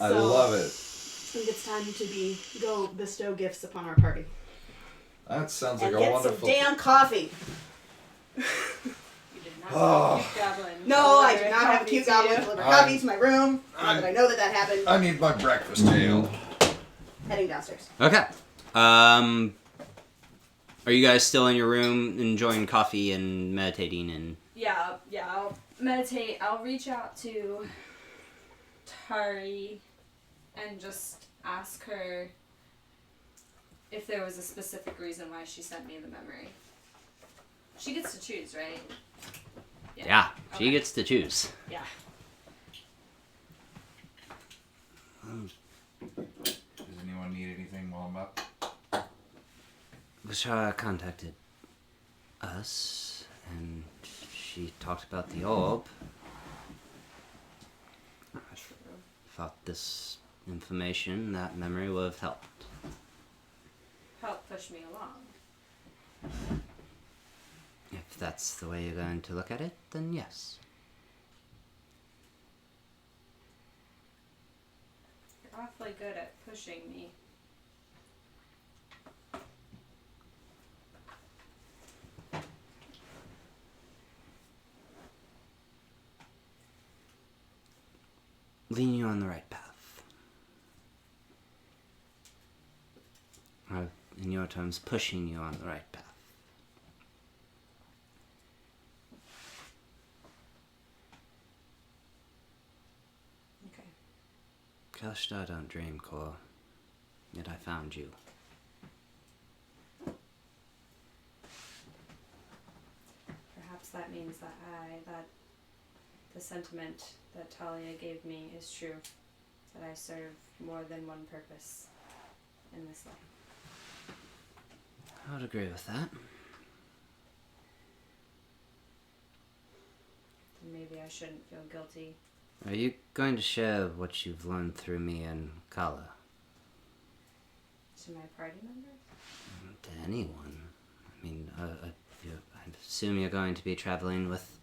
I So- love it. I think it's time to go bestow gifts upon our party. That sounds like And a get wonderful... some damn coffee. You did not Oh. have a cute goblin. No, I deliver do not have a coffee cute to goblin you. deliver I'm- coffee to my room. Not that I know that happened. I need my breakfast ale. Heading downstairs. Okay. Are you guys still in your room enjoying coffee and meditating and... Yeah, I'll meditate. I'll reach out to Tari and just ask her if there was a specific reason why she sent me the memory. She gets to choose, right? Yeah, she Okay. gets to choose. Yeah. Does anyone need anything while I'm up? Bashara contacted us, and she talked about the orb. I thought this information, that memory, would have helped. Help push me along. If that's the way you're going to look at it, then yes. You're awfully good at pushing me. Leading you on the right path. Or, in your terms, pushing you on the right path. Okay. Cursed I don't dream, Core. Yet I found you. Perhaps that means that the sentiment that Talia gave me is true. That I serve more than one purpose in this life. I would agree with that. And maybe I shouldn't feel guilty. Are you going to share what you've learned through me and Kala? To my party members? To anyone. I mean, I assume you're going to be traveling with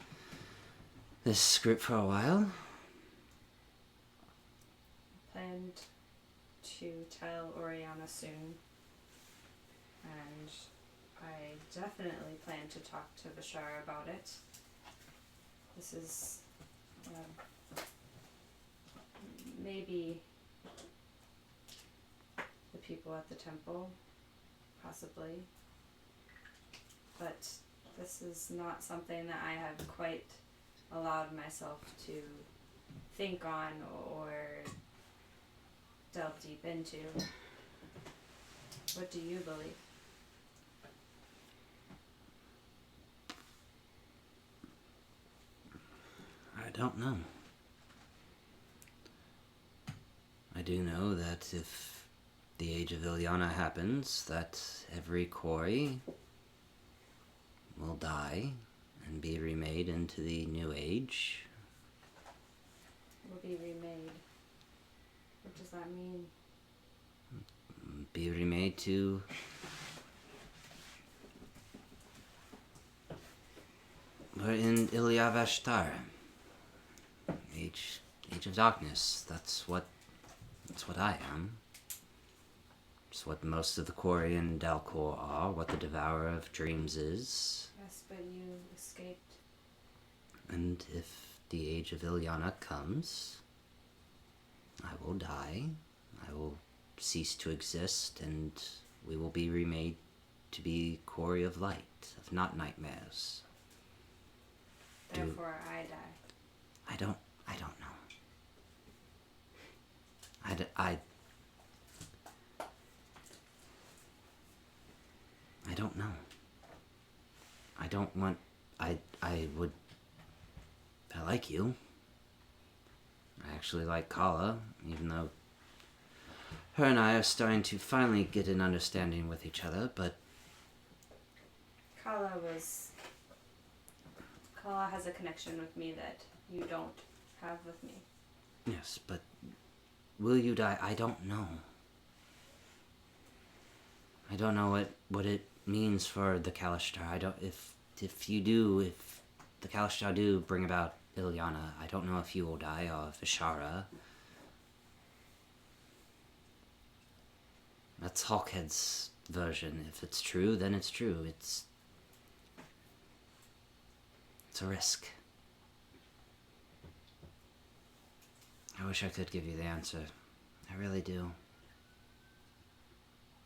this group for a while? Planned to tell Orianna soon. And I definitely plan to talk to Bashar about it. This is maybe the people at the temple, possibly. But this is not something that I have quite allowed myself to think on or delve deep into. What do you believe? I don't know. do know that if the Age of Ilyana happens, that every quarry will die and be remade into the New Age. Will be remade. What does that mean? Be remade to we're in Ilyavashtar. Age of Darkness. That's what I am. It's what most of the quarry in Dalcor are, what the Devourer of Dreams is. Yes, but you escaped. And if the Age of Ilyana comes, I will die. I will cease to exist, and we will be remade to be Quarry of Light, of not nightmares. Therefore, I die. I don't know. I don't know. I don't want... I like you. I actually like Kala, even though her and I are starting to finally get an understanding with each other, but... Kala has a connection with me that you don't have with me. Yes, but will you die? I don't know. I don't know what it means for the Kalashtar. I don't... If the Kalashtar do bring about Ilyana, I don't know if you will die or if Ashara. That's Hawkhead's version. If it's true, then it's true. It's a risk. I wish I could give you the answer. I really do.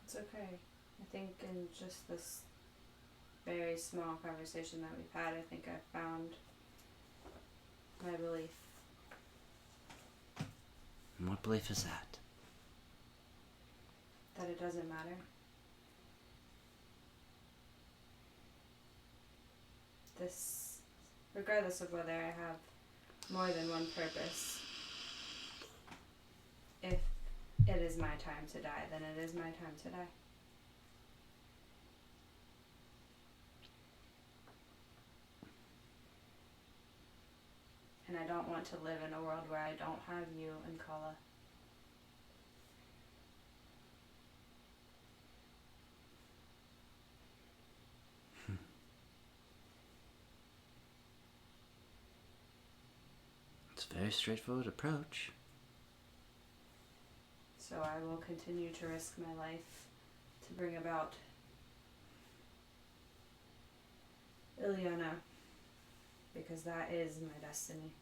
It's okay. I think in just this very small conversation that we've had, I think I found my belief. And what belief is that? That it doesn't matter. This, regardless of whether I have more than one purpose, if it is my time to die, then it is my time to die. And I don't want to live in a world where I don't have you and Kala. It's a very straightforward approach. So I will continue to risk my life to bring about Ilyana, because that is my destiny.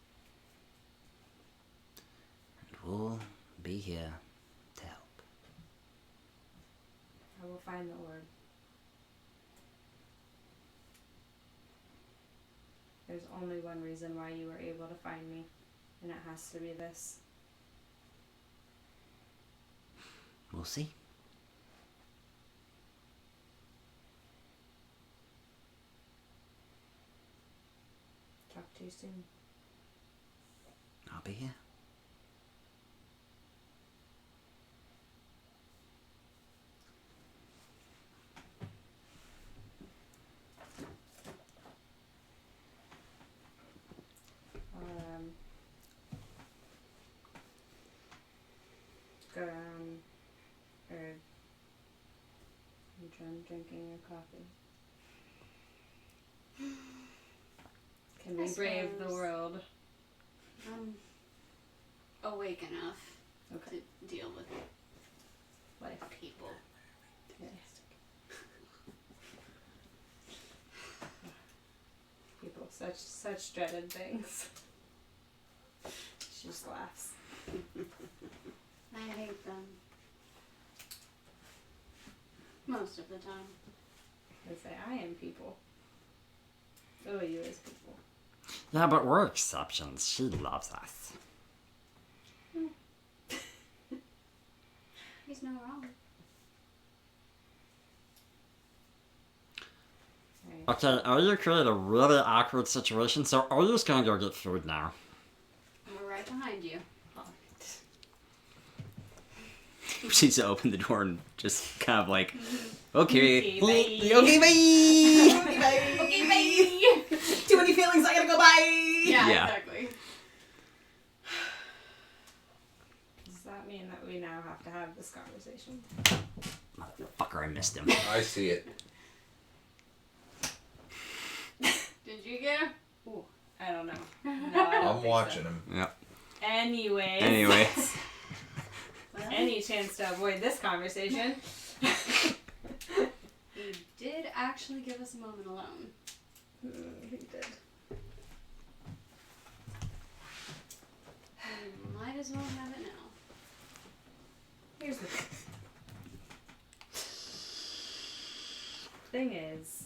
And we'll be here to help. I will find the word. There's only one reason why you were able to find me, and it has to be this. We'll see. Talk to you soon. I'll be here. Go down, or you done drinking your coffee? Can we brave the world? I'm awake enough Okay. to deal with Life. people. Yeah. People, such dreaded things. She just laughs. I hate them. Most of the time. They say, I am people. Oh, you is people. Yeah, but we're exceptions. She loves us. He's no wrong. Right. Okay, Arya created a really awkward situation, so Arya's gonna go get food now. We're right behind you. She's opened the door and just kind of like, okay, Okay, bye. okay, bye. Okay, bye. Okay, bye. Too many feelings, I gotta go bye. Yeah, Yeah. exactly. Does that mean that we now have to have this conversation? Motherfucker, I missed him. I see it. Did you get him? Ooh, I don't know. No, I don't I'm think watching so. him. Yeah. Anyways. Anyway. Well, Any chance to avoid this conversation? He did actually give us a moment alone. He did. We might as well have it now. Here's the thing is,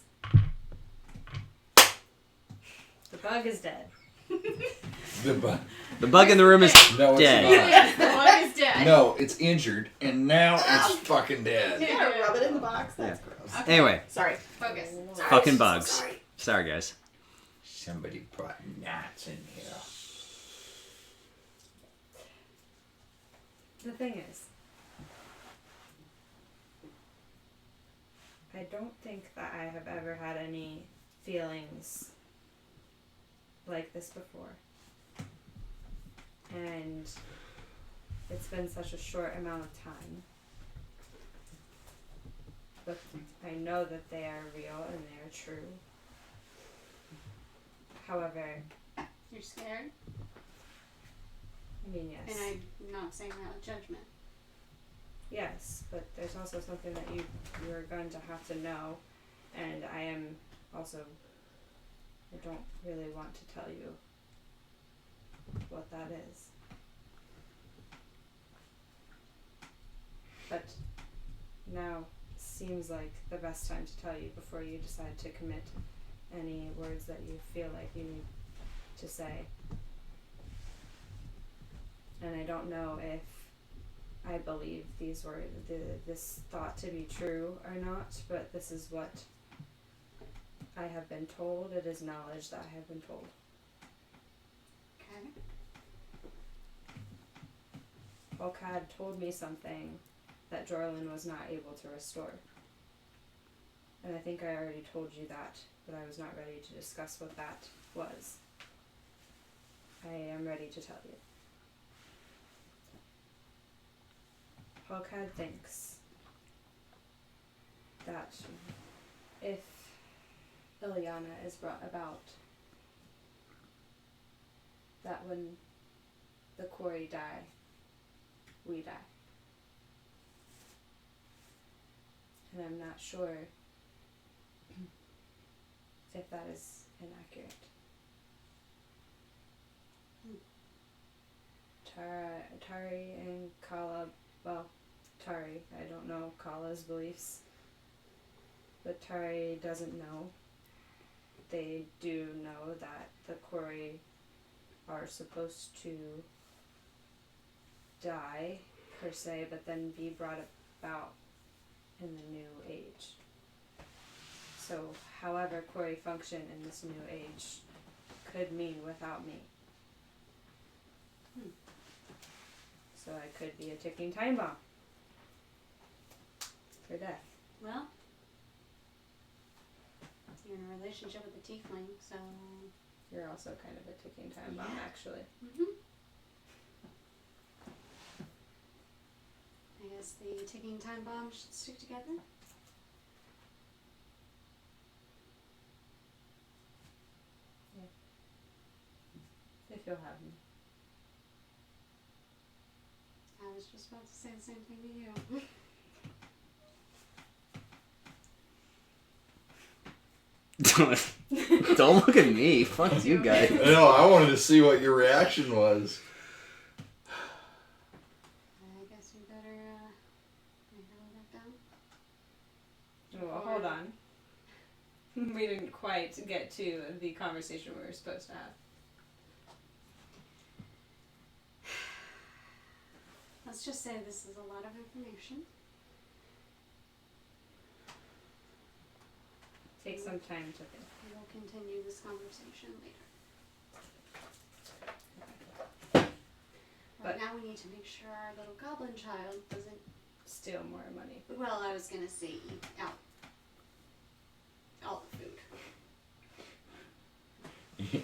the bug is dead. The bug in the room is No, it's dead. not. Yes, the bug is dead. No, it's injured, and now it's fucking dead. you gotta rub it in the box. That's gross. Okay. Anyway, Sorry. Focus. Sorry. fucking bugs. Sorry. Sorry, guys. Somebody brought gnats in here. The thing is, I don't think that I have ever had any feelings like this before. And it's been such a short amount of time. But I know that they are real and they are true. However, You're scared? I mean, yes. And I'm not saying that with judgment. Yes, but there's also something that you're going to have to know, and I am also, I don't really want to tell you what that is. But now seems like the best time to tell you before you decide to commit any words that you feel like you need to say. And I don't know if I believe these were this thought to be true or not, but this is what I have been told. It is knowledge that I have been told. Okay. Volcad told me something that Jorlin was not able to restore. And I think I already told you that, but I was not ready to discuss what that was. I am ready to tell you. Volcad thinks that if Orianna is brought about, that when the quarry die, we die. And I'm not sure if that is inaccurate. Tari and Kala, well, Tari, I don't know Kala's beliefs, but Tari doesn't know. They do know that the quarry are supposed to die, per se, but then be brought about in the new age. So, however quarry function in this new age could mean without me. So I could be a ticking time bomb for death. Well, you're in a relationship with a tiefling, so. You're also kind of a ticking time bomb, Yeah. actually. Mm-hmm. I guess the ticking time bomb should stick together. If you'll have me. I was just about to say the same thing to you. Don't look at me. Fuck you guys. I know, I wanted to see what your reaction was. I guess we better bring her back down. Well, hold on. We didn't quite get to the conversation we were supposed to have. Let's just say this is a lot of information. Take some time to think. We'll continue this conversation later. But now we need to make sure our little goblin child doesn't steal more money. Well, I was gonna say eat out all the food.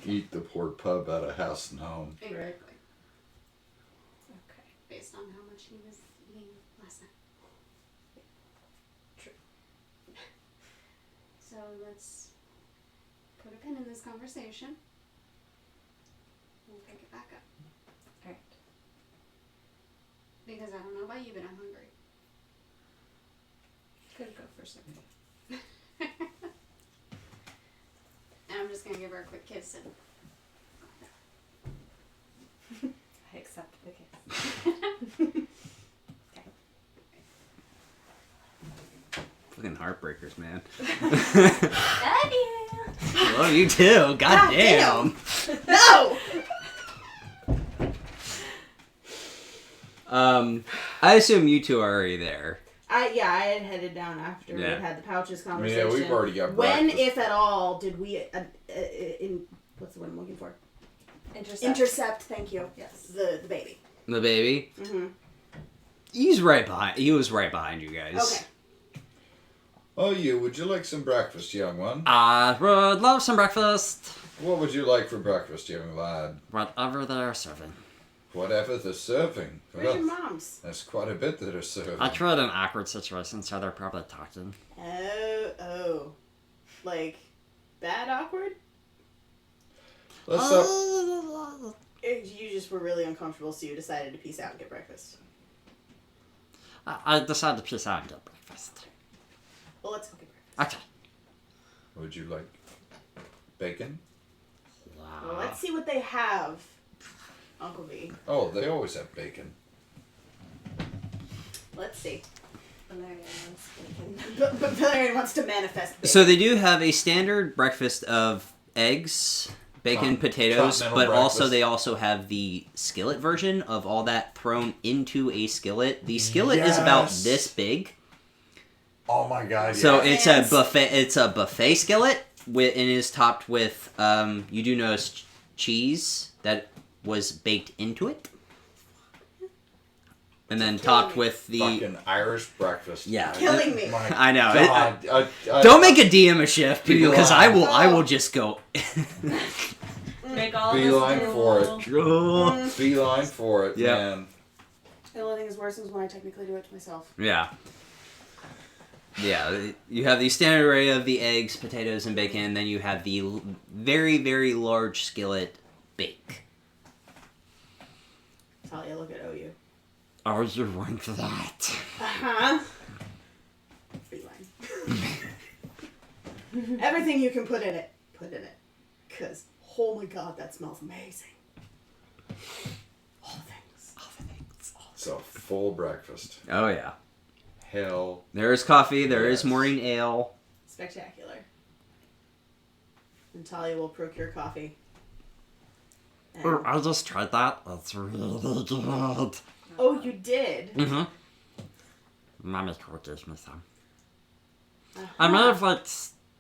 Eat the poor pub out of house and home. Exactly. Okay. Based on how much he was eating last night. True. So let's put a pin in this conversation. We'll pick it back up. Alright. Because I don't know about you, but I'm hungry. Could go for something. And I'm just gonna give her a quick kiss and I accept the kiss. Fucking heartbreakers, man. Love you! Love you too. God damn. No! I assume you two are already there. I had headed down after we had the pouches conversation. Yeah, we've already got When, breakfast. if at all, did we what's the word I'm looking for? Intercept. Thank you. Yes. The baby. The baby. Mm-hmm. He was right behind you guys. Okay. Oh, would you like some breakfast, young one? I would love some breakfast. What would you like for breakfast, young lad? Whatever they're serving. Whatever they're serving. Where's your mom's? That's quite a bit that are serving. I created an awkward situation, so they're probably talking. Oh. Like, bad awkward? Let's You just were really uncomfortable, so you decided to peace out and get breakfast. I decided to peace out and get breakfast. Well, let's go get breakfast. Okay. Would you like bacon? Well, let's see what they have, Uncle V. Oh, they always have bacon. Let's see. Valerian wants bacon. But Valerian wants to manifest bacon. So they do have a standard breakfast of eggs, bacon, potatoes, but continental also breakfast. they also have the skillet version of all that thrown into a skillet. The skillet is about Yes. this big. Oh my god, So yeah. it's a buffet. It's a buffet skillet, and is topped with. You do notice cheese that was baked into it, and then topped with the. Fucking Irish breakfast. Yeah. Killing me. My I know. God. Don't make a DM a shift Be because lying. I will just go. Make all Beeline this for drool. it. Draw. Beeline for it, Yeah. man. The only thing is worse is when I technically do it to myself. Yeah. Yeah, you have the standard array of the eggs, potatoes, and bacon. Then you have the very, very large skillet bake. Talia, look at OU. Oh, you want that? Uh-huh. Beeline. Everything you can put in it, put in it. Because, oh my god, that smells amazing. All things. All the things. It's a full breakfast. Oh yeah. Hell. There is coffee. There is Yes. morning ale. Spectacular. And Talia will procure coffee. And- Oh, I just tried that. It's really good. oh, you did? Mm-hmm. Mommy gave me some. Uh-huh. I may have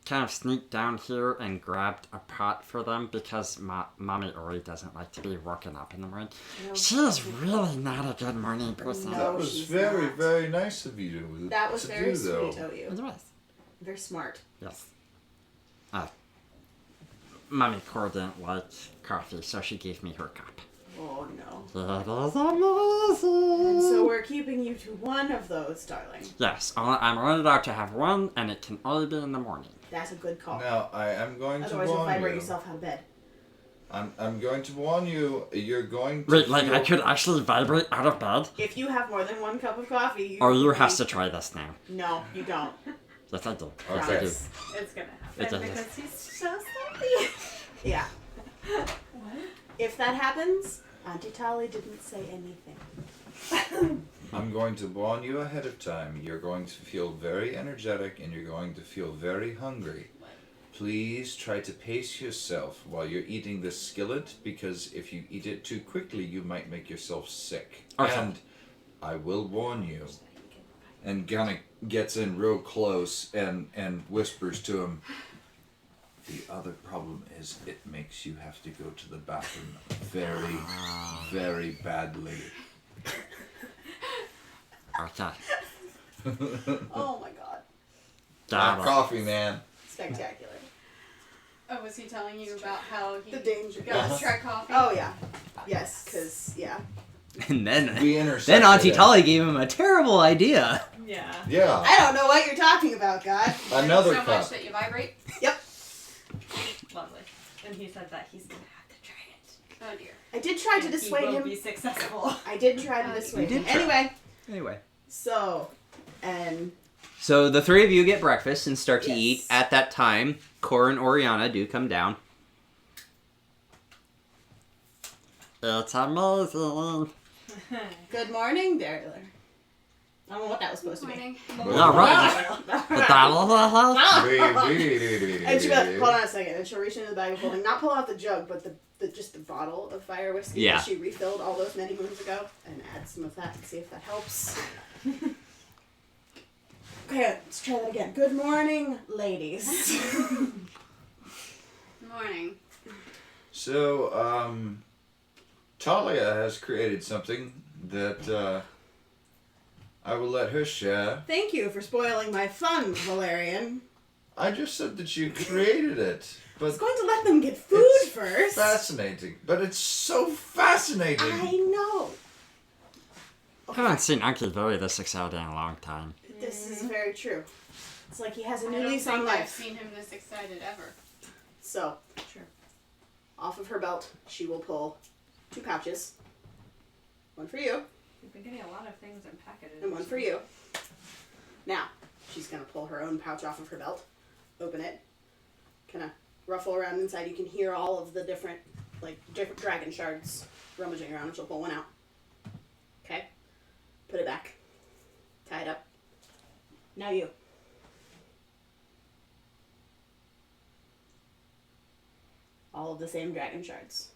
kind of sneaked down here and grabbed a pot for them because Mommy Ori doesn't like to be woken up in the morning. No, She is really not a good morning person. No. That was she's very, not. very nice of you to That was to very do, though. sweet, It OU. was. Very smart. Yes. Mommy Core didn't like coffee, so she gave me her cup. Oh no. It is amazing. And so we're keeping you to one of those, darling. Yes, I'm only allowed to have one, and it can only be in the morning. That's a good call. Now, I am going to Otherwise, you'll warn vibrate you. yourself out of bed. I'm going to warn you. You're going to Wait, like feel... I could actually vibrate out of bed? If you have more than one cup of coffee, Or you have to try this now. No, you don't. Yes, I do. Okay. Yes, I do. Promise. It's gonna It happen does. because he's so sleepy. Yeah. What? If that happens, Auntie Tali didn't say anything. I'm going to warn you ahead of time. You're going to feel very energetic and you're going to feel very hungry. Please try to pace yourself while you're eating this skillet because if you eat it too quickly, you might make yourself sick. Okay. And I will warn you. And kind of gets in real close and whispers to him, The other problem is it makes you have to go to the bathroom very, very badly. Okay. Oh my god. Not coffee, man. Spectacular. Oh, was he telling you about how he The danger. got tried coffee? Oh yeah. Yes, because, yeah. And then We intersected. Auntie it. Tolly gave him a terrible idea. Yeah. Yeah. I don't know what you're talking about, God. Another so cup. much that you vibrate. Yep. Lovely. And he said that he's gonna have to try it. Oh dear. I did try to And dissuade he will him. be successful. I did try to dissuade You him. did try. Anyway, Anyway. so, and So the three of you get breakfast and start to Yes. eat. At that time, Cor and Orianna do come down. It's amazing. good morning, Derriler. I don't know what that was supposed to be. Morning. Yeah, right. The dollar. And she'll be like, hold on a second. And she'll reach into the bag of holding, not pull out the jug, but just the bottle of fire whiskey Yeah. that she refilled all those many moons ago, and add some of that and see if that helps. Okay, let's try that again. Good morning, ladies. Morning. So, Talia has created something that I will let her share. Thank you for spoiling my fun, Valerian. I just said that you created it, I was but going to let them get food it's first. fascinating. But it's so fascinating. I know. I haven't seen Uncle Billy this excited in a long time. This is very true. It's like he has a I new don't lease on think I've life. seen him this excited ever. So, Sure. off of her belt, she will pull 2 pouches. One for you, We've been getting a lot of things in packages. and one for you. Now, she's going to pull her own pouch off of her belt, open it, kind of ruffle around inside. You can hear all of the different dragon shards rummaging around, and she'll pull one out. Okay? Put it back. Tie it up. Now you. All of the same dragon shards.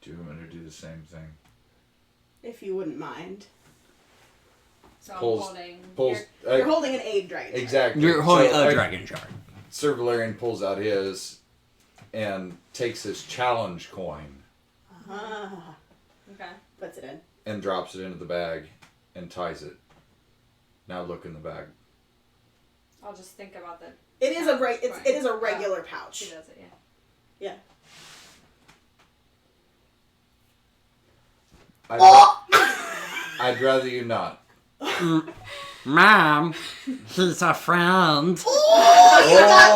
Do you want me to do the same thing? If you wouldn't mind. So Pulls- I'm holding. Pulls. You're holding an aid dragon shard. Exactly. You're holding So, a dragon shard. Sir Valerian pulls out his and takes his challenge coin Ah, Okay. puts it in. and drops it into the bag and ties it. Now look in the bag. I'll just think about the. It is a Pouch, it fine. is a regular She pouch. does it, yeah. Yeah. I'd rather you not. Mom, he's a friend. Oh!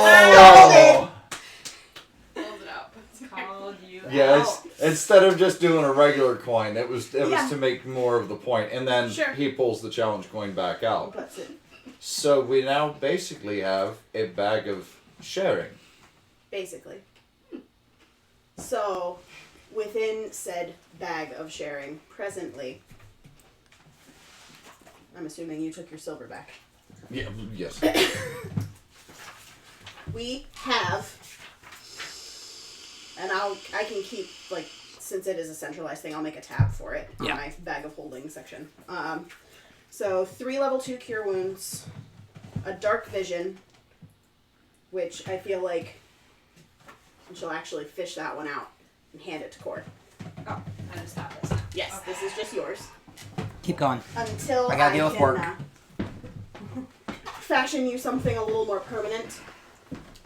Pulls it out. Called you Yes. out. Instead of just doing a regular coin, it was Yeah. to make more of the point. And then Sure. he pulls the challenge coin back out. Puts it. So we now basically have a bag of sharing. Basically. So, within said bag of sharing, presently, I'm assuming you took your silver back. Yeah. Yes. We have, and I can keep, like, since it is a centralized thing, I'll make a tab for it on Yeah. my bag of holding section. So 3 level 2 cure wounds, a dark vision, which I feel like she'll actually fish that one out and hand it to Cord. Oh, I just have this now. Yes, Okay. this is just yours. Keep going. Until I gotta deal with can, work. fashion you something a little more permanent.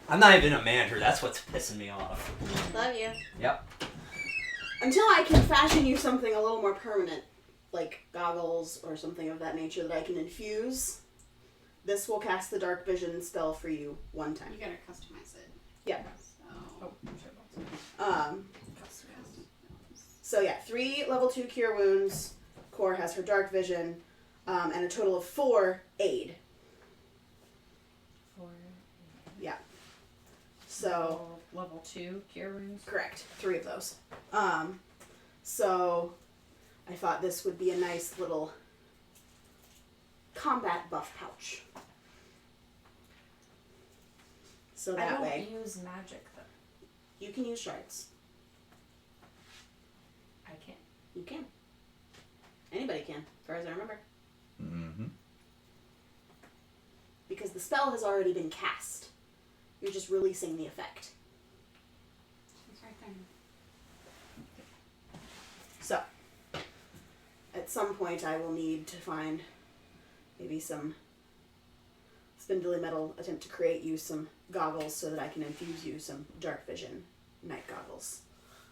I'm not even a manager. That's what's pissing me off. Love you. Yep. Until I can fashion you something a little more permanent, like goggles or something of that nature that I can infuse, this will cast the dark vision spell for you one time. You gotta customize it. Yeah. So. Oh, sure. So yeah, 3 level 2 cure wounds. Core has her dark vision, and a total of 4 aid. 4. Yeah. So Level 2 cure wounds. correct, 3 of those. So I thought this would be a nice little combat buff pouch. So I that don't way use magic though. you can use shards. I can't. You can. Anybody can, as far as I remember. Mm-hmm. Because the spell has already been cast. You're just releasing the effect. It's right there. So, at some point I will need to find maybe some spindly metal, attempt to create you some goggles so that I can infuse you some dark vision night goggles.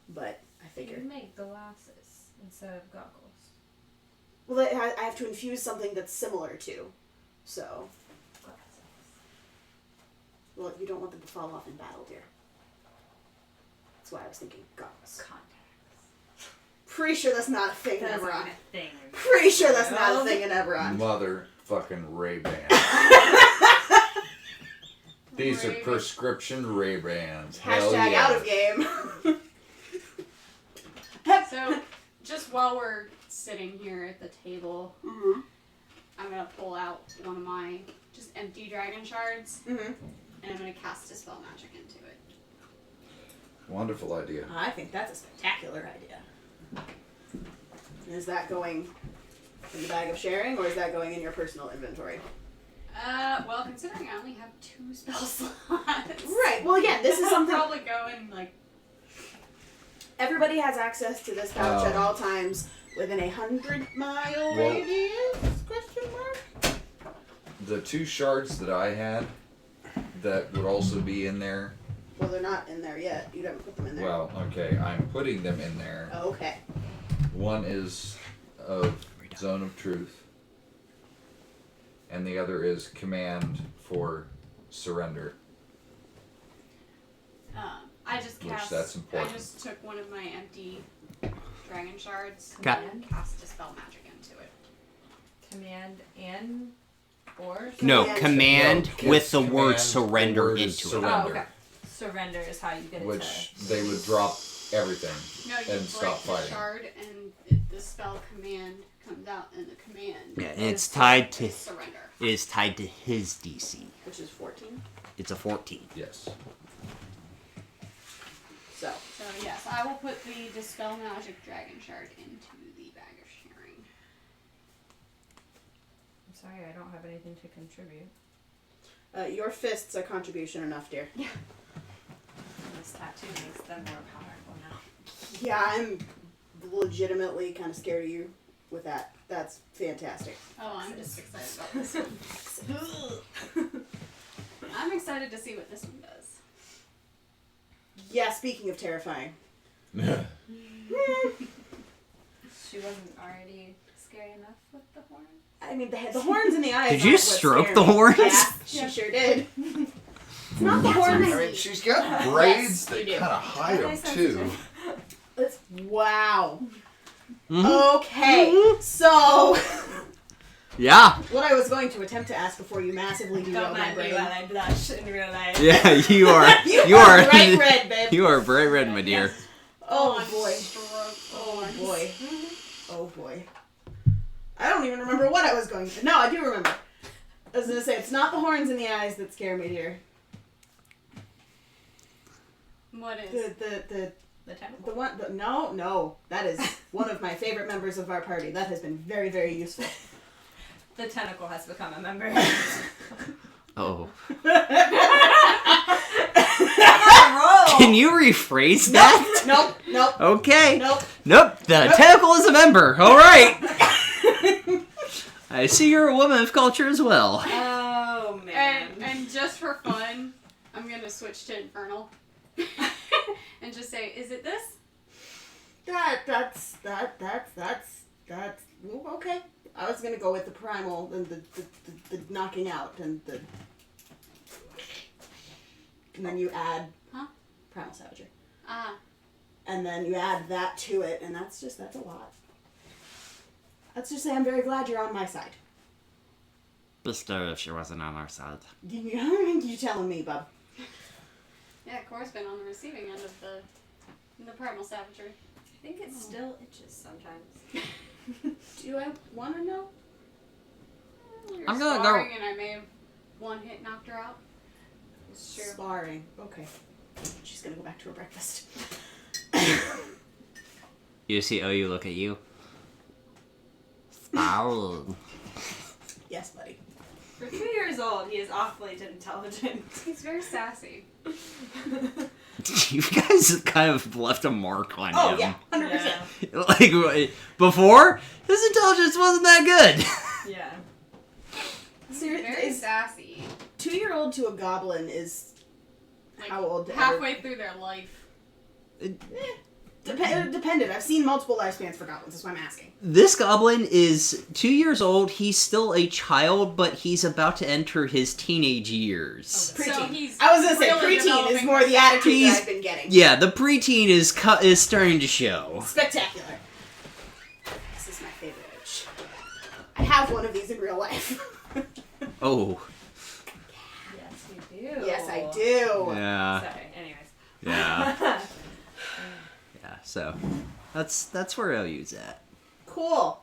But I figure... You make glasses instead of goggles. Well, I have to infuse something that's similar to, so... Glasses. Well, you don't want them to fall off in battle, dear. That's why I was thinking goggles. Contacts. Pretty sure that's not a thing in That's Eberron. not a thing. Pretty sure that's not a thing in Eberron. Motherfucking Ray-Bans. These are prescription Ray-Bans. Hell Hashtag yeah. out of game. So, just while we're sitting here at the table, Mm-hmm. I'm gonna pull out one of my just empty dragon shards, Mm-hmm. and I'm gonna cast Dispel Magic into it. Wonderful idea. I think that's a spectacular idea. Is that going in the bag of sharing, or is that going in your personal inventory? Well, considering I only have 2 spell slots. Right. Well, again, this is I'll something probably go in, like... everybody has access to this pouch at all times within 100-mile radius? Question mark. The 2 shards that I had that would also be in there. Well, they're not in there yet. You haven't put them in there. Well, okay, I'm putting them in there. Oh, okay. One is of Zone of Truth, and the other is Command for Surrender. I just Which cast... that's important. I just took one of my empty dragon shards Got- and cast Dispel Magic into it. Command and or? No, Command. command No, with the command, word the surrender word into is it. surrender. Oh, okay. Surrender is how you get it Which to... they would drop everything No, you and break stop the fighting. shard and the spell command comes out and the command Yeah, and is it's tied to- surrender. It is tied to his DC. Which is 14. It's a 14. Yes. So, So yes, I will put the Dispel Magic Dragon Shard into the bag of sharing. I'm sorry, I don't have anything to contribute. your fists are contribution enough, dear. This tattoo makes them more powerful now. Yeah, I'm legitimately kind of scared of you with that. That's fantastic. Oh, I'm just excited about this one. I'm excited to see what this one does. Yeah, speaking of terrifying. She wasn't already scary enough with the horn? I mean, the horns in the eyes. Did you aren't what stroke scare the me. horns? Yeah, she sure did. It's not the horns. I mean, she's got braids Yes, that you do. kind of hide them Nice too. sensitive. It's, wow. Mhm. Okay, so Yeah. what I was going to attempt to ask before you massively Don't derailed my mind me brain. while I blush in real life. Yeah, you are. You are bright red, babe. You are bright red, my dear. Oh I'm boy. stroke Oh horns. boy. Oh boy. I don't even remember what I was going to. No, I do remember. I was going to say, it's not the horns in the eyes that scare me, dear. What is? The tentacle. The one. No. That is one of my favorite members of our party. That has been very, very useful. The tentacle has become a member. Oh. Roll! Can you rephrase that? Nope. Okay. Nope. Nope. The Nope. tentacle is a member. All right. I see you're a woman of culture as well. Oh, man. And just for fun, I'm gonna switch to Infernal. And just say, is it this? That's well, okay. I was gonna go with the primal and the knocking out and then you add primal savagery. Ah. And then you add that to it, and that's a lot. Let's just say I'm very glad you're on my side. Be scary if she wasn't on our side. You telling me, bub? Yeah, Cora's been on the receiving end of the primal savagery. I think it still itches sometimes. Do I want to know? We were I'm gonna go- sparring and I may have one hit knocked her out. It's true. Sparring. Okay. She's gonna go back to her breakfast. You see OU look at you. Ow. Yes, buddy. For 2 years old, he is awfully intelligent. He's very sassy. You guys have kind of left a mark on Oh, him. yeah, 100%. Like, before, his intelligence wasn't that good. Yeah. Very sassy. 2-year-old to a goblin is Like, how old? halfway through their life. Dependent. I've seen multiple lifespans for goblins. That's why I'm asking. This goblin is 2 years old. He's still a child, but he's about to enter his teenage years. Preteen. So he's I was gonna say really preteen is developing more the attitude He's- that I've been getting. Yeah, the preteen is starting to show. Spectacular. This is my favorite age. I have one of these in real life. Oh, Yes, you do. Yes, I do. yeah, Sorry, anyways. yeah, yeah. So, that's where Elyu's at. Cool.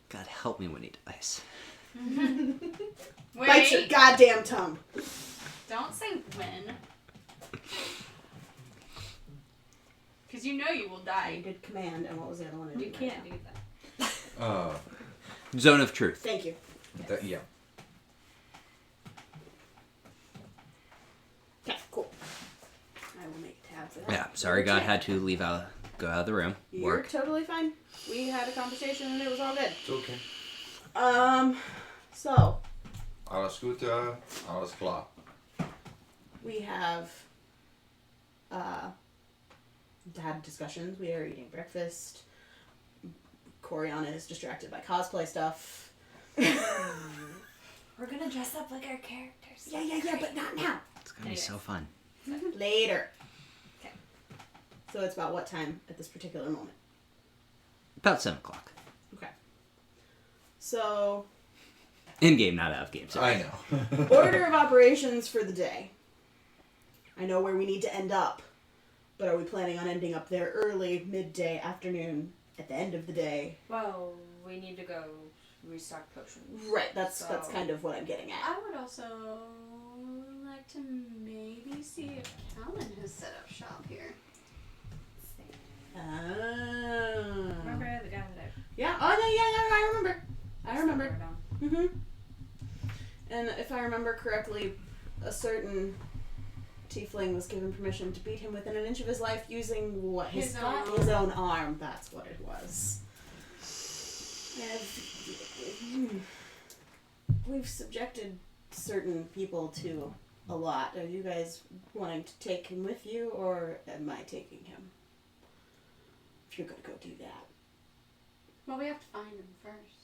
God help me when he dies. Bite your Wait, goddamn tongue. don't say when. Because you know you will I die. did command, and what was the other one I did? You can't do that. Zone of truth. Thank you. Yeah. Okay, cool. I will make tabs of that. Yeah, sorry, God Okay. had to go out of the room. You're Work. totally fine. We had a conversation and it was all good. It's okay. So Alles Gute, alles klar. we have had discussions. We are eating breakfast. Orianna is distracted by cosplay stuff. We're gonna dress up like our characters. Yeah, but not now. It's gonna be so fun. Later. Okay. So it's about what time at this particular moment? About 7 o'clock. Okay. So, In game, not out of game. Sorry. I know. order of operations for the day. I know where we need to end up, but are we planning on ending up there early, midday, afternoon, at the end of the day? Well, we need to go restock potions. Right, that's So- kind of what I'm getting at. I would also like to maybe see if Callan has set up shop here. Remember the guy that Yeah. Oh, yeah, I remember. I remember. down. Mm-hmm. And if I remember correctly, a certain tiefling was given permission to beat him within an inch of his life using what? His His own arm. That's what it was. We've subjected certain people to a lot. Are you guys wanting to take him with you, or am I taking him? If you're gonna go do that. Well, we have to find him first.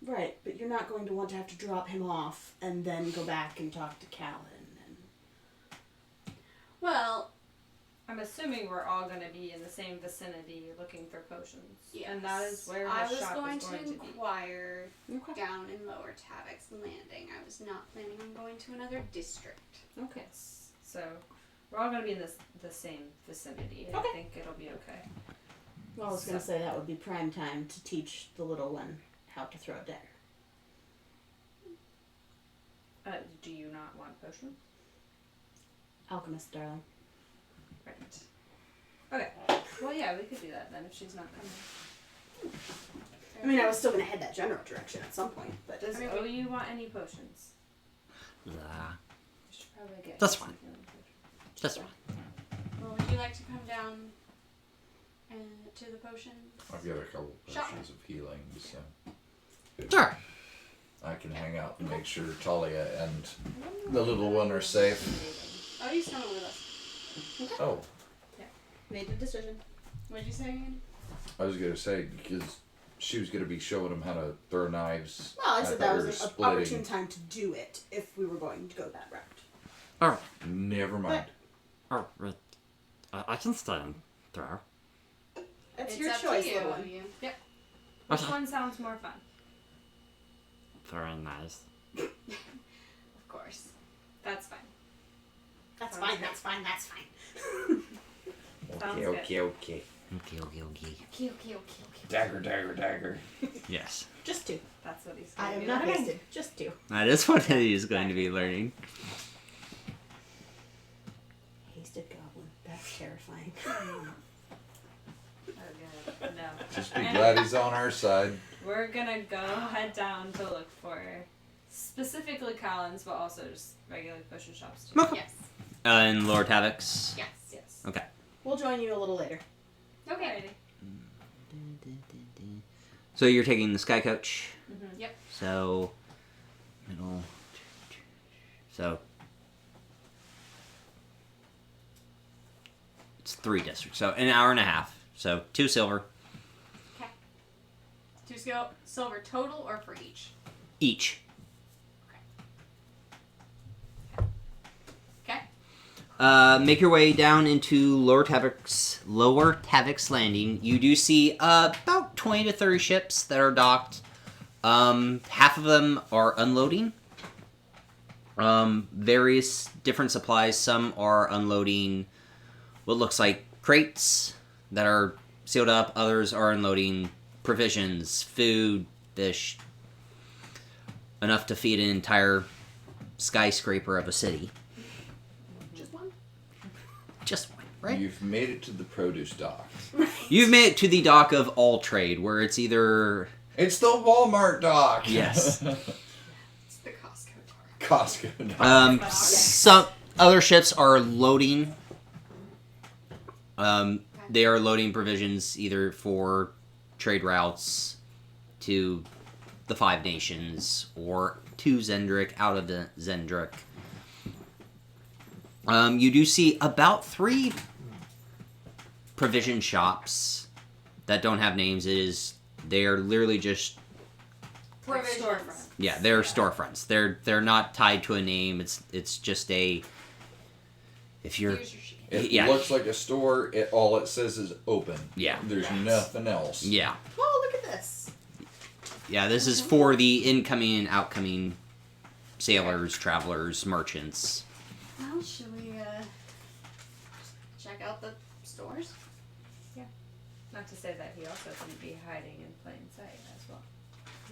Right, but you're not going to want to have to drop him off and then go back and talk to Callan. And Well, I'm assuming we're all going to be in the same vicinity looking for potions. yes. And that is where I the was shop going is going to be. inquire okay. down in Lower Tavix Landing. I was not planning on going to another district. Okay. So we're all going to be in the same vicinity. I Okay. think it'll be okay. Well, I was going to say that would be prime time to teach the little one how to throw a dagger. Do you not want potions? Alchemist, darling. Right. Okay. Well, yeah, we could do that then if she's not coming. I mean, I was still going to head that general direction at some point, but Does I mean, OU want any potions? Yeah. We should probably get That's some fine. healing potions. That's right. Well, would you like to come down to the potion? I've got a couple Shop. potions of healing, so Sure. I can hang out and make sure Talia and the little one are safe. Oh, he's coming with us. Oh, made a decision. What'd you say again? I was gonna say because she was gonna be showing him how to throw knives. Well, I said that thought we was were an opportune time to do it if we were going to go that route. Alright. Never mind. Alright. I can stay and throw. That's It's your up choice, to you. little one. Yep. Which Okay. one sounds more fun? Very nice. Of course. That's fine. That's Sounds fine, good. that's fine, that's fine. Sounds Okay, good. okay, okay. Okay. Dagger. Yes. Just two. That's what he's I going to am be not learning. hasted. Just two. That is what he is going to be learning. Hasted goblin. That's terrifying. Oh, good. No. Just be glad he's on our side. We're gonna go head down to look for Specifically Collins, but also just regular potion shops too. Okay. Yes. And Lord Havoc's. Yes. Yes. Okay. We'll join you a little later. Okay. So you're taking the Sky Coach. Mm-hmm. Yep. So middle. So it's 3 districts. So an hour and a half. So 2 silver 2 silver total or for each? each. Okay. Make your way down into Lower Havoc's Landing. You do see about 20 to 30 ships that are docked. Half of them are unloading. Various different supplies. Some are unloading what looks like crates that are sealed up. Others are unloading provisions, food, fish. Enough to feed an entire skyscraper of a city. Just one? Just one, right? You've made it to the produce dock. You've made it to the dock of all trade, where it's either... It's the Walmart dock. Yes. It's the Costco tour. Costco dock. Some other ships are loading. They are loading provisions either for trade routes to the 5 Nations or to Zendrick, out of the Zendrick. You do see about 3 provision shops that don't have names. They are literally just Provisions. they're storefronts. They're not tied to a name. It's just a if you're Here's your sheet. It Yeah. looks like a store. All it says is open. Yeah. There's Right. nothing else. yeah. Oh, look at this. Yeah, this is for the incoming and outcoming sailors, travelers, merchants. Well, should we check out the stores? Not to say that he also couldn't be hiding in plain sight as well.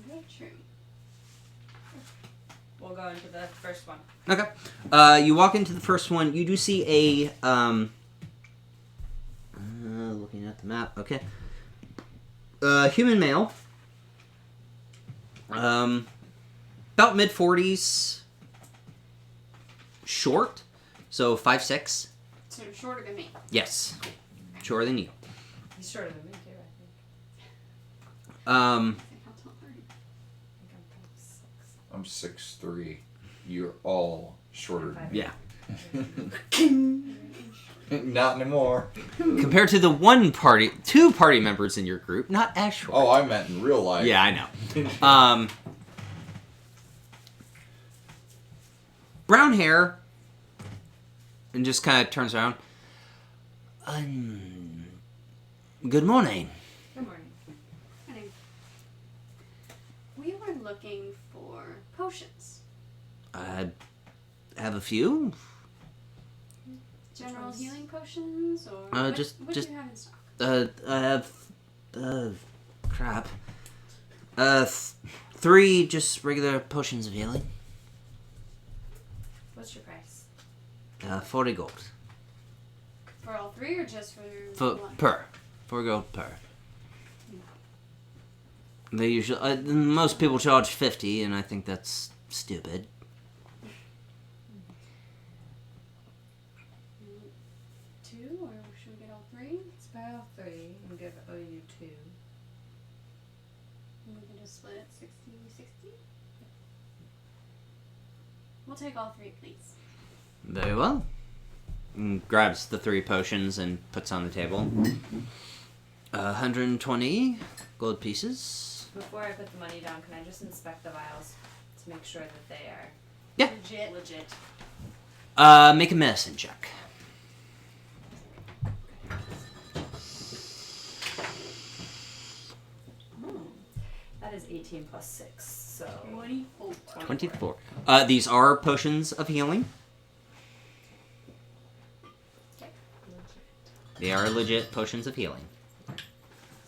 Very true. We'll go into the first one. Okay. You walk into the first one. You do see a looking at the map. Okay. Human male. About mid-40s. Short. So 5'6". So shorter than me. Yes. Shorter than you. He's shorter than me too, I think. I think how tall are you? I think I'm 6. I'm 6'3". You're all shorter than me. Yeah. Not anymore. Compared to the 2 party members in your group, not as short. Oh, I meant in real life. Yeah, I know. Brown hair, and just kind of turns around. Good morning. Good morning. Morning. We were looking for potions. I have a few. General ones? healing potions, or what just- do you have in stock? I have, crap. 3 just regular potions of healing. What's your price? 40 gold. For all 3, or just for one? Per. 4 gold per. They usually, most people charge 50, and I think that's stupid. 2, or should we get all 3? Buy all 3 and give OU 2. And we can just split it 60-60? We'll take all 3, please. Very well. And grabs the 3 potions and puts on the table. 120 gold pieces. Before I put the money down, can I just inspect the vials to make sure that they are Yeah. legit? Make a medicine check. That is 18 plus 6, so 24. 24. These are potions of healing. They are legit potions of healing.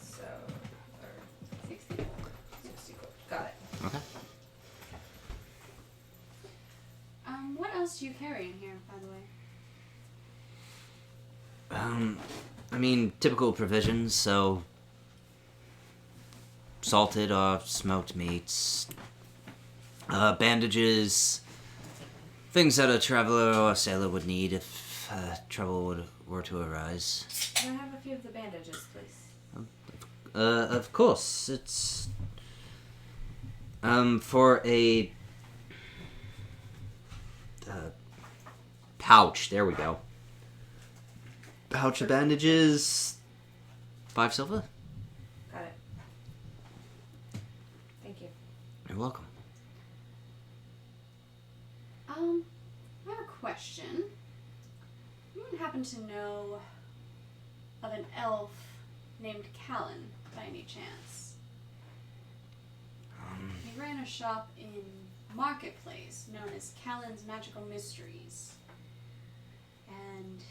So, 60. 60 gold. Got it. Okay. What else do you carry in here, by the way? I mean, typical provisions, so salted or smoked meats, bandages, things that a traveler or a sailor would need if trouble were to arise. Can I have a few of the bandages, please? Of course, it's for a pouch. There we go. Pouch of bandages, 5 silver. Got it. Thank you. You're welcome. I have a question. Anyone happen to know of an elf named Callan by any chance? He ran a shop in Marketplace known as Callan's Magical Mysteries. And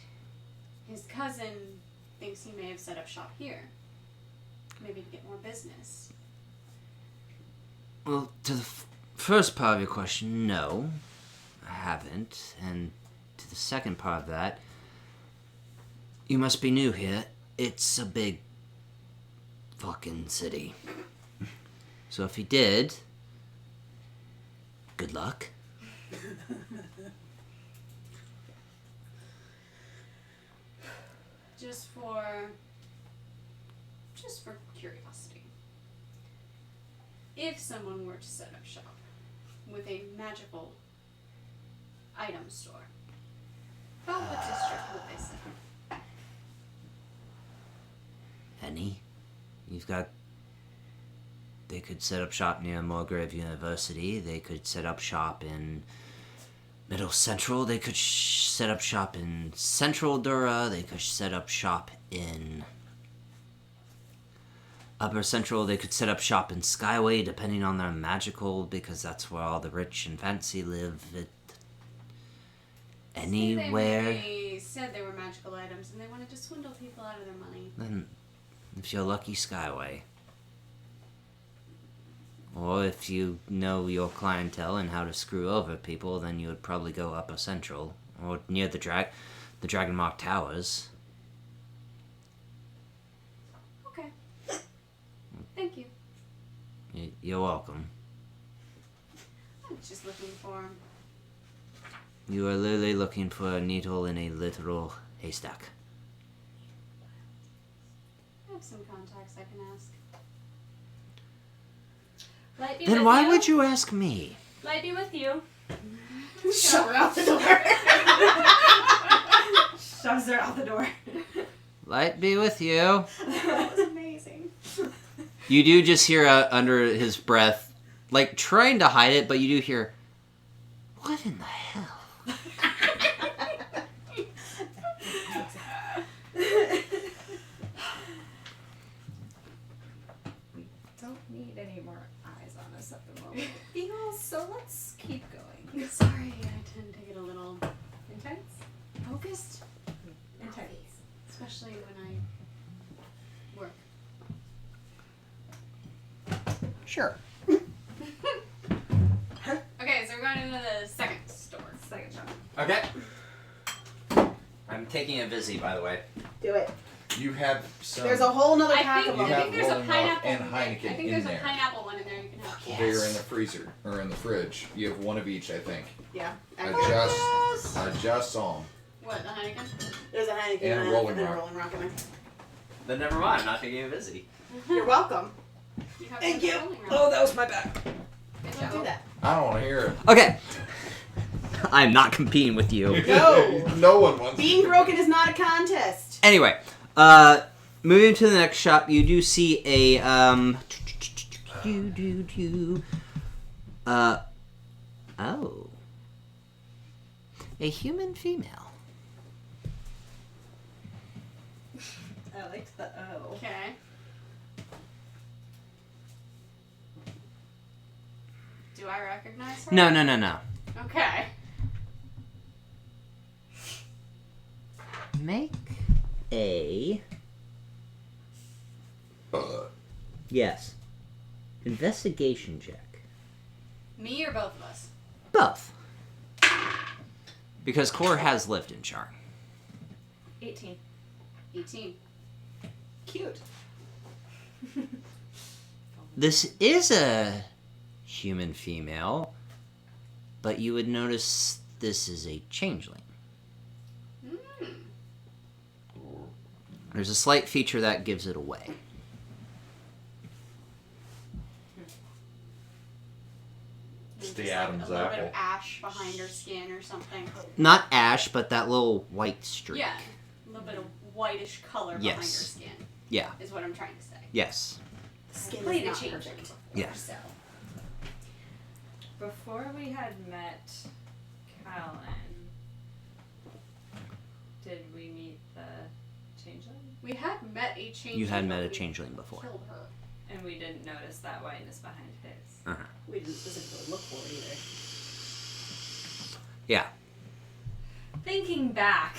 his cousin thinks he may have set up shop here. Maybe to get more business. Well, to the first part of your question, no, I haven't. And to the second part of that, you must be new here. It's a big fucking city. So if he did, good luck. Just for curiosity. If someone were to set up shop with a magical item store, about what district would they set up? Any? They could set up shop near Mulgrave University. They could set up shop in Middle Central. They could set up shop in Central Dura. They could set up shop in Upper Central. They could set up shop in Skyway, depending on their magical, because that's where all the rich and fancy live. Anywhere. They said they were magical items, and they wanted to swindle people out of their money. Then, if you're lucky, Skyway. Or if you know your clientele and how to screw over people, then you would probably go Upper Central. Or near the Dragonmark Towers. Okay. Thank you. You're welcome. I was just looking for him. You are literally looking for a needle in a literal haystack. I have some contacts I can ask. Light be Then with why you. would you ask me? Light be with you. Shove her out the door. Shoves her out the door. Light be with you. That was amazing. You do just hear under his breath, like trying to hide it, but you do hear, what in the hell? Don't need any more eyes on us at the moment. So let's keep going. Sorry, I tend to get a little Intense? focused, Intense. especially when I work. Sure. Okay, so we're going into the second store. Second shot. Okay. I'm taking a Vizzy, by the way. Do it. You have some. There's a whole nother I pack think, of You them. I have think there's a Rolling Rock pineapple. and Heineken I think in there's there. a pineapple one in there you can have. Yes. They're in the freezer or in the fridge. You have one of each, I think. Yeah. I just saw them. What, the Heineken? There's a Heineken And a and Rolling a Rock. Rolling Rock in there. Then never mind, I'm not taking a Vizzy. You're welcome. You have Thank some you. Rolling Rock. Oh, that was my back. Don't do that. I don't want to hear it. Okay. I'm not competing with you. No. No one wants Being to. broken is not a contest. Anyway, moving to the next shop, you do see a, a human female. I liked the O. Okay. Do I recognize her? No. Okay. Make a... Yes. Investigation check. Me or both of us? Both. Because Core has lived in Sharn. 18. 18. Cute. This is a human female, but you would notice this is a changeling. There's a slight feature that gives it away. It's Just the like Adam's a little bit apple. of ash behind her skin or something. Not ash, but that little white streak. Yeah, a little bit of whitish color behind her Yes. skin. Yeah. Is what I'm trying to say. Yes. Skin Played is a not changeling perfect. before, Yeah. so. Before we had met Callan, did we meet the changeling? We had met a changeling. You had met but a we changeling before. Killed her. And we didn't notice that whiteness behind his. We didn't specifically look for it either. Yeah. Thinking back.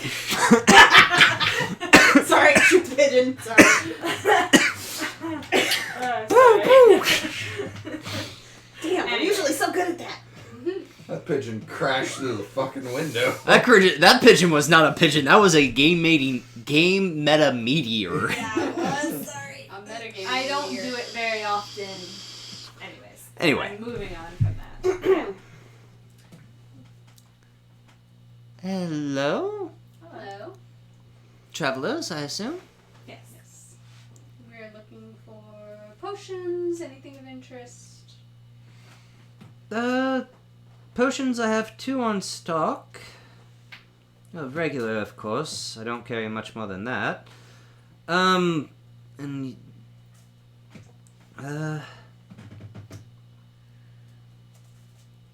Sorry, shoot the pigeon. Sorry. Sorry. Damn, we're usually so good at that. That pigeon crashed through the fucking window. That pigeon was not a pigeon. That was a game meta meteor. Yeah, it was. Sorry. A metagame. I don't here. do it very often. Anyways. Anyway. I'm moving on from that. Hello? Hello. Travelers, I assume? Yes. We're looking for potions, anything of interest. Potions, I have 2 on stock. Oh, regular, of course. I don't carry much more than that. And...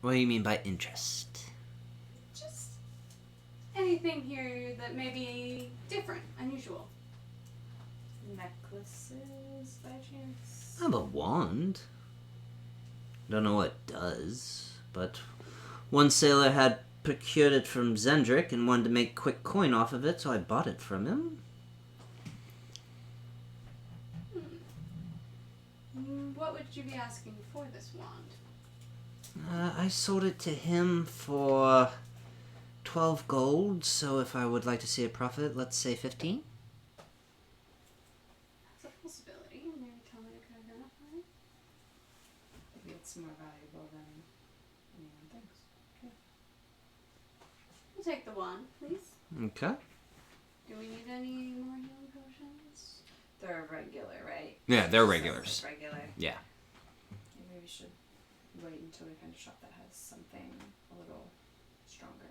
What do you mean by interest? Just anything here that may be different, unusual. Necklaces, by chance? I have a wand. Don't know what it does, but one sailor had procured it from Zendrick and wanted to make quick coin off of it, so I bought it from him. What would you be asking for this wand? I sold it to him for 12 gold, so if I would like to see a profit, let's say 15. That's a possibility. Maybe tell me I could identify. Maybe it's more valuable than anyone thinks. We'll take the wand, please. Okay. Do we need any more healing potions? They're regular, right? Yeah, they're Says regulars. it's regular. Yeah. Maybe we should wait until we find a shop that has something a little stronger.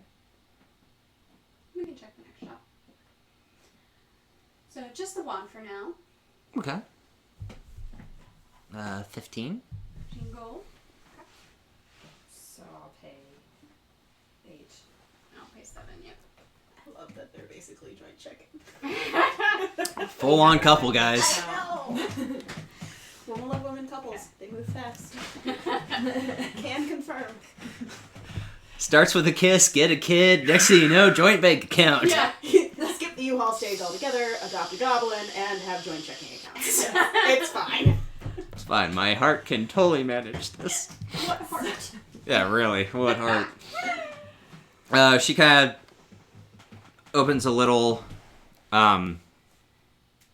We can check the next shop. So just the wand for now. Okay. 15. 15 gold. So I'll pay 8. I'll pay 7, yep. I love that they're basically joint checking. Full on couple, guys. No. Women love women couples. They move fast. Can confirm. Starts with a kiss, get a kid, next thing you know, joint bank account. Yeah. Skip the U-Haul stage altogether, adopt a goblin, and have joint checking accounts. It's fine. It's fine, my heart can totally manage this. What heart? Yeah, really, what heart. She kind of opens a little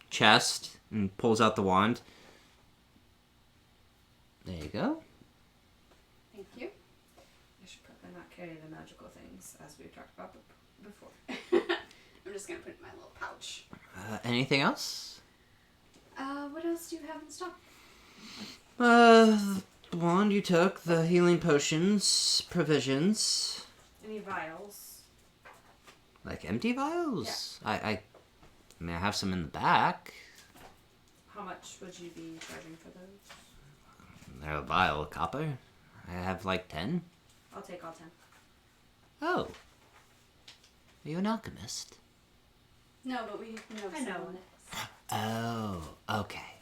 chest and pulls out the wand. There you go. Thank you. I should probably not carry the magical things as we've talked about before. I'm just gonna put it in my little pouch. Anything else? What else do you have in stock? The wand you took, the healing potions, provisions. Any vials? Like empty vials? I mean, I have some in the back. How much would you be charging for those? They're a vial of copper. I have like 10. I'll take all 10. Oh. Are you an alchemist? No, but we know I know. someone. Oh, okay.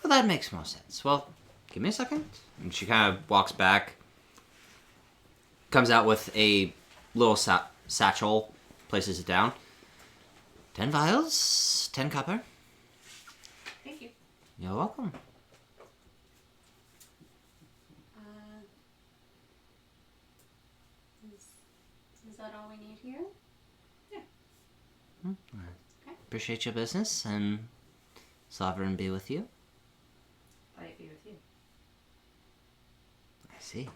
Well, that makes more sense. Well, give me a second. And she kind of walks back, comes out with a little satchel, places it down. 10 vials, 10 copper. Thank you. You're welcome. Is that all we need here? Appreciate your business, and Sovereign be with you. Might be with you. I see.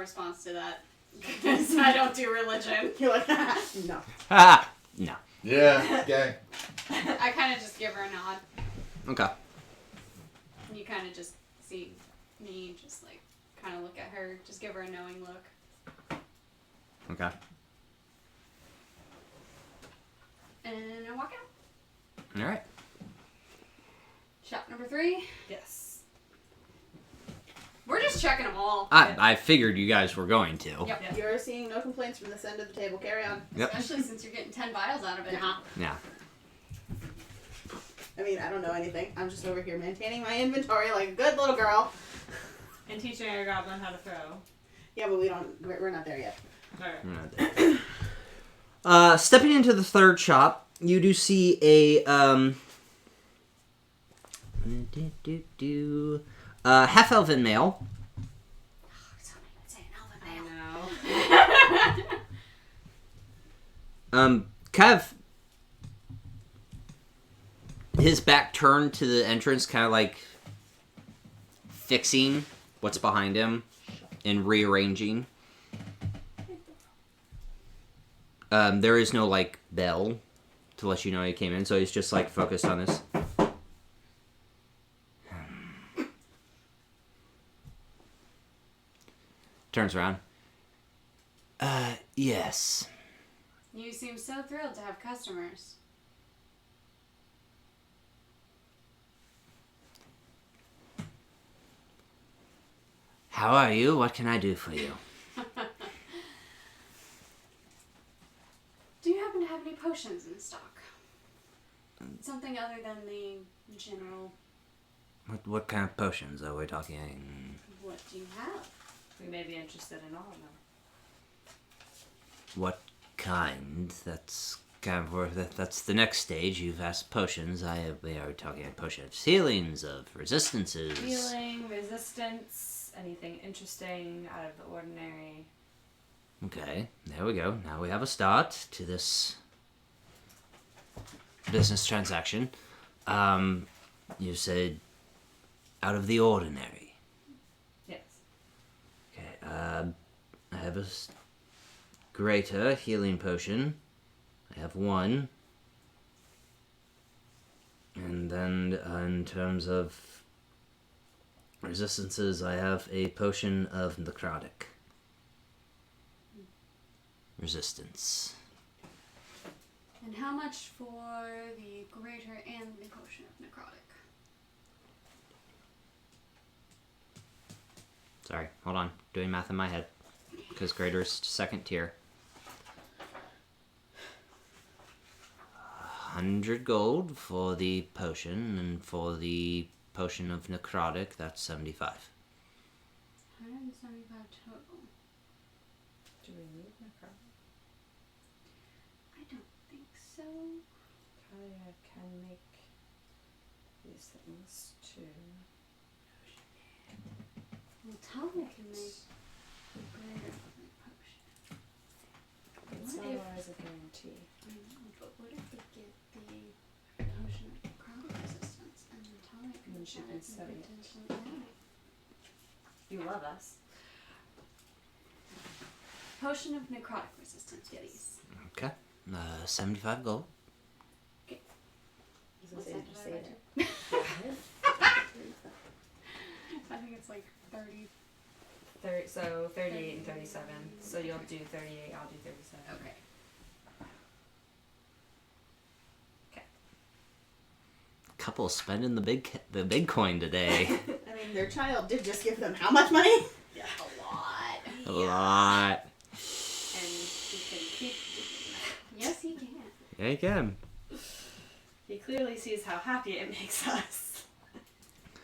response to that. Because I don't do religion. You're like, no. Ah, no. Yeah, okay. I kind of just give her a nod. Okay. And you kind of just see me just like kind of look at her, just give her a knowing look. Okay. And I walk out. All right. Shop number 3. Yes. We're just checking them all. I figured you guys were going to. Yep. You're seeing no complaints from this end of the table. Carry on. Yep. Especially since you're getting 10 vials out of it, huh? Yeah. I mean, I don't know anything. I'm just over here maintaining my inventory like a good little girl. And teaching our goblin how to throw. Yeah, but we're not there yet. Alright. Stepping into the third shop, you do see a half-elven male. I know. Kind of his back turned to the entrance, kind of like fixing what's behind him and rearranging. There is no like bell to let you know he came in, so he's just like focused on this. Turns around. Yes. You seem so thrilled to have customers. How are you? What can I do for you? Do you happen to have any potions in stock? Something other than the general... What kind of potions are we talking? What do you have? We may be interested in all of them. What kind? That's kind of that's the next stage. You've asked potions. We are talking potions, healings, of resistances. Healing, resistance, anything interesting, out of the ordinary. Okay, there we go. Now we have a start to this business transaction. You said out of the ordinary. Yes. Okay, I have a greater healing potion. I have one. And then in terms of resistances, I have a potion of necrotic resistance. And how much for the greater and the potion of necrotic? Sorry, hold on. Doing math in my head. Because greater's second tier. 100 gold for the potion, and for the potion of necrotic, that's 75. 175 total. Do we need necrotic? I don't think so. Talia can make these things too. Well, Talia can make the greater potion. It's What not if- always a guarantee. I know, but what if we get the potion of necrotic resistance and then Talia can And she add can it study and it. potentially add it? You love us. Potion of necrotic resistance, please. Okay. 75 gold. What's that divided it. by two? I think it's like 30. 30, so 38 and 37. So you'll do 38, I'll do 37. Okay. Couple spending the big coin today. I mean, their child did just give them how much money? Yeah, a lot. A lot. And he can keep doing that. Yes, he can. Yeah, you can. He clearly sees how happy it makes us.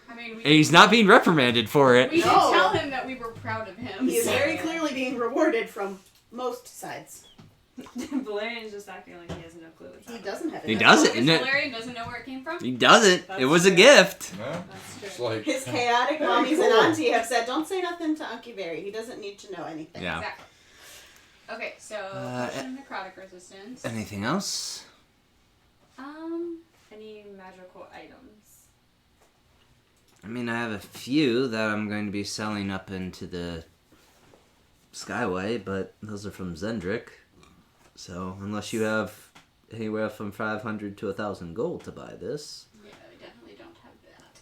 I mean, And he's not being reprimanded for it. we did No. tell him that we were proud of him. He is so- very clearly being rewarded from most sides. Valerian's just acting like he has no clue what's He happening. doesn't have it. He doesn't. Because Valerian doesn't know where it came from. He doesn't. That's It was a true. gift. No? That's It's true. like His chaotic Very mommies cool. and auntie have said, don't say nothing to Uncle Barry. He doesn't need to know anything. Yeah. Exactly. Okay, so potion of necrotic resistance. Anything else? Any magical items? I mean, I have a few that I'm going to be selling up into the Skyway, but those are from Zendrick. So unless you have anywhere from 500 to 1,000 gold to buy this. Yeah, we definitely don't have that.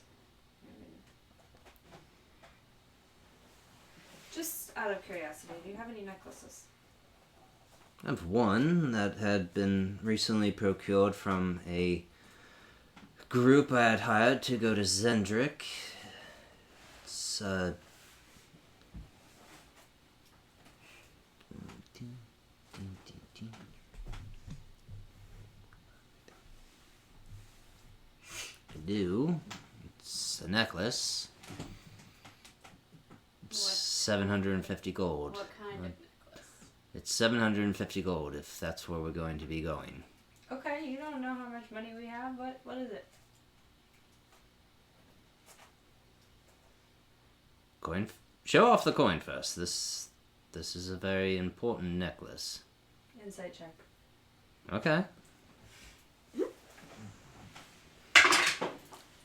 Just out of curiosity, do you have any necklaces? I have one that had been recently procured from a group I had hired to go to Zendrick. It's It's a necklace. It's 750 gold. What kind of necklace? It's 750 gold if that's where we're going to be going. Okay, you don't know how much money we have. What is it? Coin. Show off the coin first. This is a very important necklace. Insight check. Okay.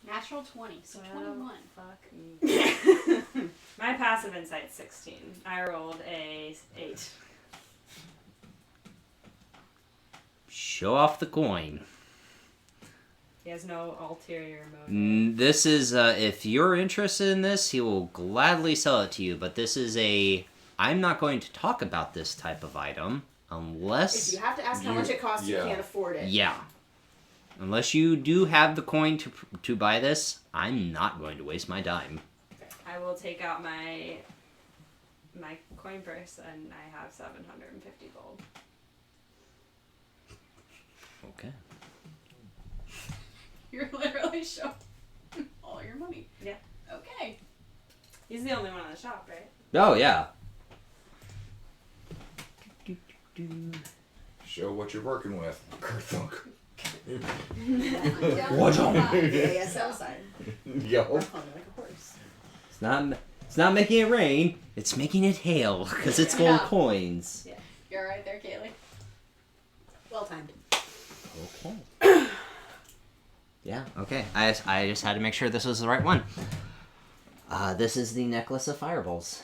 Natural 20, so 21. Fuck me. My passive insight's 16. I rolled a 8. Show off the coin. He has no ulterior motive. This is, if you're interested in this, he will gladly sell it to you, but this is I'm not going to talk about this type of item unless... If you have to ask how much it costs, you can't afford it. Yeah. Unless you do have the coin to buy this, I'm not going to waste my dime. I will take out my coin purse, and I have 750 gold. Okay. You're literally showing all your money. Yeah. Okay. He's the only one in the shop, right? Oh, yeah. Show what you're working with. Kerthunk. What's on? Yeah, outside. Yo. Like a horse. It's not making it rain, it's making it hail, because it's gold coins. Yeah. You're right there, Kaylee. Well timed. Okay. Yeah, okay. I just had to make sure this was the right one. This is the necklace of fireballs.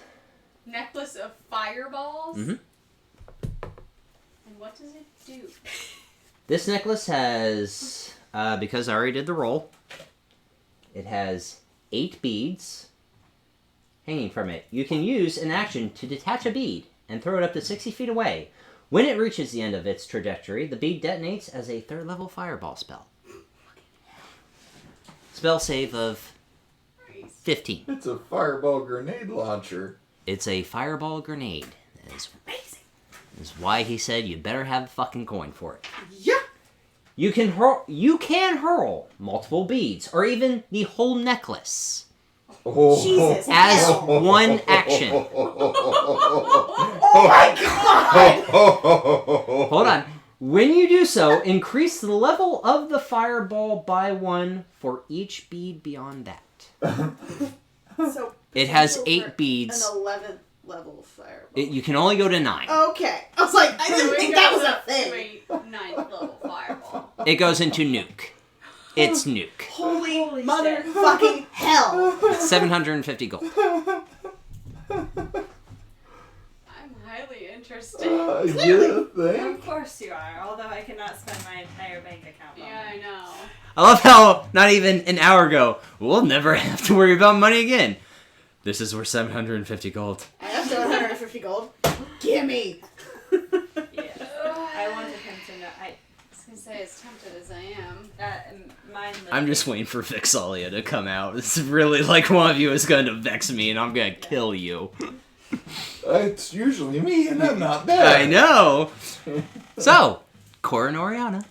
Necklace of fireballs? Mm-hmm. And what does it do? This necklace has, because I already did the roll, it has 8 beads hanging from it. You can use an action to detach a bead and throw it up to 60 feet away. When it reaches the end of its trajectory, the bead detonates as a 3rd level fireball spell. Spell save of 15. It's a fireball grenade launcher. It's a fireball grenade. That is amazing. That's why he said you better have a fucking coin for it. Yeah. You can hurl multiple beads or even the whole necklace Jesus. as hell. one action. Oh my god! Hold on. When you do so, increase the level of the fireball by 1 for each bead beyond that. So It has potential 8 for beads. An 11th level fireball. You can only go to 9. Okay. I was like, I didn't think that was a thing. 9th level fireball. It goes into nuke. It's nuke. Holy shit. motherfucking hell. It's 750 gold. I'm highly interested. Of course you are, although I cannot spend my entire bank account on Yeah, I it. know. I love how not even an hour ago, we'll never have to worry about money again. This is worth 750 gold. I have 750 gold. Gimme. Yeah. I wanted him to know. I was gonna say, as tempted as I am. Mine I'm just waiting for Vixalia to come out. It's really like one of you is going to vex me and I'm going to kill you. It's usually me, and I'm not there. I know. So, Cora and Orianna.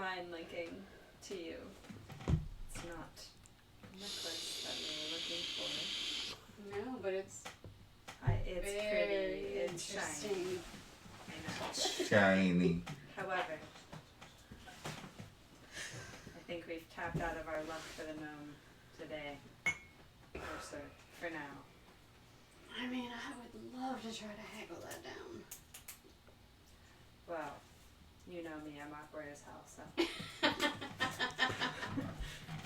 mind linking to you. It's not a necklace that we were looking for. No, but it's It's very pretty. It's shiny. interesting. I know. Shiny. However, I think we've tapped out of our luck for the gnome today. Or so, for now. I mean, I would love to try to haggle that down. Well, you know me, I'm awkward as hell, so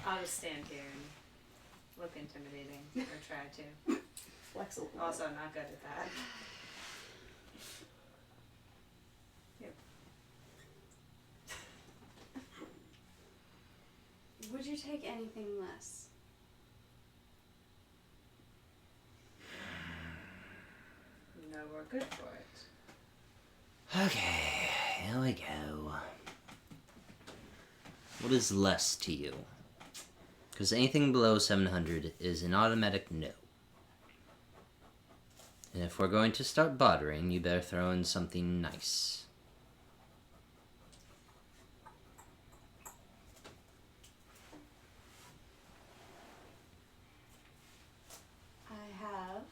I'll just stand here and look intimidating, or try to. Flex a little Also, not good at that. Yep. Would you take anything less? No, we're good for it. Okay, here we go. What is less to you? Because anything below 700 is an automatic no. And if we're going to start bartering, you better throw in something nice. I have.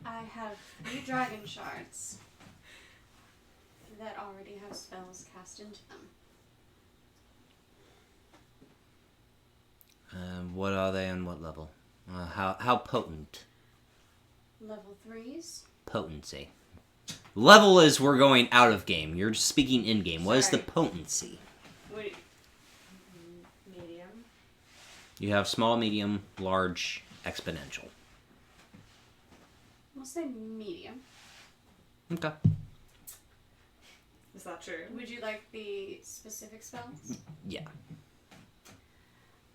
I have 3 dragon shards that already have spells cast into them. What are they and what level? How potent? Level 3s. Potency. Level is we're going out of game. You're speaking in game. What is the Sorry. potency? Wait, Medium. You have small, medium, large, exponential. we'll say medium. Okay. Is that true? Would you like the specific spells? Yeah.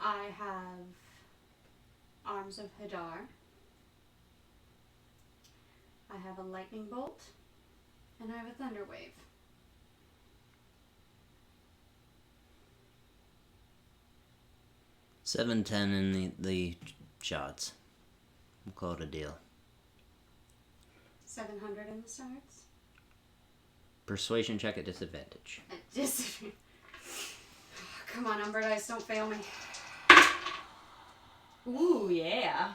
I have Arms of Hadar. I have a Lightning Bolt. And I have a Thunder Wave. $7, $10 in the shots. We'll call it a deal. 700 in the stars. Persuasion check at disadvantage. Just come on, Umbra dice, don't fail me. Ooh, yeah.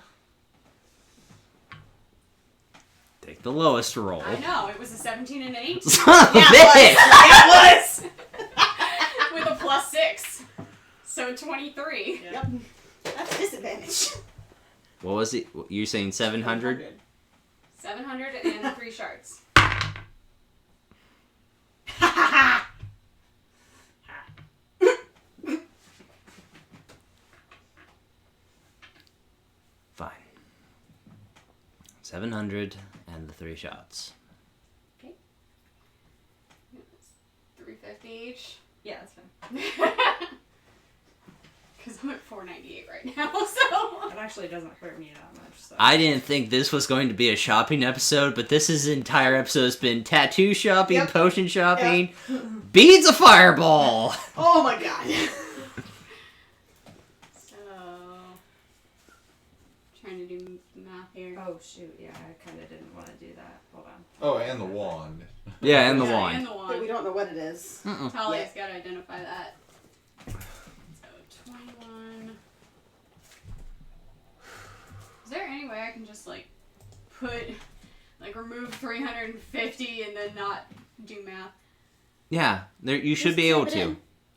Take the lowest roll. I know, it was a 17 and an 18. Son of a Yeah, bitch! it was! With a +6. So 23. Yep. That's disadvantage. What was it? You're saying 700? 700 and 3 shards. Fine. 700 and the 3 shots. 350 each. Yeah, that's fine. Because I'm at 498 right now, so. It actually doesn't hurt me that much. So. I didn't think this was going to be a shopping episode, but this entire episode has been tattoo shopping, Yep. potion shopping, beads of fireball. Oh my god. So. Trying to do math here. Oh shoot! Yeah, I kind of didn't want to do that. Hold on. Oh, and the wand. Yeah, and the Yeah, wand. And the But wand. we don't know what it is. Mm-mm. Talia's got to identify that. So 21. Is there any way I can just remove 350 and then not do math? Yeah, you should Just be able type it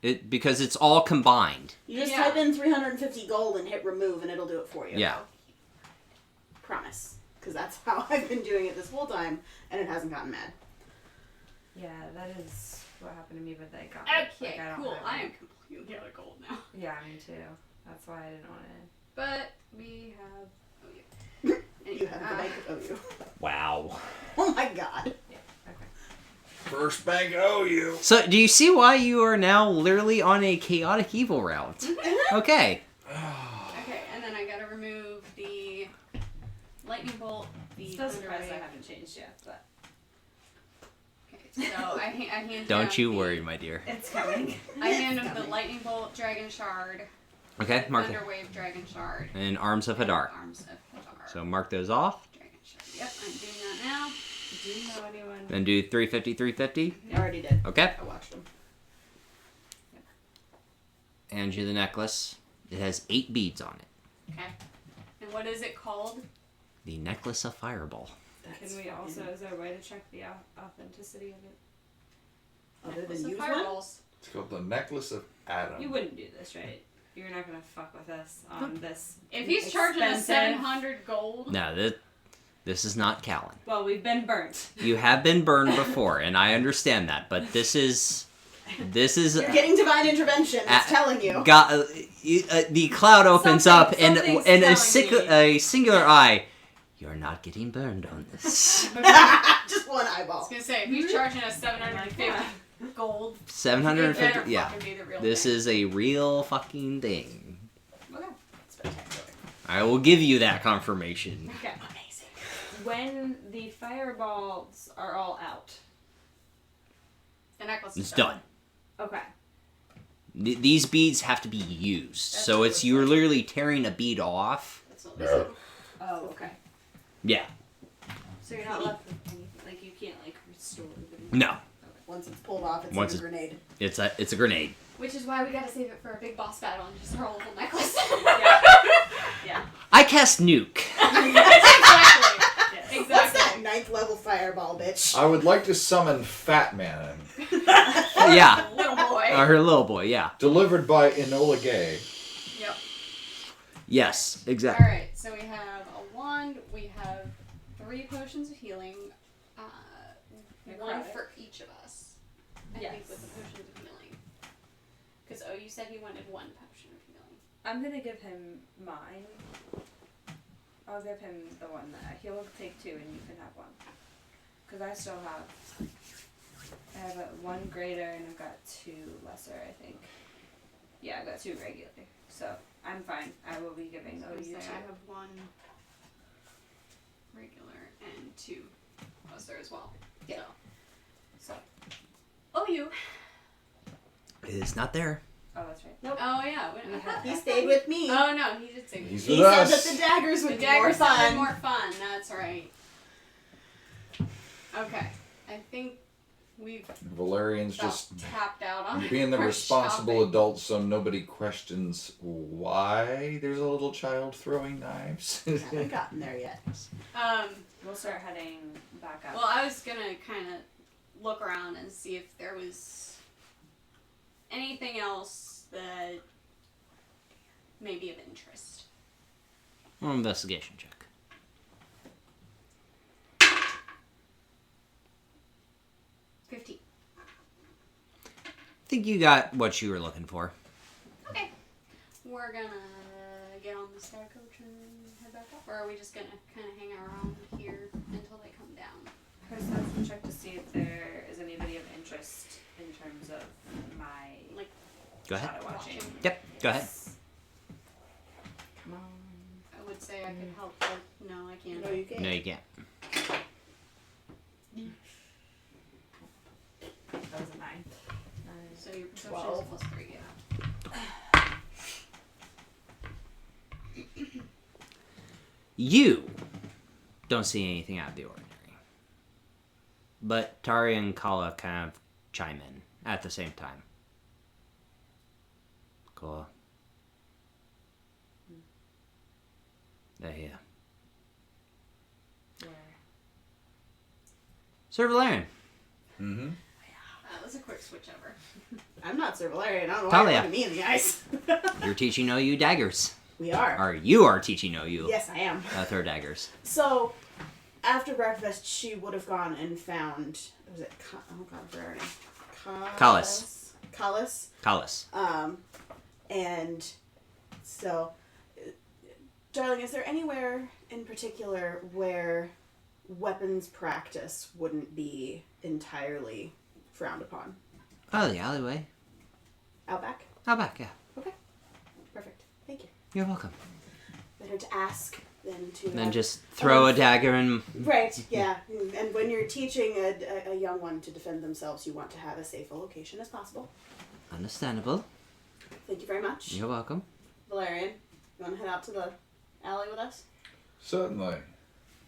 to. in. Because it's all combined. You just Yeah. type in 350 gold and hit remove and it'll do it for you. Yeah. Promise. Because that's how I've been doing it this whole time and it hasn't gotten mad. Yeah, that is what happened to me, but they got it. Okay, Like, I don't cool. have I it. am completely out of gold now. Yeah, me too. That's why I didn't want to. But we have. Oh, yeah. You have the bank of OU. Wow. Oh my god. Okay. First bank OU. So, do you see why you are now literally on a chaotic evil route? Okay. Okay, and then I gotta remove the lightning bolt, the Still thunder surprised I wave. haven't changed yet, but Okay, so I hand Don't down you the- worry, my dear. it's coming. I hand him the lightning bolt, dragon shard, Okay, mark it. thunder wave, dragon shard, And Arms of Hadar. arms of Hadar. So mark those off. Dragon shard. Yep, I'm doing that now. Do you know anyone? Then do 350, 350. I already did. Okay. I watched them. Hand you the necklace. It has 8 beads on it. Okay. And what is it called? The Necklace of Fireball. That's Can we fucking- also? Is there a way to check the authenticity of it? Other Necklace than of use one? fireballs. It's called the Necklace of Adam. You wouldn't do this, right? You're not gonna fuck with us on this. If he's charging us expensive- 700 gold. No, This is not Callan. Well, we've been burnt. You have been burned before, and I understand that, but this is. You're getting divine intervention. It's telling you. The cloud opens up, and a singular eye. You're not getting burned on this. Just one eyeball. I was gonna say, if he's charging us 750 gold, 750. Yeah. fucking be the real This thing. is a real fucking thing. Okay. Spectacular. I will give you that confirmation. Okay. Amazing. When the fireballs are all out. The necklace is It's done. Okay. These beads have to be used, so it's you're literally tearing a bead off. That's what they said. Oh, okay. Yeah. So you're not left with anything. Like, you can't, like, restore them. No. Once it's pulled off, it's Once like a grenade. It's a grenade. Which is why we gotta save it for a big boss battle and just hurl the whole necklace. Yeah. I cast nuke. Exactly. Yes. What's that Exactly. 9th level fireball, bitch? I would like to summon Fat Man, Yeah. Little boy. Her little boy. Yeah. delivered by Enola Gay. Yep. Yes. Exactly. Alright, so we have a wand, we have 3 potions of healing, one Necrotic. for each of us. I Yes. think with the potions of healing. Because, you said he wanted 1 potion of healing. I'm gonna give him mine. I'll give him the one that he'll take 2 and you can have 1. Because I still have a 1 greater and I've got 2 lesser, I think. Yeah, I've got 2 regular. So I'm fine. I will be giving I was you gonna 2. say, I have 1 regular and 2 lesser as well. Yeah. So. Oh, you. It's not there. Oh, that's right. Nope. Oh, yeah. Wait, I thought- He stayed with me. Oh, no, he did say He's He with said us. that the daggers would the be more dagger sounded fun. more fun. That's right. Okay. I think we've Valerian's about just tapped out on being the our responsible shopping. adult so nobody questions why there's a little child throwing knives. I haven't gotten there yet. We'll start heading back up. Well, I was gonna kind of look around and see if there was anything else that may be of interest. Well, investigation check. $15. I think you got what you were looking for. Okay. We're gonna get on the star coach and head back up, or are we just gonna kind of hang around here until they come down? Perception check to see if there is anybody of interest in terms of my Like, Go ahead. shadow watching. Yep. Go ahead. Come on. I would say I could help, but no, I can't. No, you can't. No, you can't. That was a 9. So your perception 12. is plus 3, yeah. You don't see anything out of the ordinary. But Tari and Kala kind of chime in at the same time. Kala. They're here. Where? Sir Valerian. Mm-hmm. That was a quick switch over. I'm not Sir Valerian. I don't know why Talia. you're looking me in the eyes. You're teaching OU daggers. We are. Or you are teaching OU Yes, I am. throw daggers. So, after breakfast, she would have gone and found. Was it? Oh God, I forgot her name. Callis. Callis. Kalis. And so, darling, is there anywhere in particular where weapons practice wouldn't be entirely frowned upon? Oh, the alleyway. Out back? Out back, yeah. Okay. Perfect. Thank you. You're welcome. Better to ask than to. And then just throw a dagger and... Right, yeah. And when you're teaching a young one to defend themselves, you want to have as safe a location as possible. Understandable. Thank you very much. You're welcome. Valerian, you want to head out to the alley with us? Certainly.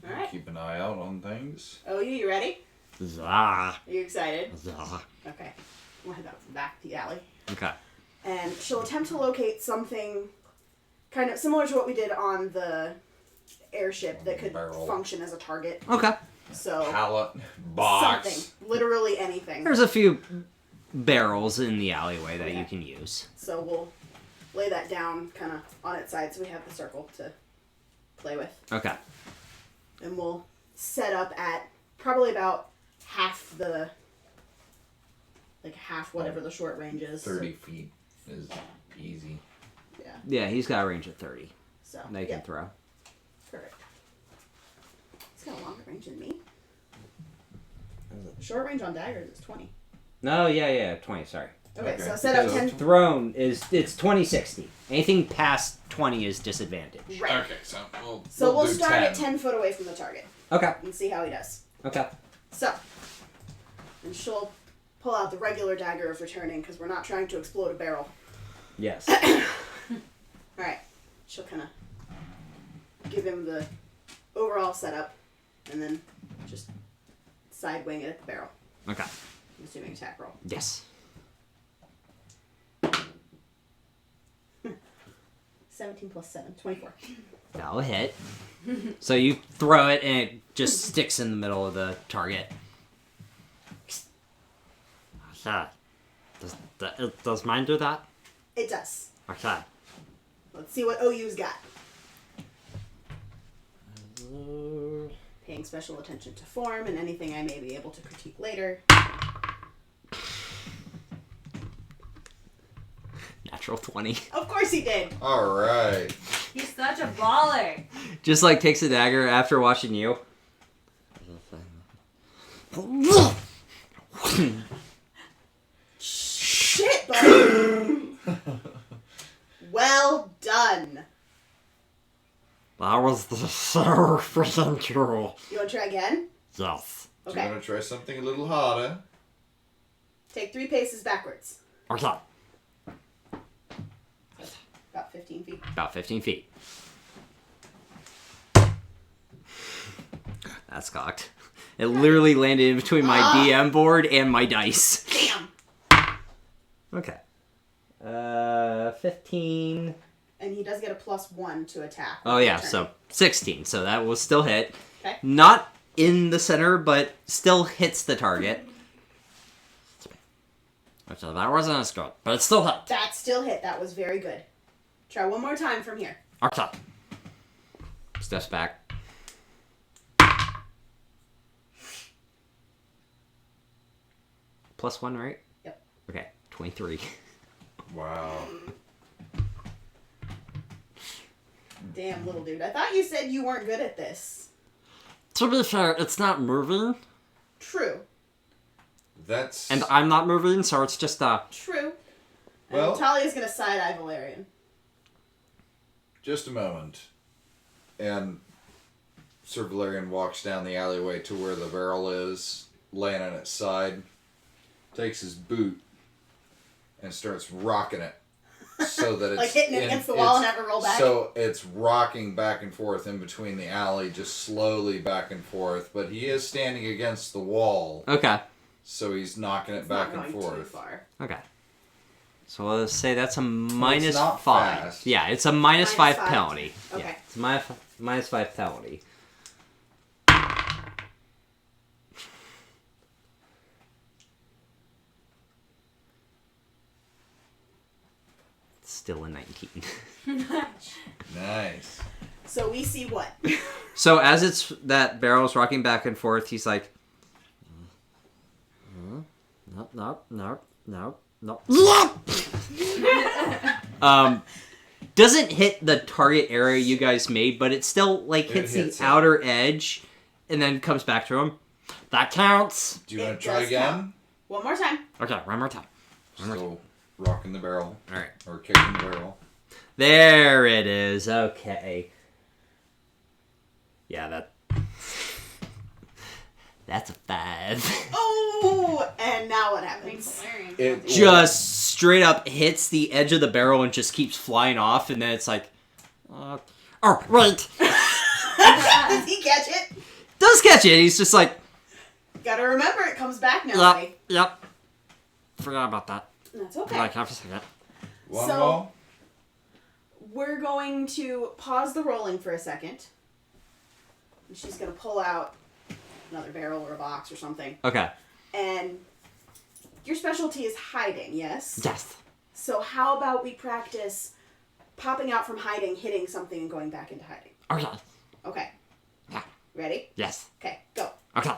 All right. Keep an eye out on things. Oh, you ready? Zah. Are you excited? Zah. Okay. We'll head out to the back of the alley. Okay. And she'll attempt to locate something kind of similar to what we did on the airship that could Barrel. function as a target. Okay. So, Pallet. Box. something. Literally anything. There's a few barrels in the alleyway that you can use. So we'll lay that down kind of on its side so we have the circle to play with. Okay. And we'll set up at probably about half whatever the short range is. 30 feet is easy. Yeah. Yeah, he's got a range of 30. So They can throw. Perfect. He's got a longer range than me. Short range on daggers is 20. No, yeah, 20, sorry. Okay, Okay. so set up So 10. Thrown it's 20-60. Anything past 20 is disadvantage. Right. Okay, so So we'll do start 10. at 10 foot away from the target Okay. and see how he does. Okay. So, and she'll pull out the regular dagger of returning because we're not trying to explode a barrel. Yes. Alright. She'll kind of give him the overall setup and then just side wing it at the barrel. Okay. I'm assuming attack roll. Yes. 17 plus 7, 24. That'll hit. So you throw it and it just sticks in the middle of the target. Okay. Does mine do that? It does. Okay. Let's see what OU's got. Paying special attention to form and anything I may be able to critique later. Natural 20. Of course he did. All right. He's such a baller. Just like takes a dagger after watching you. Shit, buddy. Well done. That was the so freaking cool. You want to try again? Yes. Do Okay. you want to try something a little harder? Take 3 paces backwards. Okay. About 15 feet. About 15 feet. That's cocked. It literally landed in between my DM board and my dice. Damn. Okay. 15. And he does get a +1 to attack. Oh yeah, so 16. So that will still hit. Okay. Not in the center, but still hits the target. Okay, that wasn't as good, but it still hit. That still hit. That was very good. Try one more time from here. Okay. Steps back. +1, right? Yep. Okay, 23. Wow. Damn, little dude. I thought you said you weren't good at this. To be fair, it's not moving, True. That's and I'm not moving, so it's just True. And Well- Talia's gonna side-eye Valerian. just a moment. And Sir Valerian walks down the alleyway to where the barrel is, laying on its side, takes his boot, and starts rocking it. So that it's Like hitting it against the wall and have it roll back? So it's rocking back and forth in between the alley, just slowly back and forth. But he is standing against the wall, Okay. so he's knocking it It's back not and going too forth. far. Okay. So let's say that's a minus not 5. fast. Yeah, it's a minus 5 5. penalty. Okay. Yeah, it's a minus 5 penalty. Still a 19. Nice. So we see what? So as that barrel's rocking back and forth, he's like, no. doesn't hit the target area you guys made, but it still like hits hits the it. outer edge, and then comes back to him. That counts. Do you want It to try does again? count. One more time. Okay, one more time. Still rocking the barrel. All right, Or kicking the barrel. there it is. Okay. Yeah, that's a 5. Oh! And now what I think happens? Valerian. It Just straight up hits the edge of the barrel and just keeps flying off, and then it's like, Oh, wait. Does he catch it? does catch it. He's just like, Gotta remember, it comes back now, Yep, buddy. yep. Forgot about that. That's okay. Like, half a second. One So- ball. We're going to pause the rolling for a second. And she's gonna pull out another barrel or a box or something. okay. And your specialty is hiding, yes? Yes. So how about we practice popping out from hiding, hitting something, and going back into hiding? Okay. Okay. Yeah. Ready? Yes. Okay, go. Okay.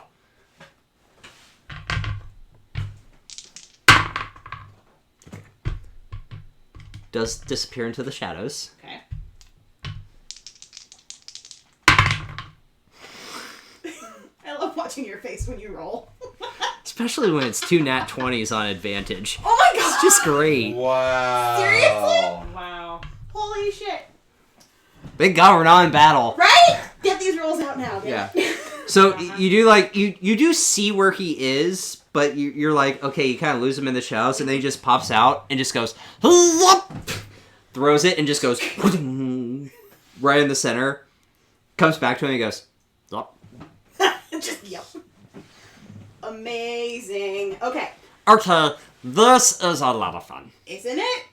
Does disappear into the shadows. Okay. I love watching your face when you roll. Especially when it's 2 nat 20s on advantage. Oh my god! It's just great. Wow. Seriously? Wow. Holy shit. Thank God we're not in battle. Right? Get these rolls out now. Yeah. It. So you do like you do see where he is, but you're like, okay, you kind of lose him in the shadows, and then he just pops out and just goes, throws it and just goes right in the center. Comes back to him and he goes, yup. Just yep. Amazing. Okay. Okay, this is a lot of fun. Isn't it?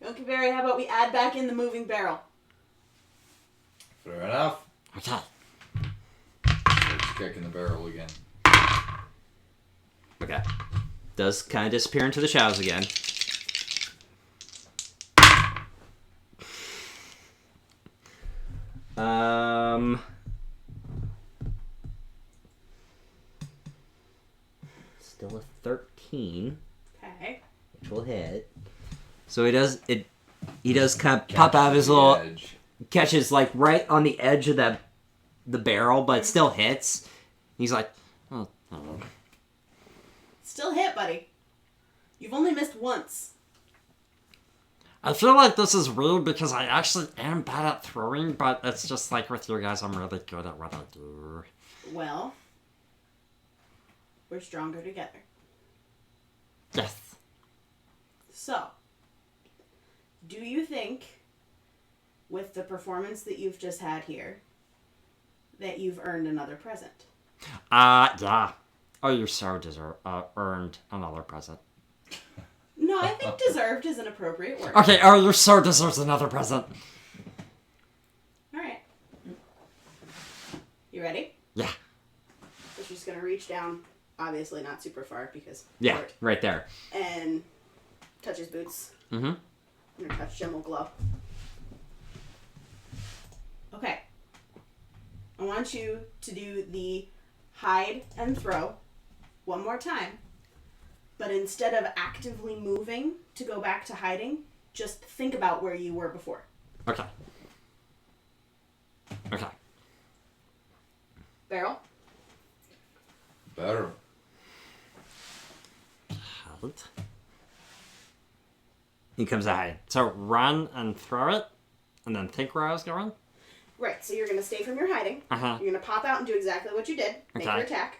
Okay, Barry, how about we add back in the moving barrel? Fair enough. Okay. Let's kick in the barrel again. okay. Does kind of disappear into the shadows again. Still a 13, Okay. which will hit. So he does kind of pop out of his little Edge. catches like right on the edge of the barrel, but it still hits. He's like, oh. Still hit, buddy. You've only missed once. I feel like this is weird because I actually am bad at throwing, but it's just like with you guys, I'm really good at what I do. Well, we're stronger together. Yes. So, do you think, with the performance that you've just had here, that you've earned another present? Yeah. Oh, you so earned another present. No, I think deserved is an appropriate word. Okay, oh, you so deserves another present. Alright. You ready? Yeah. So she's going to reach down, obviously not super far because... Yeah, short, right there. and touch his boots. Mm-hmm. I'm going to touch Gem will glow. Okay. I want you to do the hide and throw one more time. But instead of actively moving to go back to hiding, just think about where you were before. Okay. Okay. Barrel? Better. Hide. He comes out. So run and throw it, and then think where I was going? Right, so you're going to stay from your hiding. Uh-huh. You're going to pop out and do exactly what you did. Make Okay. your attack.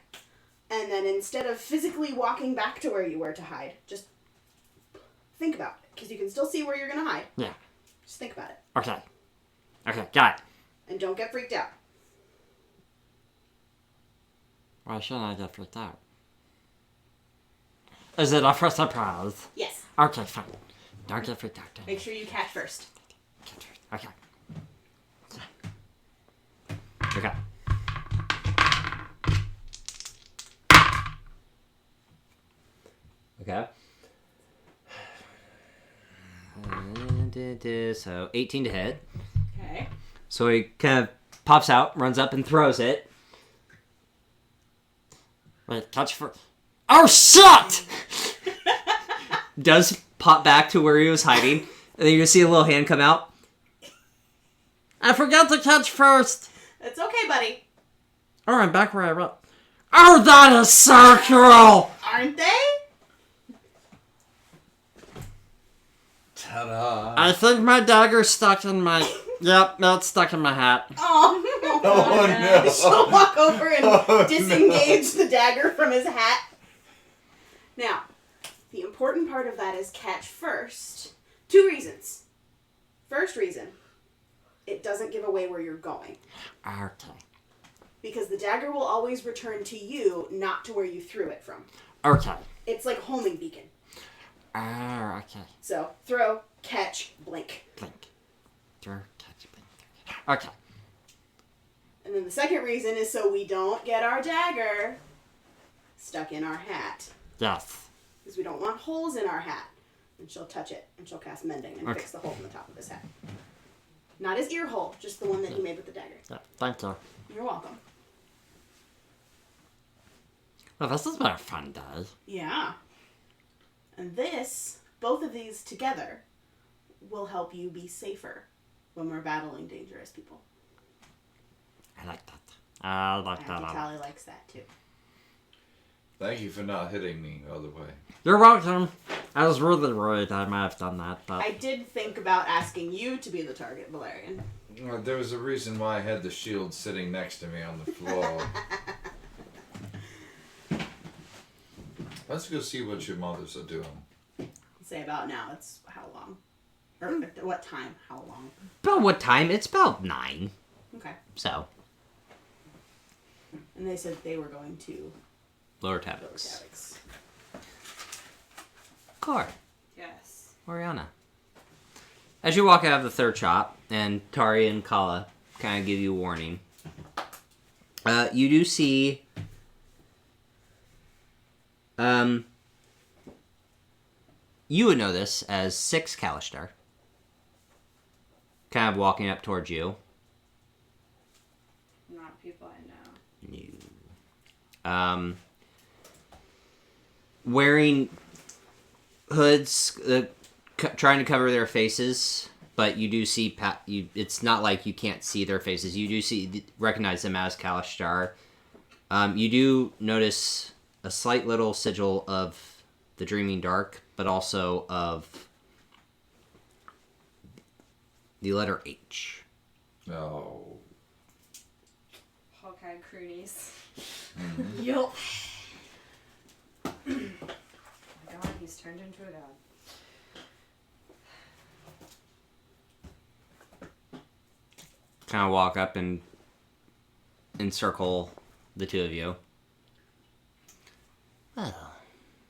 And then instead of physically walking back to where you were to hide, just think about it. Because you can still see where you're going to hide. Yeah. Just think about it. Okay. Okay, got it. And don't get freaked out. Why shouldn't I get freaked out? Is it up for surprise? Yes. Okay, fine. Don't get freaked out. Make sure you catch first. Okay. Okay. Okay. So 18 to hit. Okay. So he kind of pops out, runs up, and throws it. Wait, catch for... Oh, shit! Does pop back to where he was hiding. And then you just see a little hand come out. I forgot to catch first! It's okay, buddy. Oh, I'm back where I was. Oh, that is so cool! Aren't they? Ta-da. I think my dagger's stuck in my... Yep, that's stuck in my hat. Oh, Oh, no. She'll walk over and Oh, disengage the dagger from his hat. Now, the important part of that is catch first. 2 reasons. First reason, it doesn't give away where you're going. Okay. Because the dagger will always return to you, not to where you threw it from. Okay. It's like homing beacon. Oh, okay. So, throw, catch, blink. Blink. Throw, catch, blink. Okay. And then the second reason is so we don't get our dagger stuck in our hat. Yes. Because we don't want holes in our hat. And she'll touch it, and she'll cast Mending and Okay. fix the hole in the top of his hat. Not his ear hole, just the one that he made with the dagger. Yeah, thank you. You're welcome. Well, this has been a fun day. Yeah. And this, both of these together, will help you be safer when we're battling dangerous people. I like that. I like that. I think Tally likes that too. Thank you for not hitting me, by the way. You're welcome. I was really worried I might have done that, but... I did think about asking you to be the target, Valerian. There was a reason why I had the shield sitting next to me on the floor. Let's go see what your mothers are doing. Say about now, it's how long? Or at what time, how long? About what time? It's about 9. Okay. So, And they said they were going to Lower Lower Tavix. Tavix. Car. Yes. Orianna. As you walk out of the third shop, and Tari and Kala kind of give you a warning, you do see you would know this as 6 Kalishtar kind of walking up towards you. Not people I know. Wearing hoods, trying to cover their faces, but you do see it's not like you can't see their faces. You do recognize them as Kalishtar. You do notice a slight little sigil of the Dreaming Dark, but also of the letter H. Oh. Hawkeye croonies. Yup. Oh my god, he's turned into a god. Kind of walk up and encircle the two of you. Well,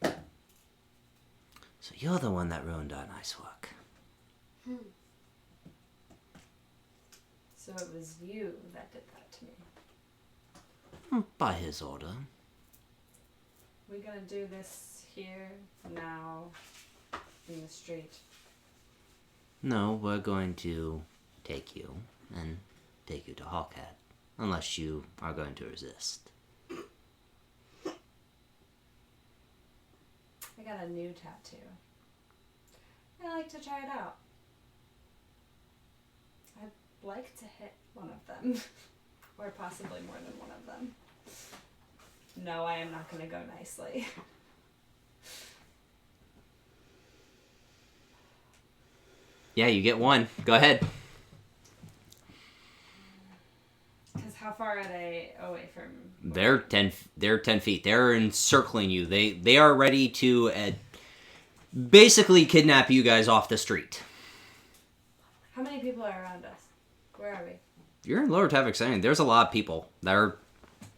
so you're the one that ruined our nice work. So it was you that did that to me. By his order. We gonna do this here, now, in the street? No, we're going to take you and take you to Hawkhead, unless you are going to resist. I got a new tattoo. I like to try it out. I'd like to hit one of them. Or possibly more than one of them. No, I am not going to go nicely. Yeah, you get one. Go ahead. Because how far are they away from... They're 10 feet. They're encircling you. They are ready to basically kidnap you guys off the street. How many people are around us? Where are we? You're in Lower Tavix. I mean, there's a lot of people that are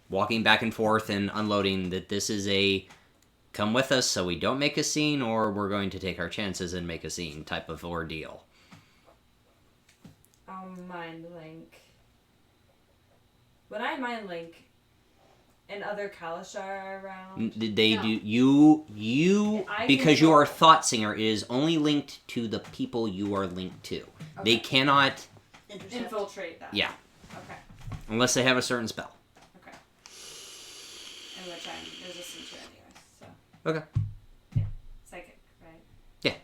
walking back and forth and unloading. That this is a come with us so we don't make a scene, or we're going to take our chances and make a scene type of ordeal. I'll mind link. Would I mind link and other Kalishar are around? They No. do you I because can you are go. Thought Singer is only linked to the people you are linked to. They Okay. cannot, Interesting. Infiltrate that. yeah, Okay. unless they have a certain spell. Okay. And which I'm resistant to anyway, so. Okay. Psychic, right?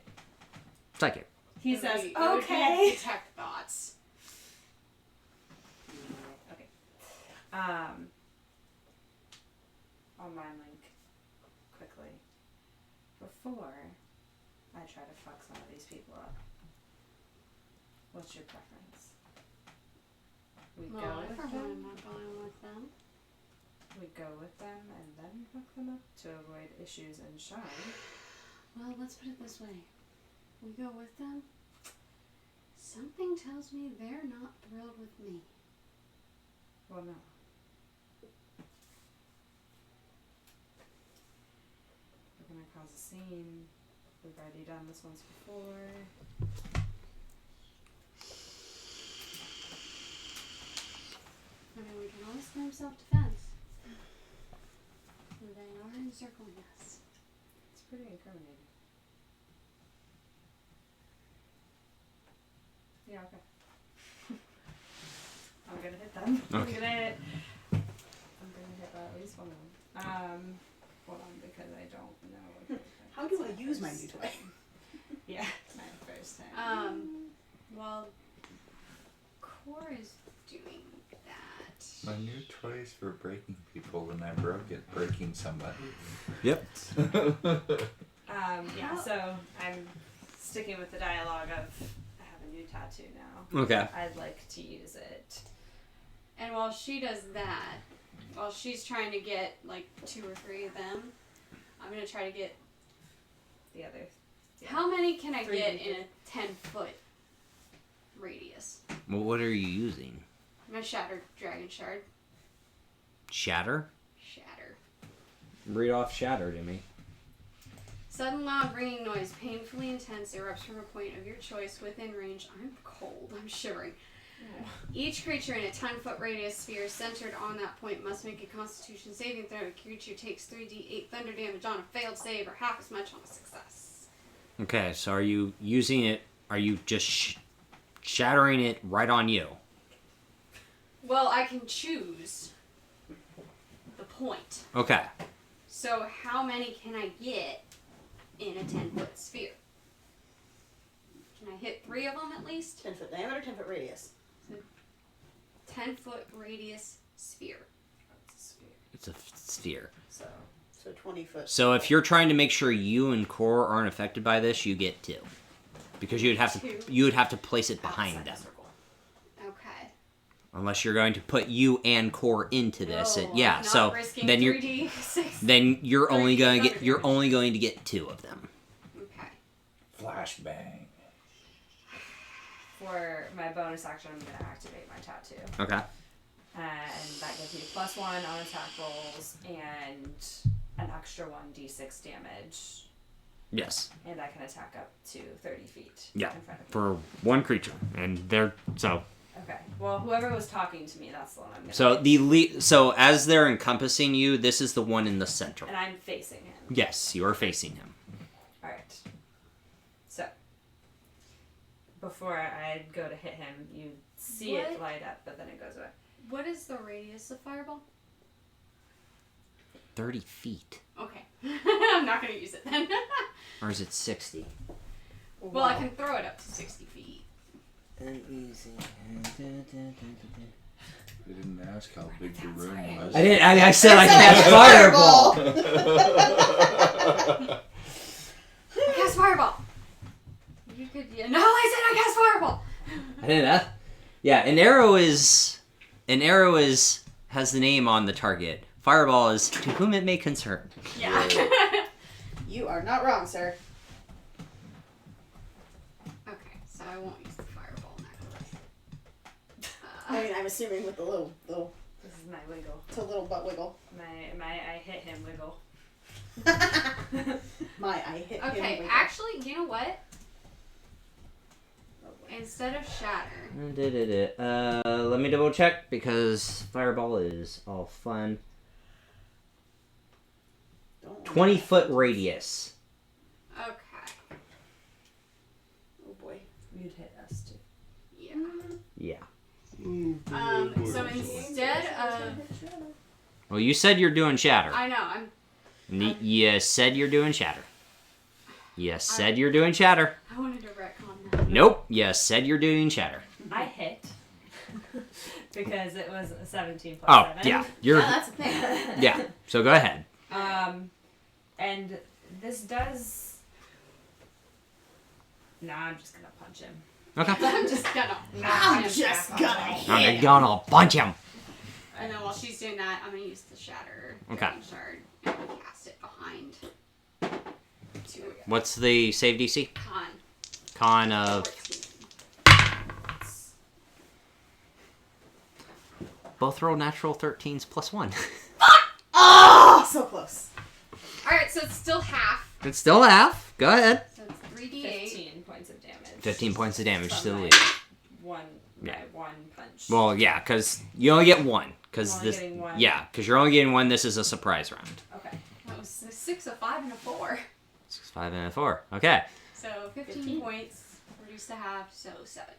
Psychic. He says, It would be okay. detect thoughts. Okay. I'll mind link quickly. Before I try to fuck some of these people up. What's your preference? We Well, go I with for one them? am not going with them. We go with them and then fuck them up to avoid issues and Sharn. Well, let's put it this way. We go with them. Something tells me they're not thrilled with me. Well, no. We're gonna cause a scene. We've already done this once before. I mean, we can always claim self-defense. They are encircling us. It's pretty incriminating. Yeah, okay. hit them. Okay. I'm gonna hit at least one of them. Hold on, because I don't know. How do I use my new toy? Yeah, my first time. Well, Core is doing that. My new toys for breaking people when I broke it, breaking somebody. Yep. Yeah, so I'm sticking with the dialogue of I have a new tattoo now. Okay. I'd like to use it. And while she does that, while she's trying to get like 2 or 3 of them, I'm gonna try to get. The other. Yeah. How many can I 3 get people. in a 10-foot radius? Well, what are you using? My Shattered Dragon Shard. Shatter? Shatter. Read off shatter to me. Sudden loud ringing noise, painfully intense, erupts from a point of your choice within range. I'm cold. I'm shivering. Each creature in a 10-foot radius sphere centered on that point must make a Constitution saving throw. A creature takes 3d8 thunder damage on a failed save, or half as much on a success. Okay, so are you using it? Are you just shattering it right on you? Well, I can choose the point. Okay. So how many can I get in a 10-foot sphere? Can I hit 3 of them at least? 10-foot diameter, 10-foot radius. 10-foot radius sphere. It's a sphere. So 20-foot. So if you're trying to make sure you and Core aren't affected by this, you get 2. Because you would have to place it behind them. Okay. Unless you're going to put you and Core into this. Oh, Yeah, I'm not so risking then 3d6. you're only 3D going to thunder get damage. only going to get 2 of them. Okay. Flashbang. For my bonus action, I'm going to activate my tattoo. Okay. And that gives me +1 on attack rolls and an extra 1d6 damage. Yes. And I can attack up to 30 feet Yeah. in front of me. For one creature, and they're so. Okay. Well, whoever was talking to me, that's the one I'm going to So so as they're encompassing you, this is the one in the center. And I'm facing him. Yes, you are facing him. Alright. So, before I go to hit him, you see it What? light up, but then it goes away. What is the radius of fireball? 30 feet. Okay. I'm not going to use it then. Or is it 60? Well, I can throw it up to 60 feet. They didn't ask how big the room was. I said I cast fireball! I cast fireball! You could... Yeah, no, I said I cast fireball! I didn't ask. Yeah, an arrow has the name on the target. Fireball is to whom it may concern. Yeah. You are not wrong, sir. Okay, so I won't use the fireball necklace. I mean, I'm assuming with the little This is my wiggle. to little butt wiggle. My I hit him wiggle. My I hit him Okay, wiggle. actually, you know what? Instead of shatter, Let me double check because fireball is all fun. Don't 20-foot radius. okay, Oh boy. You'd hit us too. yeah. Yeah. So instead of, Well, you said you're doing shatter. I know, I'm, You said you're doing shatter. You said you're doing shatter. I wanted to retcon that. Nope. You said you're doing shatter. I hit. Because it was a 17 plus Oh, 7. yeah. You're. Yeah, that's a thing. Yeah. So go ahead. And this does... Nah, I'm just gonna punch him. Okay. I'm just gonna, I'm just gonna hit I'm him. gonna punch him. and then while she's doing that, I'm gonna use the shatter Okay. shard and cast it behind. What's the save DC? Con. Con of 14. both roll natural 13s plus 1. Oh, so close. Alright, so it's still half. It's still a half. Go ahead. So it's 3d8. 15 points of damage. 15 points of damage From to the my lead. One Yeah. punch. Well, yeah, because you only get one. Because I'm only this, getting one. yeah, because you're only getting one. This is a surprise round. Okay. That was a 6, a 5, and a 4. 6, 5, and a 4. Okay. So 15 points, reduced to half, so 7.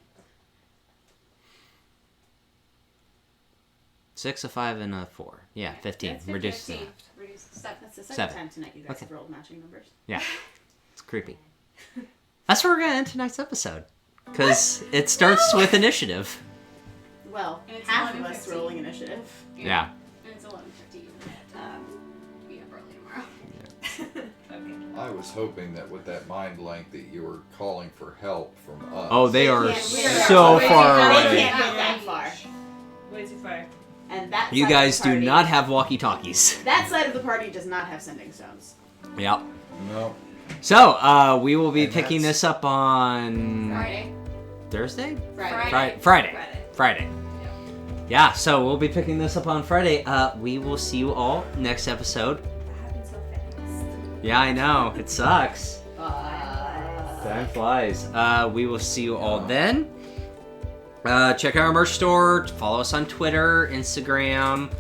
6, a 5, and a 4. Yeah, 15. That's Reduce 15. that. Reduce 7. That's the second 7. time tonight you guys Okay. have rolled matching numbers. Yeah. It's creepy. That's where we're going to end tonight's episode. Because it starts with initiative. Well, And it's half of us 11:15. rolling initiative. Yeah. And it's 11:15. Be up early tomorrow. I was hoping that with that mind blank that you were calling for help from us. Oh, they are can't- so they far can't away. get that far. Way too far. And that You side of guys the do party- not have walkie-talkies. That side of the party does not have sending stones. Yep. No. So, we will be And picking that's- this up on Friday. Thursday? Friday. Friday. Yeah, so we'll be picking this up on Friday. We will see you all next episode. That happened so fast. Yeah, I know. It sucks. Bye. Time flies. We will see you all then. Check out our merch store. Follow us on Twitter, Instagram,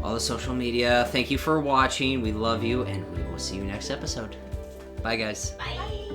all the social media. Thank you for watching. We love you, and we will see you next episode. Bye, guys. Bye.